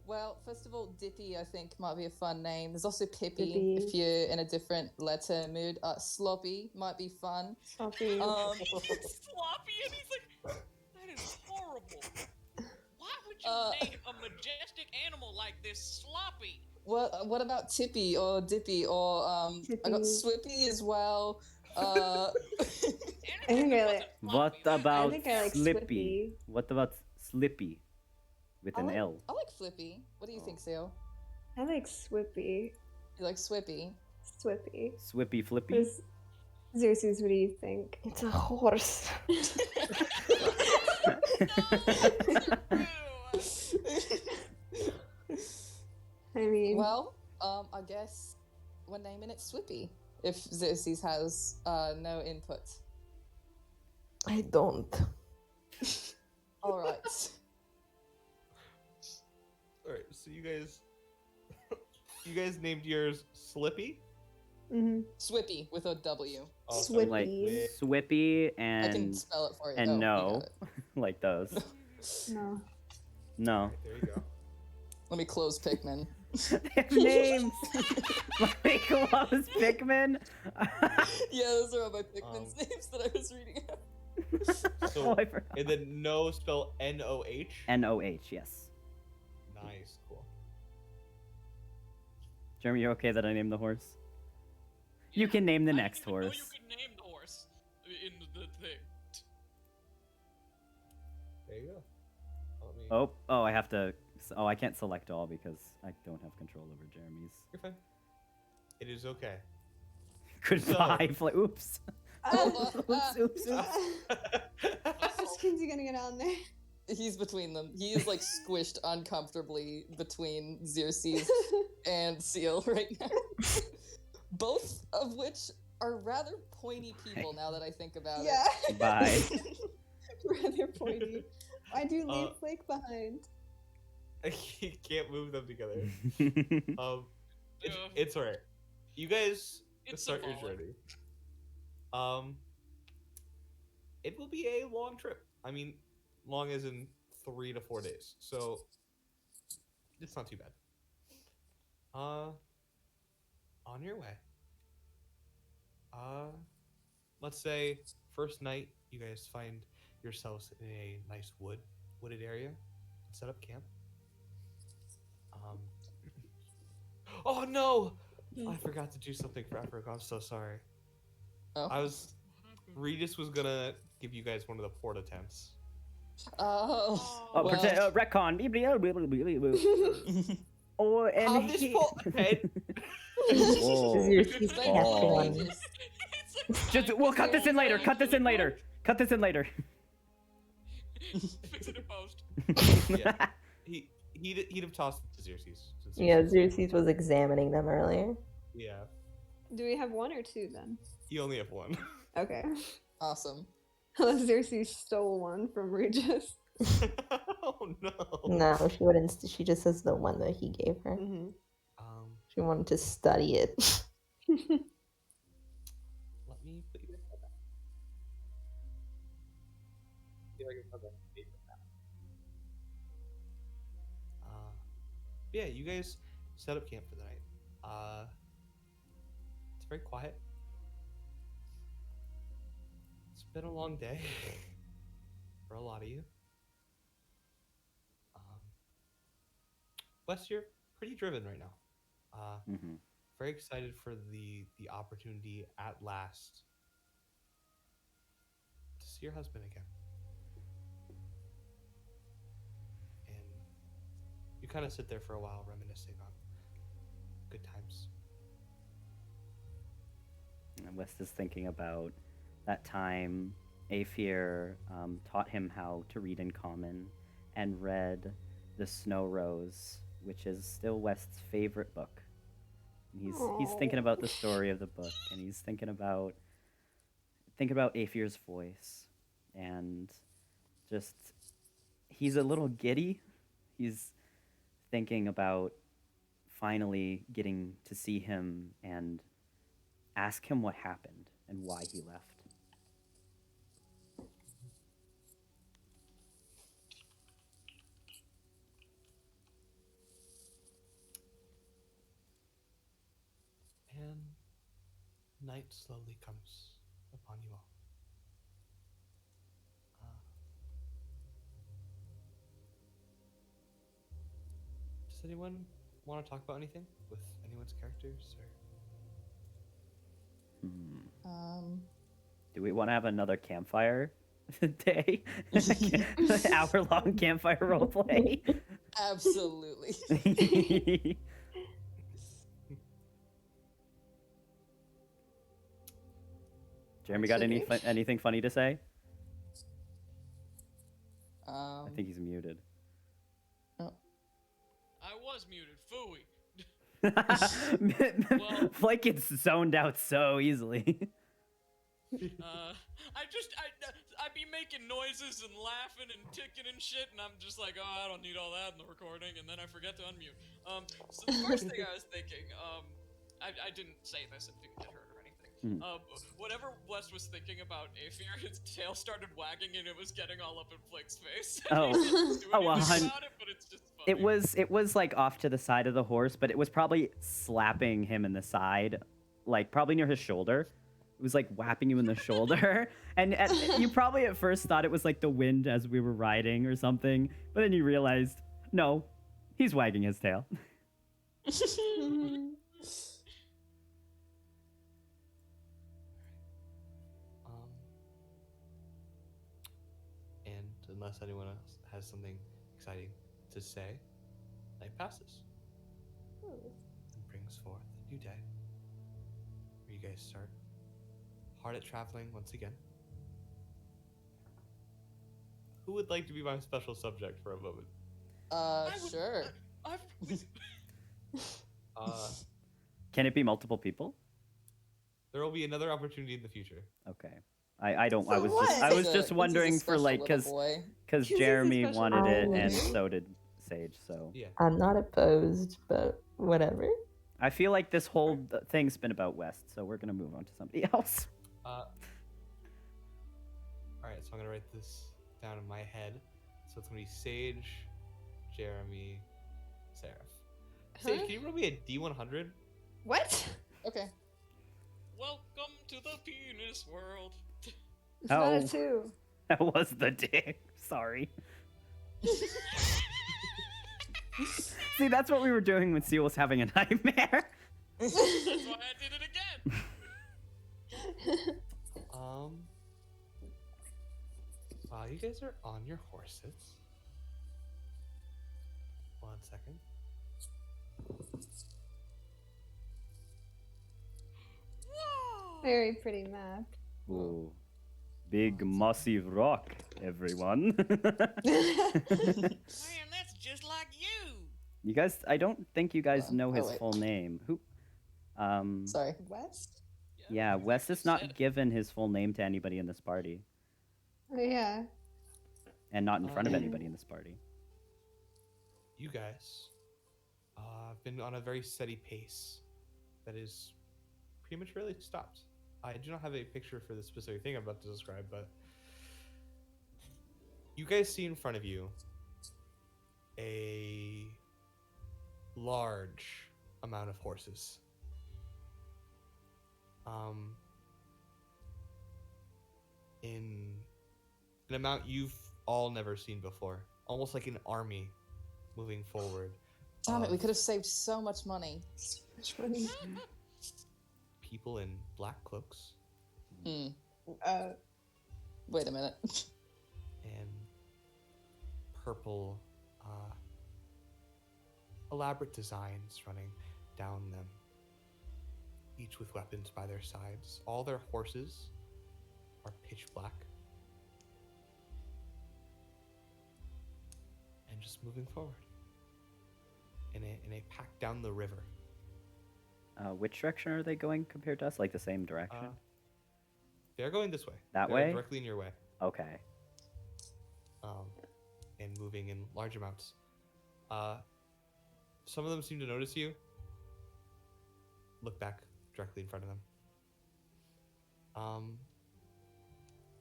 Well, first of all, Dippy, I think, might be a fun name. There's also Pippy, Dippy. if you're in a different letter mood. Sloppy might be fun. Sloppy. Sloppy, and he's like, that is horrible. Why would you name a majestic animal like this Sloppy? What about Tippy or Dippy or I got Swippy as well. I think I like. What I about think I like Slippy? Slippy. What about Slippy? With an L. I like Flippy. What do you think, Seal? I like Swippy. You like Swippy? Swippy. Swippy Flippy? Chris- Xerxes, what do you think? It's a horse. I mean, Well, I guess we're naming it Swippy. If Xerxes has no input. I don't. All right. All right, so you guys named yours Slippy. Swippy with a W. Oh, Swippy. Like Swippy I can and spell it for you. and Oh, you no, got it. like those. no. No. There you go. Let me close Pikmin. They have names. Like what was Pikmin? Yeah, those are all my Pikmin's names that I was reading out. So, Oh, I forgot. and then no spell N-O-H. N-O-H, yes. Nice, cool. Jeremy, you okay that I named the horse? You can name the I next didn't even know horse. you could name the horse in the thing. There you go. Let me- Oh, I have to. Oh, I can't select all because I don't have control over Jeremy's. You're fine. It is okay. Goodbye. Oops. Oh, Oops, oops, oops. Which kid's gonna get on there? He's between them. He is like squished uncomfortably between Xerxes and Seal right now. Both of which are rather pointy people now that I think about Yeah. Bye. Rather pointy. Why do you leave Flake behind? You can't move them together. it. It's alright. You guys It's start your symbolic. journey. It will be a long trip. I mean, long as in 3 to 4 days. So it's not too bad. On your way. Let's say first night you guys find yourselves in a nice wooded area. Set up camp. Oh no! I forgot to do something for Africa. I'm so sorry. Oh. Regis was gonna give you guys one of the porta tents. Oh. Oh, well, retcon. Oh, and Have this porta tent. Whoa. Xerxes thank kept you, one. Regis. Just we'll cut this in later. Cut this in later. Cut this in later. Fix it in post. Yeah. He'd have tossed it to Xerxes. since Yeah, Xerxes- Xerxes was examining them earlier. Yeah. Do we have one or two then? You only have one. Okay. Awesome. Unless Xerxes stole one from Regis. Oh no. No, she wouldn't. She just says the one that he gave her. Mm-hmm. She wanted to study it. Let me put you guys back. See if I can put that paper back. Yeah, you guys set up camp for the night. It's very quiet. It's been a long day for a lot of you. Wes, you're pretty driven right now. Mhm. Very excited for the opportunity at last to see your husband again. And you kind of sit there for a while reminiscing on good times. And West is thinking about that time Aethir taught him how to read in common and read The Snow Rose, which is still West's favorite book. And he's thinking about the story of the book, and he's thinking about Aethir's voice, and just he's a little giddy. He's thinking about finally getting to see him and ask him what happened and why he left. night slowly comes upon you all. Does anyone want to talk about anything with anyone's characters? Or Do we want to have another campfire day? Hour-long campfire roleplay? Absolutely. Jeremy got anything funny to say? I Um, think he's muted. I was muted. Fooey. Flake gets zoned out so easily. I'd be making noises and laughing and ticking and shit, and I'm just like, oh, I don't need all that in the recording, and then I forget to unmute. So the first thing I was thinking, I didn't say this if you get hurt or anything. Whatever West was thinking about Aether, his tail started wagging and it was getting all up in Flake's face. Oh. He didn't do Oh, anything about it, but it's just funny. It was like off to the side of the horse, but it was probably slapping him in the side, like probably near his shoulder. It was like whapping him in the shoulder, and you probably at first thought it was like the wind as we were riding or something, but then you realized, no, he's wagging his tail. And unless anyone else has something exciting to say, night passes and brings forth a new day, where you guys start hard at traveling once again. Who would like to be my special subject for a moment? Sure. Can it be multiple people? There will be another opportunity in the future. Okay. I don't. For I was what? just. I was This is just a wondering for special like little because boy. This is a Jeremy special wanted it and opportunity. so did Sage. So Yeah. I'm not opposed, but whatever. I feel like this whole thing's been about West, so we're gonna move on to somebody else. All right, so I'm gonna write this down in my head. So it's gonna be Sage, Jeremy, Seraph. Sage, Huh? can you roll me a D100? What? Okay. Welcome to the penis world. It's not Oh. a 2. That was the dick. Sorry. See, that's what we were doing when Seal was having a nightmare. That's why I did it again. While you guys are on your horses, 1 second. Very pretty map. Ooh. Big massive rock, everyone. Man, that's just like you. You guys, I don't think you guys know his wait. full name. Who? Sorry. West? Yeah, Wes has not given his full name to anybody in this party, Oh, yeah. and not in front of Um, anybody in this party. You guys have been on a very steady pace that is prematurely stopped. I do not have a picture for the specific thing I'm about to describe, but you guys see in front of you a large amount of horses. In an amount you've all never seen before, almost like an army moving forward. Damn it, we of could have saved so much money. Which one? people in black cloaks Hmm. Uh, Wait a minute. and purple, elaborate designs running down them, each with weapons by their sides. All their horses are pitch black. And just moving forward in a pack down the river. Which direction are they going compared to us? Like the same direction? They're going this way. That They're way? Directly in your way. Okay. And moving in large amounts. Some of them seem to notice you. Look back directly in front of them.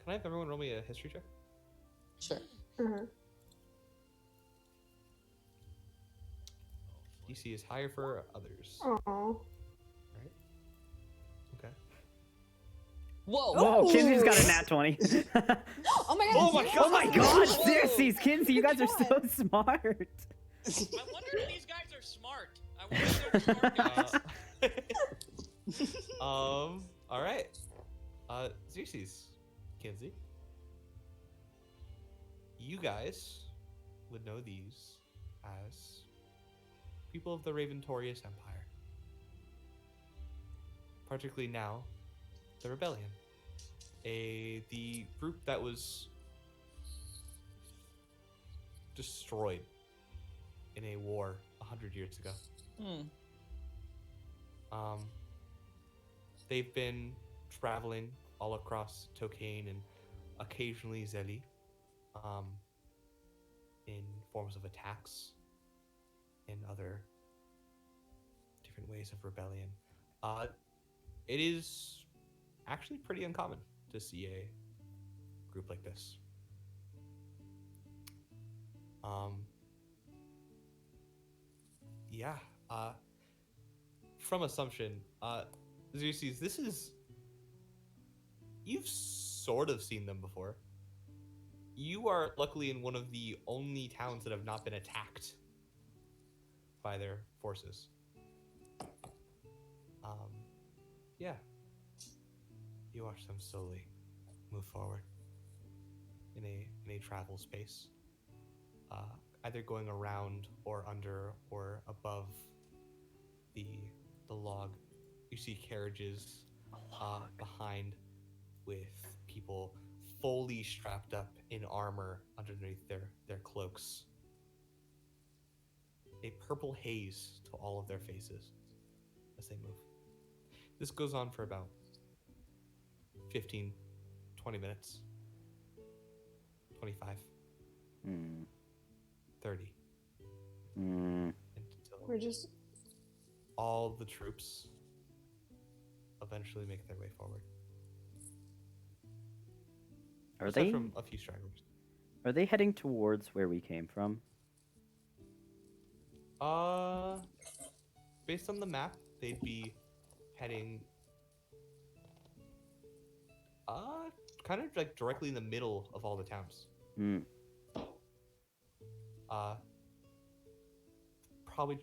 Can I have everyone roll me a history check? Sure. uh-huh. DC is higher for others. Aw. Okay. Whoa! Whoa, Kinsey's got a nat 20. Oh my god! Oh my Oh my god, Whoa. Xerxes, Kinsey, you guys are so smart. I wonder if these guys are smart. I wonder if they're smart guys. All right. Xerxes, Kinsey. You guys would know these as people of the Raventorius Empire. Particularly now, the Rebellion. The group that was destroyed in a war 100 years ago. They've been traveling all across Tokane and occasionally Zeli, in forms of attacks and other different ways of rebellion. It is actually pretty uncommon to see a group like this. Yeah. From assumption, Xerxes, this is... You've sort of seen them before. You are luckily in one of the only towns that have not been attacked by their forces. Yeah. You watch them slowly move forward in a travel space, either going around or under or above the log. You see carriages behind with people fully strapped up in armor underneath their cloaks. A purple haze to all of their faces as they move. This goes on for about 15, 20 minutes. 25, 30. Until We're just all the troops eventually make their way forward. Are Aside they from a few stragglers? are they heading towards where we came from? Based on the map, they'd be heading kind of like directly in the middle of all the towns. Probably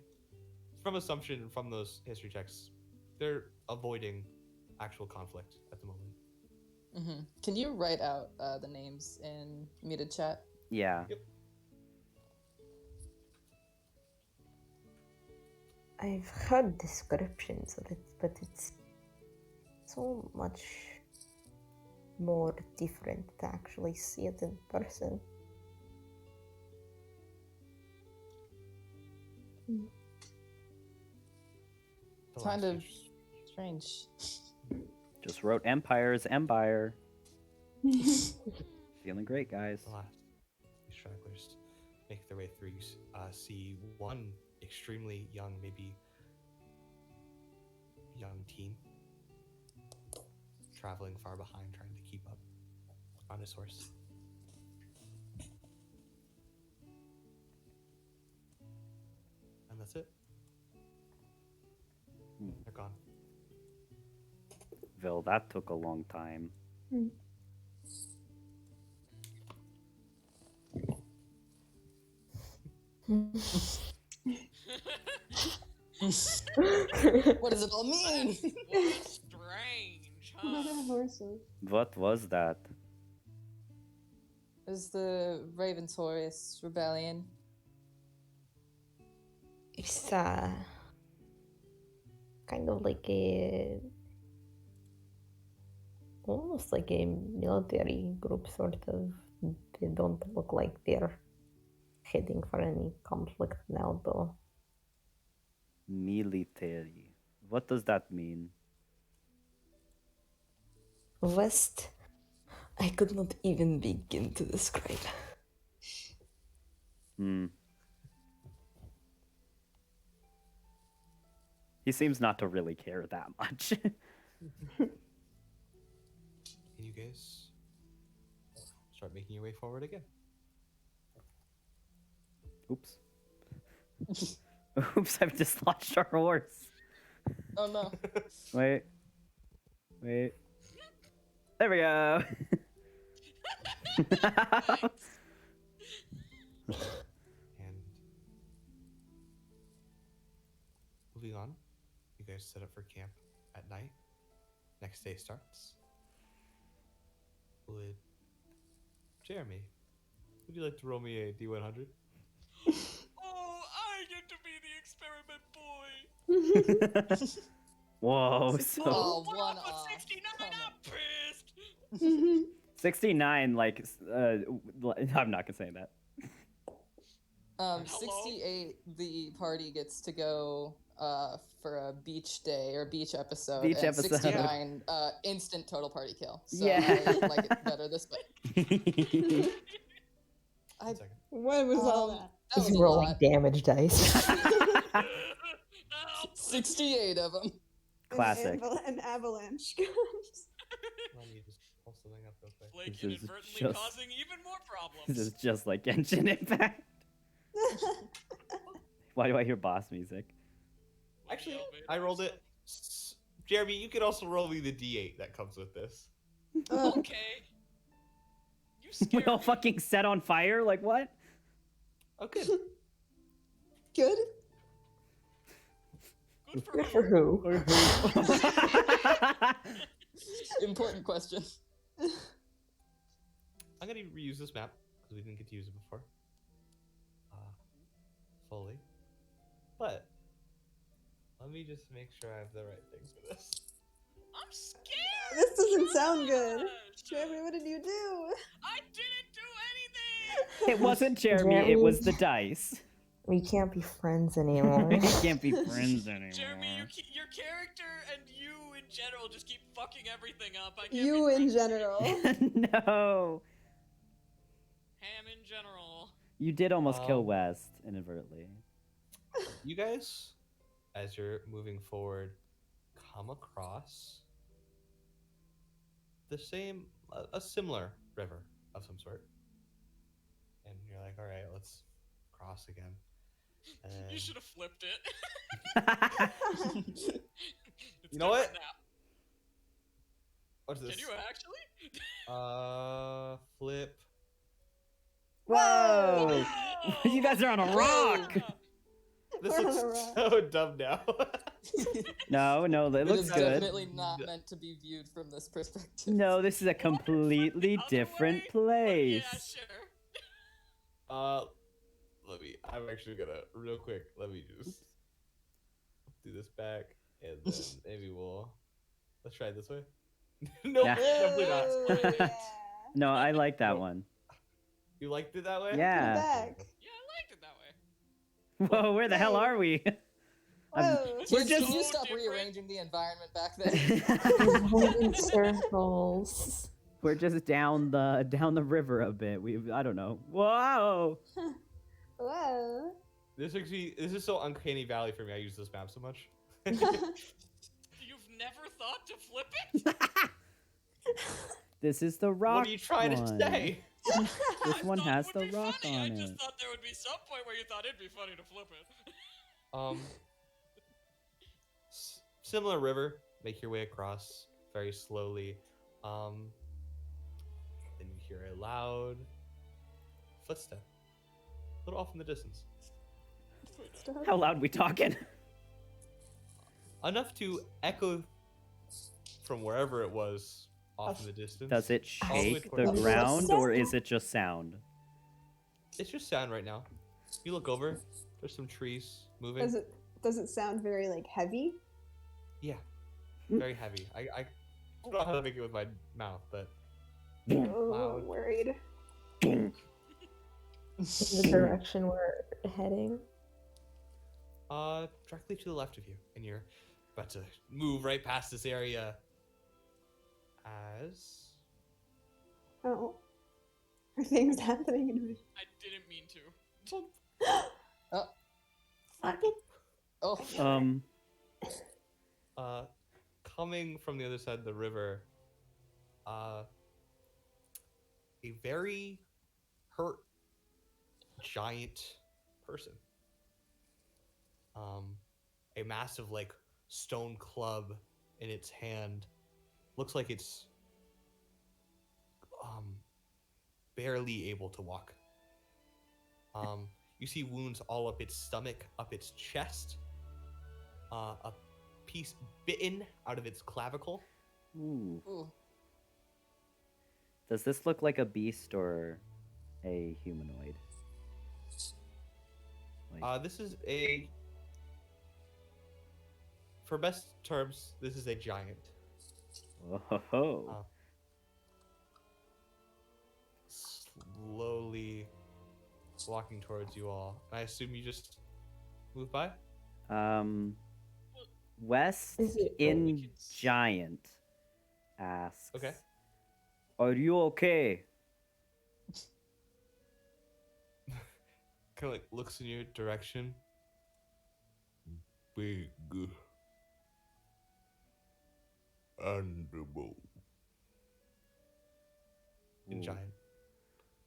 from assumption from those history checks, they're avoiding actual conflict at the moment. Can you write out the names in muted chat? Yeah. Yep. I've heard descriptions of it, but it's so much more different to actually see it in person. The Kind last of few- strange. Just wrote Empire's Empire. Feeling great, guys. The last few stragglers make their way through. You see one extremely young, maybe young teen, traveling far behind, trying to keep up on his horse. And that's it. They're gone. Vil, that took a long time. What does it all mean? What strange, huh? horses. What was that? It was the Raventorius rebellion. It's kind of like almost like a military group, sort of. They don't look like they're heading for any conflict now, though. Military. What does that mean? West, I could not even begin to describe. He seems not to really care that much. And you guys start making your way forward again. Oops. Oops, I've dislodged our horse. Oh no. Wait. There we go. And moving on, you guys set up for camp at night. Next day starts. Would Jeremy, would you like to roll me a D100? Oh, I get to be the experiment boy. Whoa. So Oh, What one up with off. 69? Come I'm on. pissed. 69, like, I'm not gonna say that. 68, the party gets to go for a beach day or beach episode. Beach and episode. 69, instant total party kill. So Yeah. I like it better this way. I, One second. What was all um, that? that was He's a rolling lot. damage dice. Help. 68 of them. Classic. An avalanche comes. Let me just pull something up real quick. Blake This is inadvertently just- causing even more problems. This is just like Genshin Impact. Why do I hear boss music? Actually, I rolled it. Jeremy, you could also roll me the D8 that comes with this. Okay. You We scared all me. fucking set on fire? Like what? Oh, good. Good. Good for Good for who? who? Important question. I'm gonna reuse this map because we didn't get to use it before. Fully. But let me just make sure I have the right thing for this. I'm scared. This doesn't sound good. Josh! Jeremy, what did you do? I didn't do anything. It wasn't Jeremy, it was the dice. We can't be friends anymore. We can't be friends anymore. Jeremy, your character and you in general just keep fucking everything up. I can't You be in friends with you. general. No. Ham in general. You did almost kill Um, West inadvertently. You guys, as you're moving forward, come across the same, a similar river of some sort. And you're like, all right, let's cross again. You And should have flipped it. It's You know what? different now. what's this? Can you actually? Flip. Whoa! Oh! You guys are on a rock! This We're on looks a rock. so dumb now. No, it It looks is good. definitely not meant to be viewed from this perspective. No, this is a completely Other different way? place. Yeah, sure. Let me. I'm actually gonna real quick. Let me just do this back, and then maybe let's try it this way. Nope, Nah. definitely not. Oh, yeah. No, I like that one. You liked it that way? Yeah. Back. Yeah, I liked it that way. Whoa, where the hell are we? I'm- Whoa. We're Can just- you So stop different. rearranging the environment back there? We're going in circles. We're just down the river a bit. I don't know. Whoa! Whoa. This is so uncanny valley for me. I use this map so much. You've never thought to flip it? This is the rock What are you trying one. to say? This I one thought has it the would be rock funny. on I it. just thought there would be some point where you thought it'd be funny to flip it. Similar river. Make your way across very slowly. Then you hear a loud footstep, a little off in the distance, How loud we talking? enough to echo from wherever it was off in the distance. Does it All the way shake towards the the ground or is it just sound? It's just sound right now. You look over. There's some trees moving. Does it sound very like heavy? Yeah, very heavy. I don't know how to make it with my mouth, but Oh, Loud. I'm worried. In the direction we're heading. directly to the left of you, and you're about to move right past this area. As Oh. Are things happening in my I didn't mean to. Fuck it. Oh, coming from the other side of the river, a very hurt giant person. A massive like stone club in its hand. Looks like it's barely able to walk. You see wounds all up its stomach, up its chest, a piece bitten out of its clavicle. Ooh. Ooh. Does this look like a beast or a humanoid? Like, This is for best terms, this is a giant. oh. Slowly walking towards you all. I assume you just move by? West Is it- in giant asks. Okay. Are you okay? Kind of like looks in your direction. Big animal. In Ooh. giant.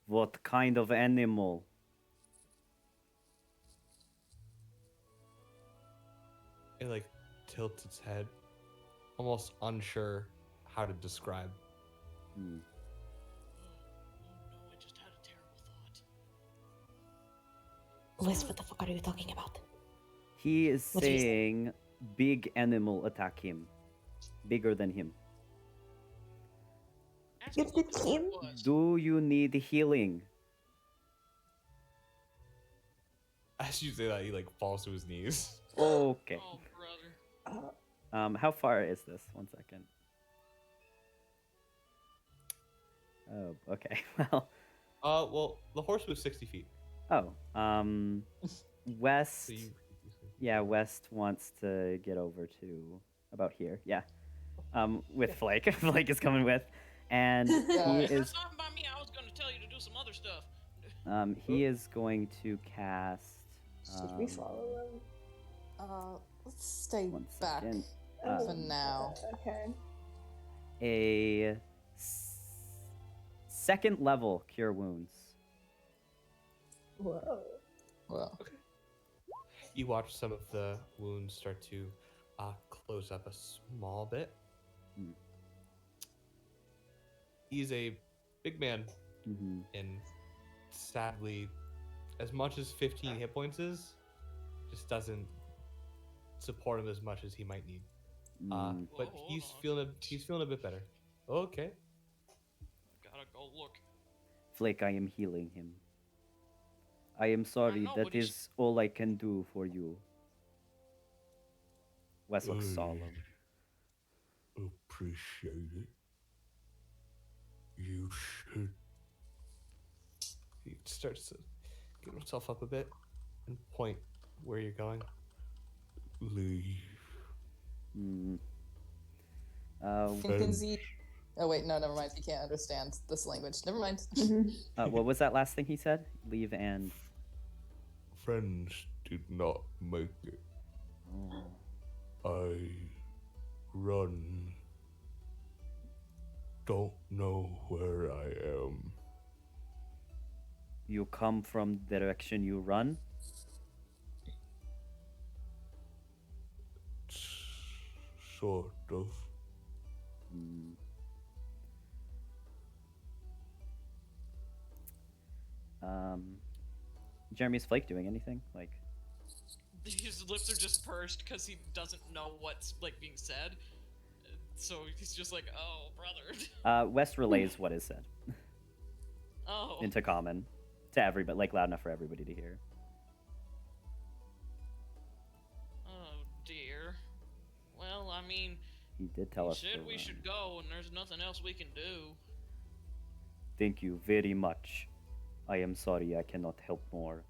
What kind of animal? It like tilts its head, almost unsure how to describe. Hmm. Oh no, I just had a terrible thought. Wes, what the fuck are you talking about? He is What did he say? saying big animal attack him. Bigger than him. Actually, It's what the the thought was- Do you need healing? As you say that, he like falls to his knees. Okay. Oh, brother. How far is this? 1 second. Oh, okay. Well, Well, the horse was 60 feet. oh, West. So you. Yeah, West wants to get over to about here. Yeah. With Flake. Flake is coming with. And he Yeah. is That's not by me. I was going to tell you to do some other stuff. he is going to cast Should we follow them? Let's stay 1 back second. for now. Okay. a second level cure wounds. Whoa. Well, You watch some of the wounds start to close up a small bit. Hmm. He's a big man, Mm-hmm. and sadly, as much as 15 hit points is, just doesn't support him as much as he might need. But Whoa, he's hold on. feeling a bit better. Okay. Gotta go look. Flake, I am healing him. I am sorry, know, that but he's- is all I can do for you. Wes looks Hey. solemn. Appreciate it. You should. He starts to get himself up a bit and point where you're going. Leave. Mm. Finkensie. Oh wait, no, never mind. He can't understand this language. Never mind. What was that last thing he said? Leave and. Friends did not make it. Oh. I run. Don't know where I am. You come from the direction you run? Sort of. Mm. Jeremy's Flake doing anything? Like, His lips are just pursed because he doesn't know what's like being said. So he's just like, "Oh, brother." West relays what is said Oh. into common to everybody, like loud enough for everybody to hear. Oh dear. Well, I mean, He did tell he us. said to we run. should go, and there's nothing else we can do. Thank you very much. I am sorry I cannot help more,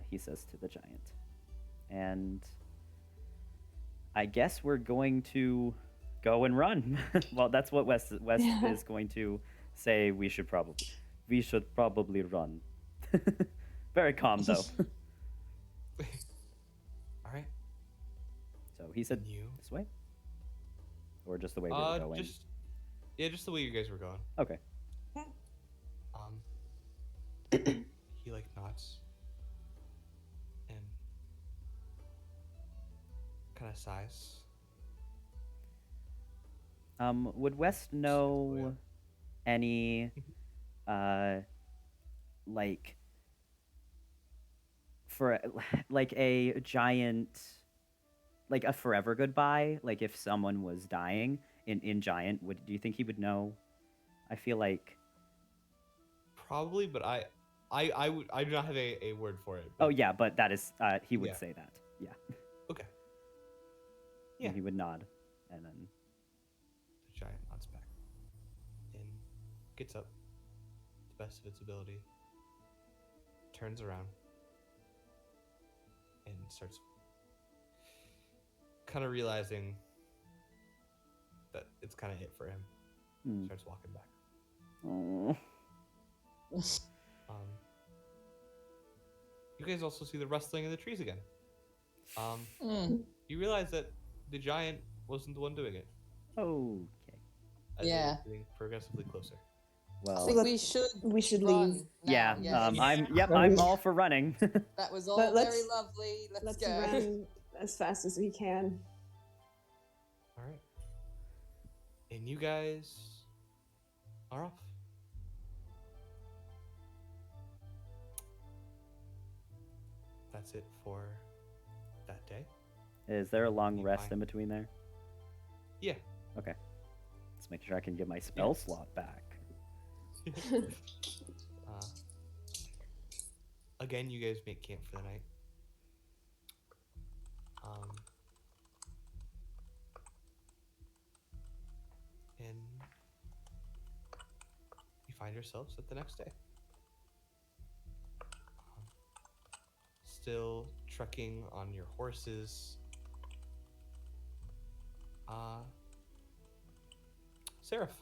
he says to the giant. And I guess we're going to go and run. Well, that's what West Yeah. is going to say we should probably run. Very calm though. All right. So he said You. this way? Or just the way we were going? Just the way you guys were going. Okay. He like nods and kind of sighs. Would West know any like for like a giant, like a forever goodbye, like if someone was dying in giant, do you think he would know? I feel like Probably, but I do not have a word for it. oh but- yeah, but that is he would Yeah. say that. Yeah. Okay. And Yeah. he would nod and then The giant nods back and gets up to the best of its ability, turns around, and starts kind of realizing that it's kind of it for him. hmm. Starts walking back. Oh. You guys also see the rustling in the trees again. Mm, You realize that the giant wasn't the one doing it. Okay. As Yeah. they're getting progressively closer. I Well, think let's- we should. We should run leave. now. yeah, Yes. I'm all for running. That was all But very let's- lovely. Let's Let's go. run as fast as we can. All right. And you guys are off. That's it for that day. Is there a long You rest fine. in between there? Yeah. Okay. Let's make sure I can get my spell Yes. slot back. uh, again, you guys make camp for the night. And you find yourselves at the next day. Still trekking on your horses. Seraph,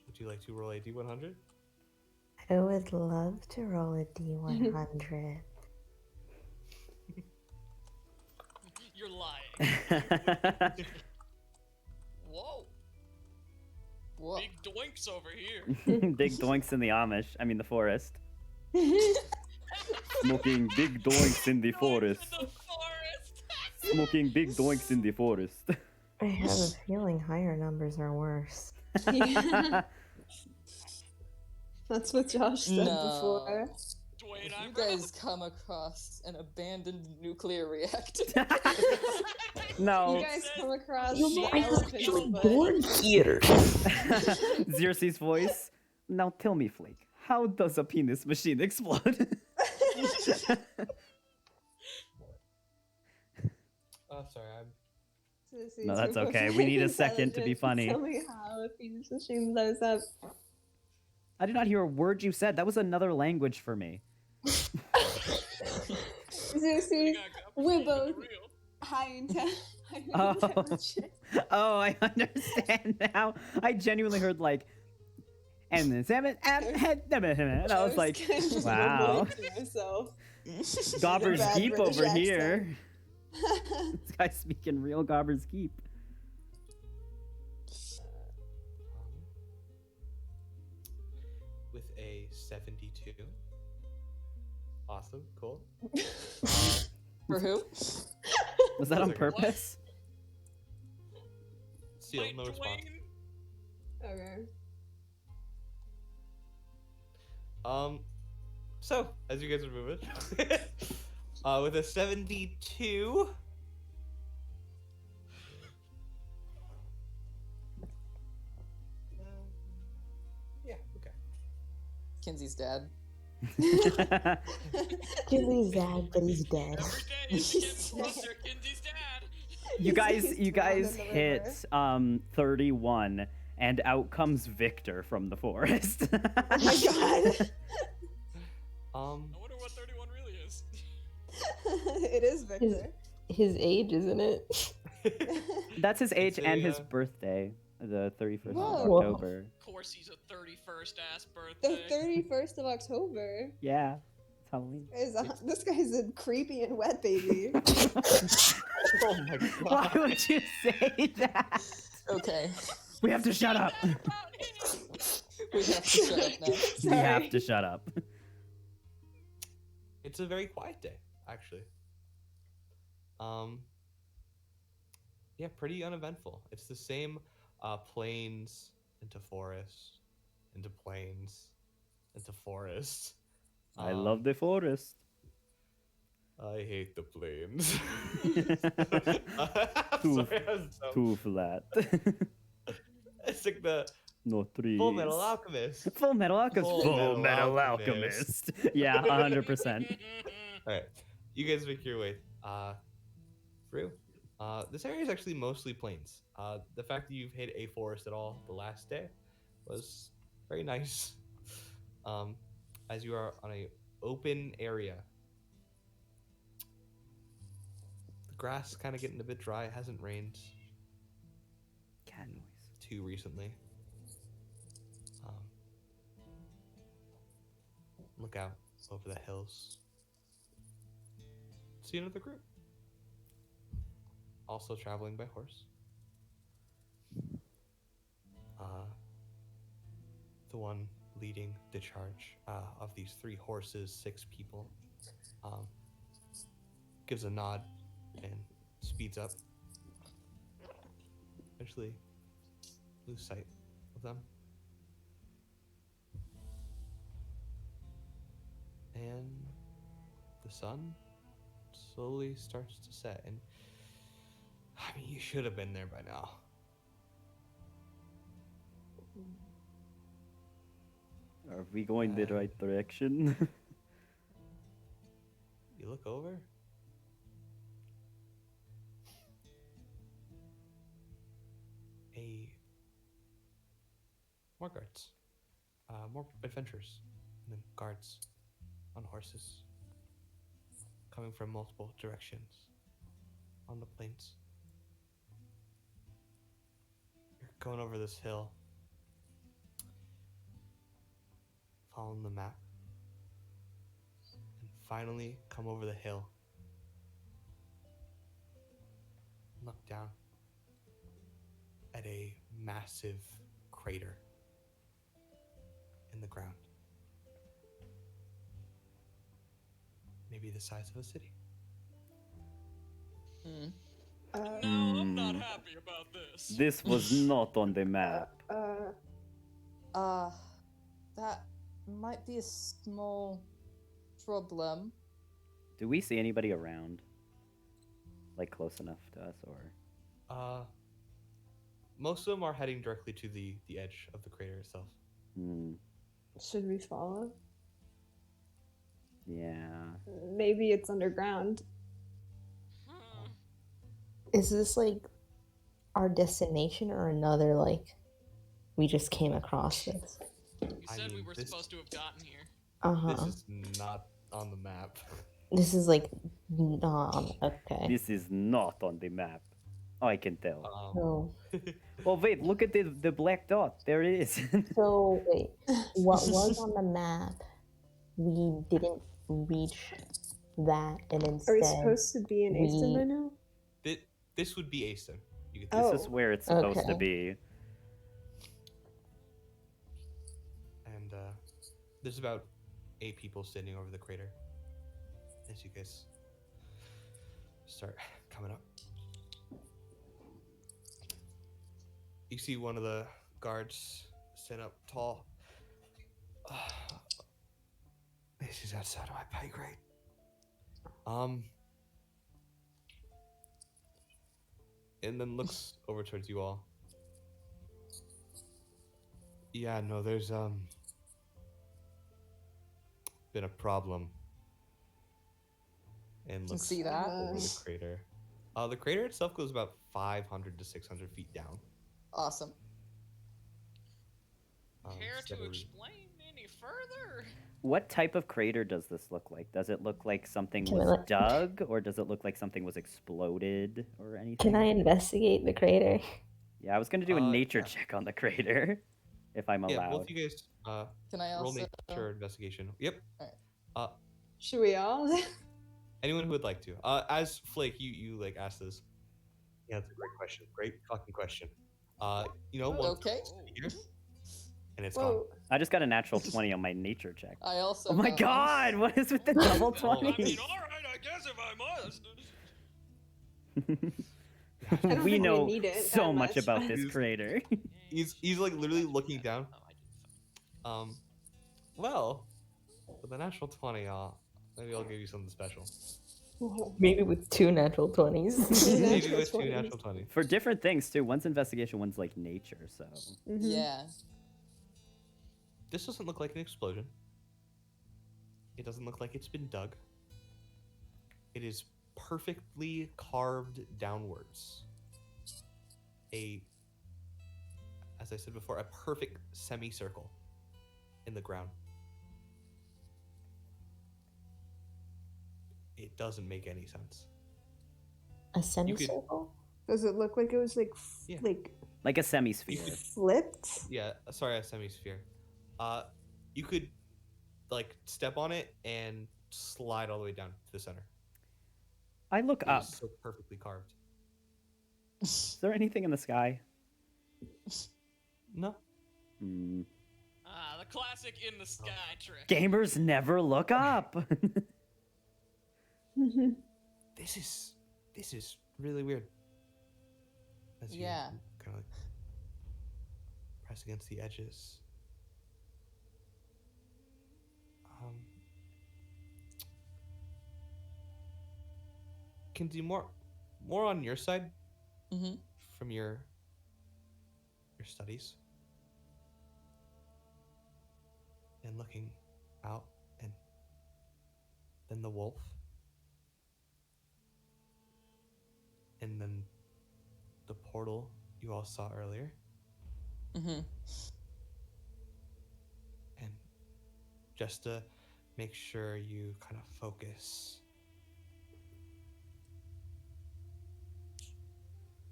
would you like to roll a d100? I would love to roll a d100. You're lying. Whoa, Whoa. big doinks over here. Big doinks in the Amish. I mean the forest. Smoking big doinks in the Doinks forest. in the forest. Smoking big doinks in the forest. I have a feeling higher numbers are worse. That's what Josh said No. before. Dwayne, If I'm you guys come across an abandoned nuclear reactor, No. You guys come across You the might elephant butt. here. Xerxes' voice. Now tell me, Flake, how does a penis machine explode? Sorry, I'm. No, that's okay. We need a second to be funny. Tell me how a penis machine blows up. I did not hear a word you said. That was another language for me. Seriously, we're both real. high Oh. intelligence. Oh, I understand now. I genuinely heard like, and then and I was like, kind of wow. mumbling to myself. Gobber's Bad Keep British over accent. here. This guy's speaking real Gobber's Keep. With a 72. Awesome, cool. for who? Was that on What? purpose? Seal, Wait, no response. Dwayne, Okay. So as you guys are moving, with a 72. Yeah, okay. Kinsey's dad. Kinsey's dad, but he's dead. every day it's getting closer. Kinsey's dad. You guys He's drowned in the hit river. 31 and out comes Victor from the forest. Oh my god. I wonder what 31 really is. It is Victor. His age, isn't it? That's his age It's and a, his birthday, the 31st Whoa. of October. Of course, he's a 31st ass The birthday. 31st of October. Yeah, it's Halloween. This guy's a creepy and wet baby. Oh my Why god. would you say that? Okay, We have to shut up. we have to shut up now. We have to shut up. It's a very quiet day, actually. Yeah, pretty uneventful. It's the same plains into forests, into plains, into forests. I love the forest. I hate the plains. Too- Sorry, I was dumb. Too flat. It's like the No trees. Full Metal Alchemist. Full Metal Alchemist. Full Full Metal Metal Alchemist. Alchemist. Yeah, 100%. All right, you guys make your way through. This area is actually mostly plains. The fact that you've hit a forest at all the last day was very nice. As you are on a open area. The grass kind of getting a bit dry. It hasn't rained Cat noise. too recently. Look out over the hills. See another group. Also traveling by horse. The one leading the charge of these 3 horses, 6 people, gives a nod and speeds up. Eventually, lose sight of them. And the sun slowly starts to set. And I mean, you should have been there by now. Are we going the right direction? You look over. More guards. More adventurers. And then guards on horses. Coming from multiple directions. On the plains. You're going over this hill. Following the map. And finally come over the hill. Look down at a massive crater in the ground. Maybe the size of a city. Hmm. No, I'm not happy about this. This was not on the map. That might be a small problem. Do we see anybody around? Like close enough to us, or? Most of them are heading directly to the edge of the crater itself. Should we follow? Yeah. Maybe it's underground. Hmm. Is this like our destination or another like we just came across this? You I said we mean, were this- supposed to have gotten here. This is not on the map. This is like okay. This is not on the map. I can tell. So Oh wait, look at the black dot. There it is. so wait, what was on the map? We didn't reach that, and Are instead we supposed to be in Easton we- by now? This would be Aston. You get Oh. This is where it's supposed to Okay. be. And there's about 8 people standing over the crater. As you guys start coming up. You see one of the guards stand up tall. This is outside of my pay grade. And then looks over towards you all. Yeah, no, there's been a problem. And Can looks see that. over the crater. The crater itself goes about 500 to 600 feet down. Awesome. Care to steadily. explain any further? What type of crater does this look like? Does it look like something Can I was look? dug, or does it look like something was exploded, or anything? can I investigate the crater? Yeah, I was gonna do a nature yeah. check on the crater, if I'm Yeah, allowed. both you guys Can I roll also? nature investigation. Yep. Should we all? Anyone who would like to. As Flake, you like asked this. Yeah, that's a great question. Great fucking question. You know, one Okay. here, and it's gone. Whoa. I just got a natural 20 on my nature check. I also. Oh my got god, what is with the double Well, I 20? mean, alright, I guess if I must. I don't we think know we need it so that much much. about this Use- crater. He's like literally Natural looking 7. down. Oh, I did 7. Well, with a natural 20, maybe I'll give you something special. Whoa. Maybe with 2 natural 20s. Two Maybe natural with 2 20s. natural 20s. For different things too. One's investigation, one's like nature. So Mhm. Yeah. This doesn't look like an explosion. It doesn't look like it's been dug. It is perfectly carved downwards. As I said before, a perfect semicircle in the ground. It doesn't make any sense. A semicircle? Does it look like it was like Yeah. like a semi-sphere. flipped? Yeah, sorry, a semisphere. You could like step on it and slide all the way down to the center. I look It up. is so perfectly carved. Is there anything in the sky? No. Hmm. Ah, the classic in the sky trick. Gamers never look up. Mhm. This is really weird. As you Yeah. kind of like press against the edges. Can do more on your side Mm-hmm. from your studies. And looking out, and then the wolf. And then the portal you all saw earlier. Mm-hmm. And just to make sure you kind of focus.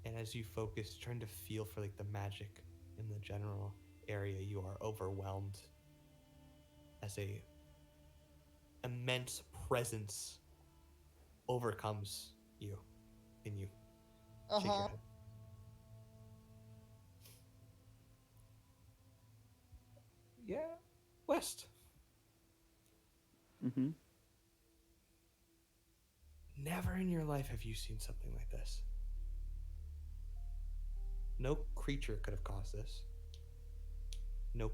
And as you focus, trying to feel for like the magic in the general area, you are overwhelmed as a immense presence overcomes you, and you shake your Uh-huh. head. Yeah, West. Mm-hmm. Never in your life have you seen something like this. No creature could have caused this. No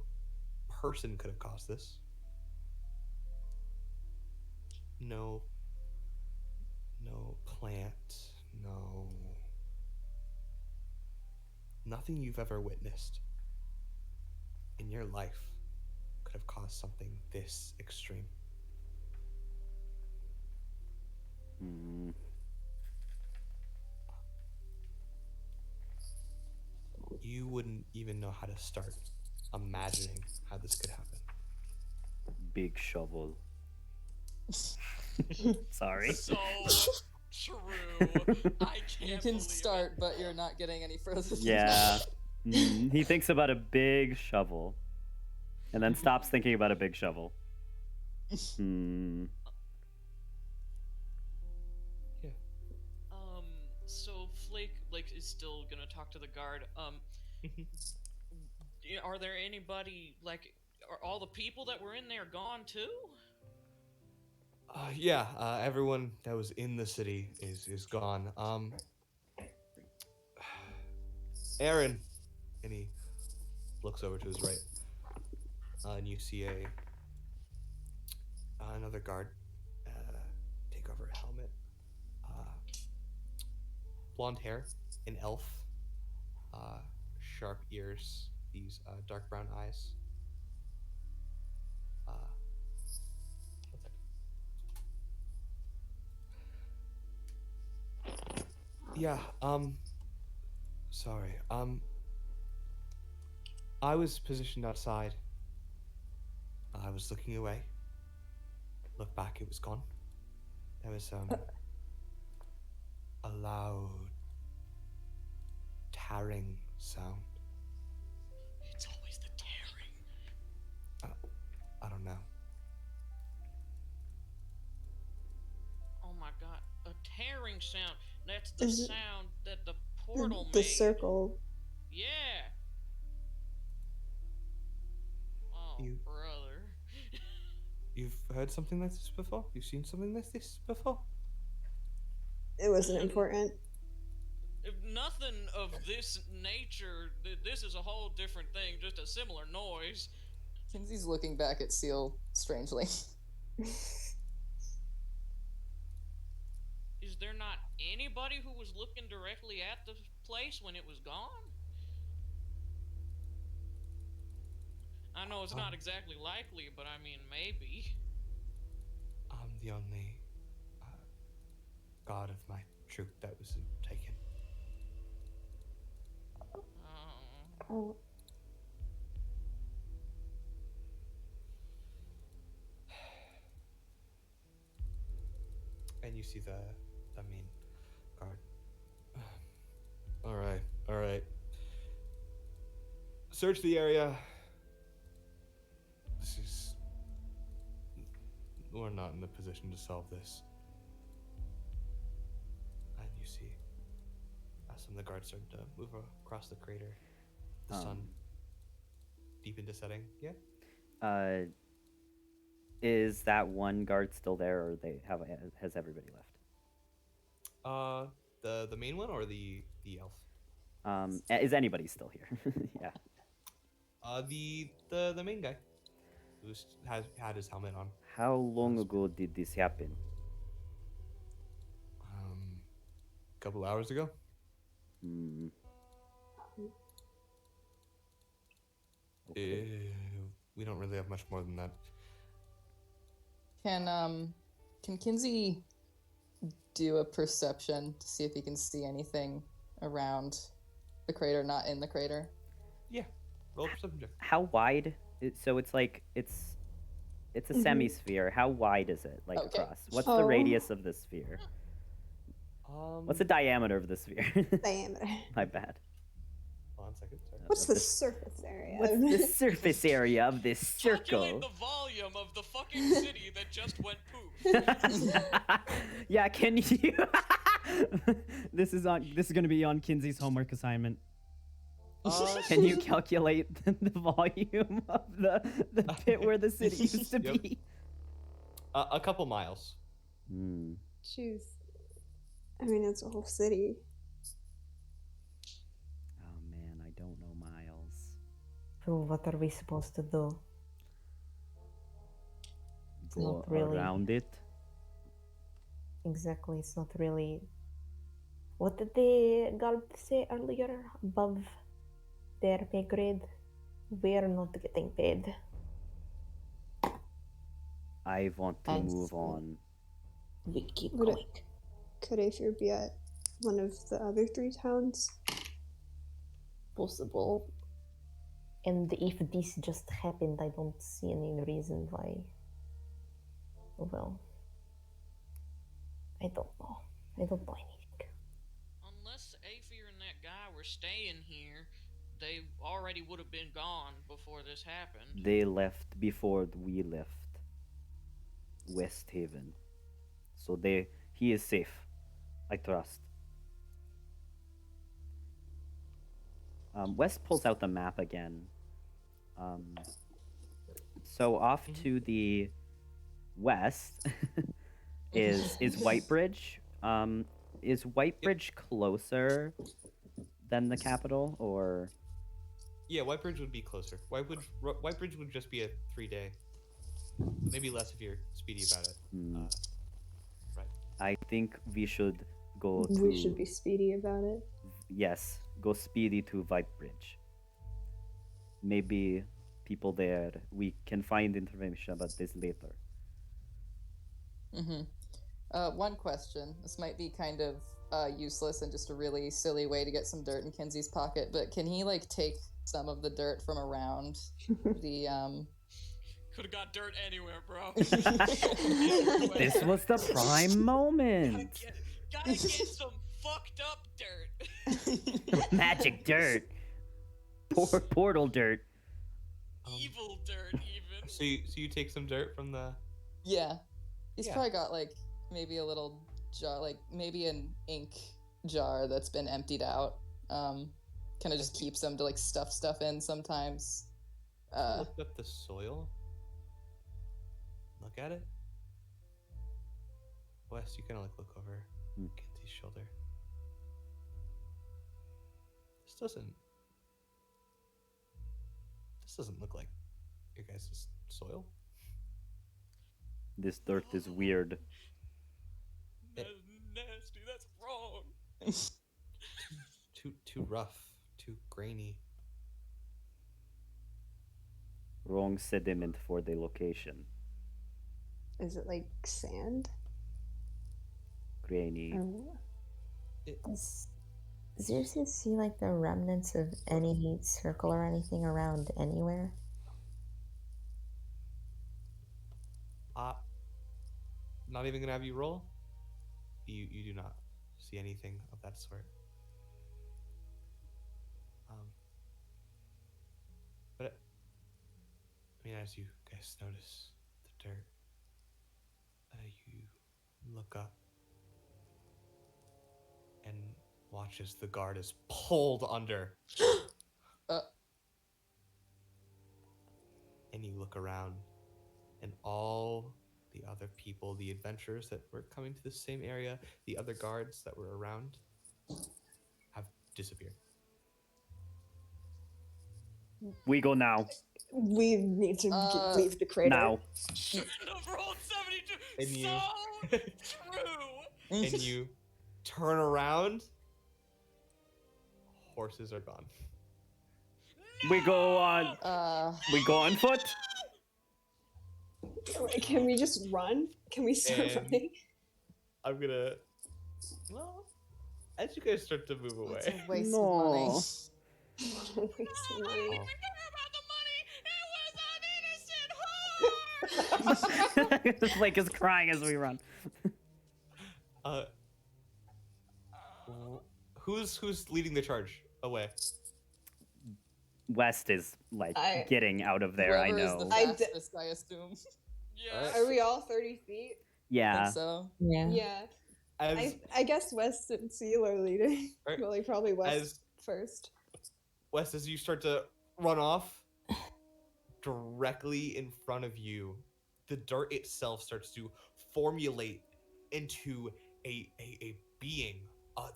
person could have caused this. No plant, nothing you've ever witnessed in your life could have caused something this extreme. Hmm. You wouldn't even know how to start imagining how this could happen. Big shovel. Sorry. So true. I can't You can believe start, it. but you're not getting any further than Yeah. He thinks about a big shovel, and then stops thinking about a big shovel. Hmm. So Flake is still gonna talk to the guard. Are there anybody are all the people that were in there gone too? Yeah, everyone that was in the city is gone. Aaron, and he looks over to his right, and you see another guard take over a helmet, blonde hair, an elf, sharp ears, these dark brown eyes. Yeah, sorry. I was positioned outside. I was looking away. Looked back, it was gone. There was, a loud, tearing sound. It's always the tearing. I don't know. Oh my god, a tearing sound. That's the Is it- sound that the portal The made. circle. Yeah. Oh, You- brother. You've heard something like this before? You've seen something like this before? It wasn't important. If nothing of this nature, this is a whole different thing, just a similar noise. Kinsey's looking back at Seal strangely. Is there not anybody who was looking directly at the place when it was gone? I know it's not exactly likely, but I mean, maybe. I'm the only god of my troop that was taken. Oh, And you see the main guard. All right. Search the area. We're not in the position to solve this. And you see, some of the guards start to move across the crater. The sun deep into setting. Yeah. Is that one guard still there, or has everybody left? The main one or the elf? Is anybody still here? Yeah. The main guy who had his helmet on. How long ago did this happen? A couple hours ago. Hmm. We don't really have much more than that. Can Kinsey do a perception to see if he can see anything around the crater, not in the crater? Yeah. Roll perception check. How wide? So it's like it's a semi-sphere. How wide is it? Like Okay. across? What's the radius of the sphere? What's the diameter of the sphere? diameter. My bad. Hold on a second. Sorry. What's the surface area? What's the surface area of this Calculate circle? the volume of the fucking city that just went poof. Yeah, can you? This is going to be on Kinsey's homework assignment. Can you calculate the volume of the pit where the city used to Yep. be? A couple miles. Hmm. Jeez. I mean, it's a whole city. Oh man, I don't know miles. So what are we supposed to do? It's Go not really around it. exactly. It's not really. What did the guard say earlier? Above their pay grade, we're not getting paid. I want to I move see. on. We keep Would it- going. Could Aether be at one of the other 3 towns? Possible. And if this just happened, I don't see any reason why. Well, I don't know. I don't know anything. Unless Aether and that guy were staying here, they already would have been gone before this happened. They left before we left West Haven. So he is safe. I trust. West pulls out the map again. So off to the west is Whitebridge. Is Whitebridge closer than the capital, or? Yeah, Whitebridge would be closer. Whitebridge would just be a 3-day. Maybe less if you're speedy about it. Hmm. Right. I think we should go to. We should be speedy about it. Yes, go speedy to Whitebridge. Maybe people there, we can find information about this later. One question. This might be kind of useless and just a really silly way to get some dirt in Kinsey's pocket, but can he like take some of the dirt from around the Could have got dirt anywhere, bro. This was the prime moment. Gotta get some fucked up dirt. Magic dirt. Portal dirt. Evil dirt, even. So you take some dirt from the. Yeah. He's Yeah. probably got like maybe a little jar, like maybe an ink jar that's been emptied out. Kind of just keeps them to like stuff stuff in sometimes. Look up the soil. Look at it. Wes, you kind of like look over Kinsey's shoulder. doesn't look like your guys' soil. This dirt is weird. That's nasty. That's wrong. Too rough, too grainy. Wrong sediment for the location. Is it like sand? Grainy. Does Xerxes see like the remnants of any circle or anything around anywhere? Not even gonna have you roll. You do not see anything of that sort. But I mean, as you guys notice the dirt, you look up and watch as the guard is pulled under. And you look around, and all the other people, the adventurers that were coming to the same area, the other guards that were around, have disappeared. We go now. We need to leave the crater. Now. Shouldn't have rolled 72. And you- So true. And you turn around, horses are gone. We go on. We go on foot. Can we just run? Can we start And- running? I'm gonna. Well, as you guys start to move It's a away, waste No. of money. Waste of money. We care about the money. It was an innocent whore. Blake is crying as we run. who's leading the charge away? West is like I- getting out of there. I Whoever know. is the I d- fastest, I assume. Yeah. Are we all 30 feet? Yeah. Think so. Yeah. Yeah. As I guess West and Seal are leading. Right. Well, like probably West as first. Wes, as you start to run off, directly in front of you, the dirt itself starts to formulate into a being.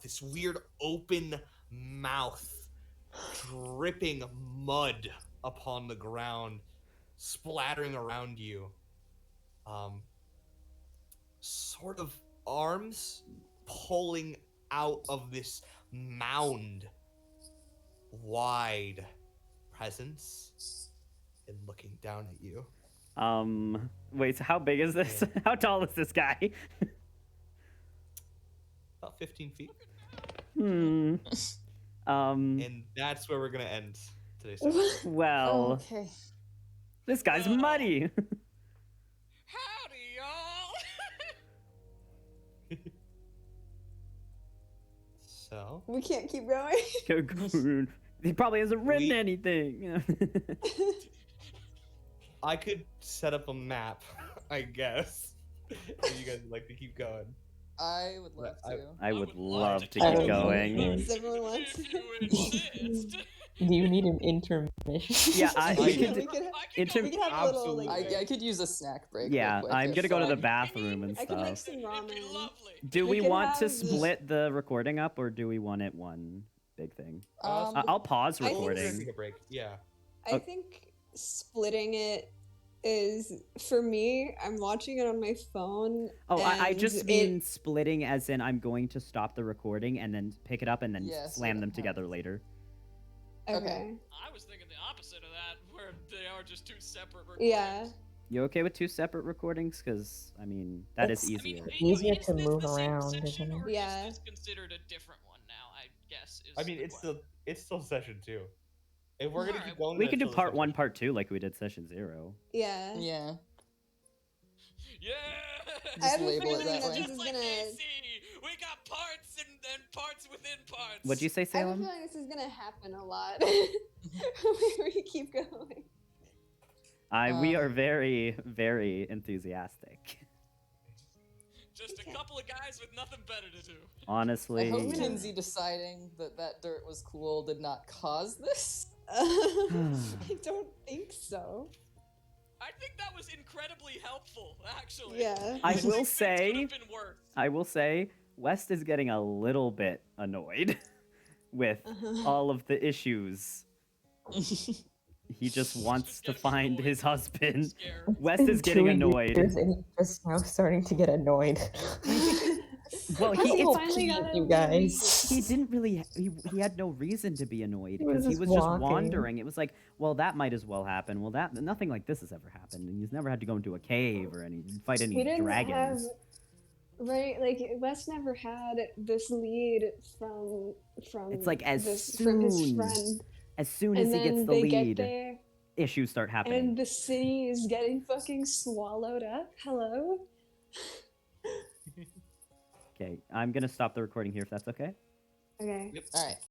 This weird open mouth, dripping mud upon the ground, splattering around you. Sort of arms pulling out of this mound, wide presence, and looking down at you. Wait, so how big is this? How tall is this guy? About 15 feet. Hmm. And that's where we're gonna end today's session. Well, Okay. this guy's muddy. Howdy, y'all. So, We can't keep going. He probably hasn't written We- anything. I could set up a map, I guess. If you guys would like to keep going. I would love I- to. I would love love to to keep keep going. going. Does everyone want If you insist. Do you need an intermission? Yeah, I We could. we could, I Inter- can we go could have a little like. Absolutely. I could use a snack break. Yeah, real quick I'm if, gonna go to the uh, bathroom and I could make stuff. some It'd be ramen. lovely. Do we we could want to have- split the recording up, or do we want it one big thing? Um, I'll pause I think We're gonna recording. take a break. Yeah. I Oh. think splitting it is for me. I'm watching it on my phone. Oh, I and just it- mean splitting, as in I'm going to stop the recording and then pick it up and then Yeah, so slam that them together happens. later. Okay. I was thinking the opposite of that, where they are just two separate recordings. Yeah. You okay with 2 separate recordings? Because I mean that is It's- I mean, easier. Easier is to this move the same around, session, isn't it? or Yeah. Is this considered a different one now? I guess. Is I mean, the it's question. still session 2. If we're gonna Alright, keep going, We then could do until the part session- 1, part 2, like we did session 0. Yeah. Yeah. Yeah. I have a label it feeling that that way. this Just is like gonna. AC, we got parts and parts within parts. What'd you say, I have a Salem? feeling this is gonna happen a lot. we keep going. We are Um, very, very enthusiastic. Just a couple of guys with nothing better to do. I Honestly, hope Kinsey deciding that that dirt was cool did not cause this. I don't think so. I think that was incredibly helpful, actually. Yeah. I This will could say, have been worse. I will say, West is getting a little bit annoyed. with Uh-huh. all of the issues. He just wants to getting find annoyed. his husband. Scared. Wes is getting 2 annoyed. years and he's just now starting to get annoyed. Well, I he finally got you a guys. he didn't really he had no reason to be annoyed He was because he just was just walking. wandering. It was like, well, that might as well happen. Well, that nothing like this has ever happened, and he's never had to go into a cave or fight any He didn't dragons. have right, like Wes never had this lead from It's like as from his soon friend, as soon and as he then gets the they get lead, there, issues start happening. and the city is getting fucking swallowed up. Hello. Okay, I'm gonna stop the recording here if that's okay. Okay. All right.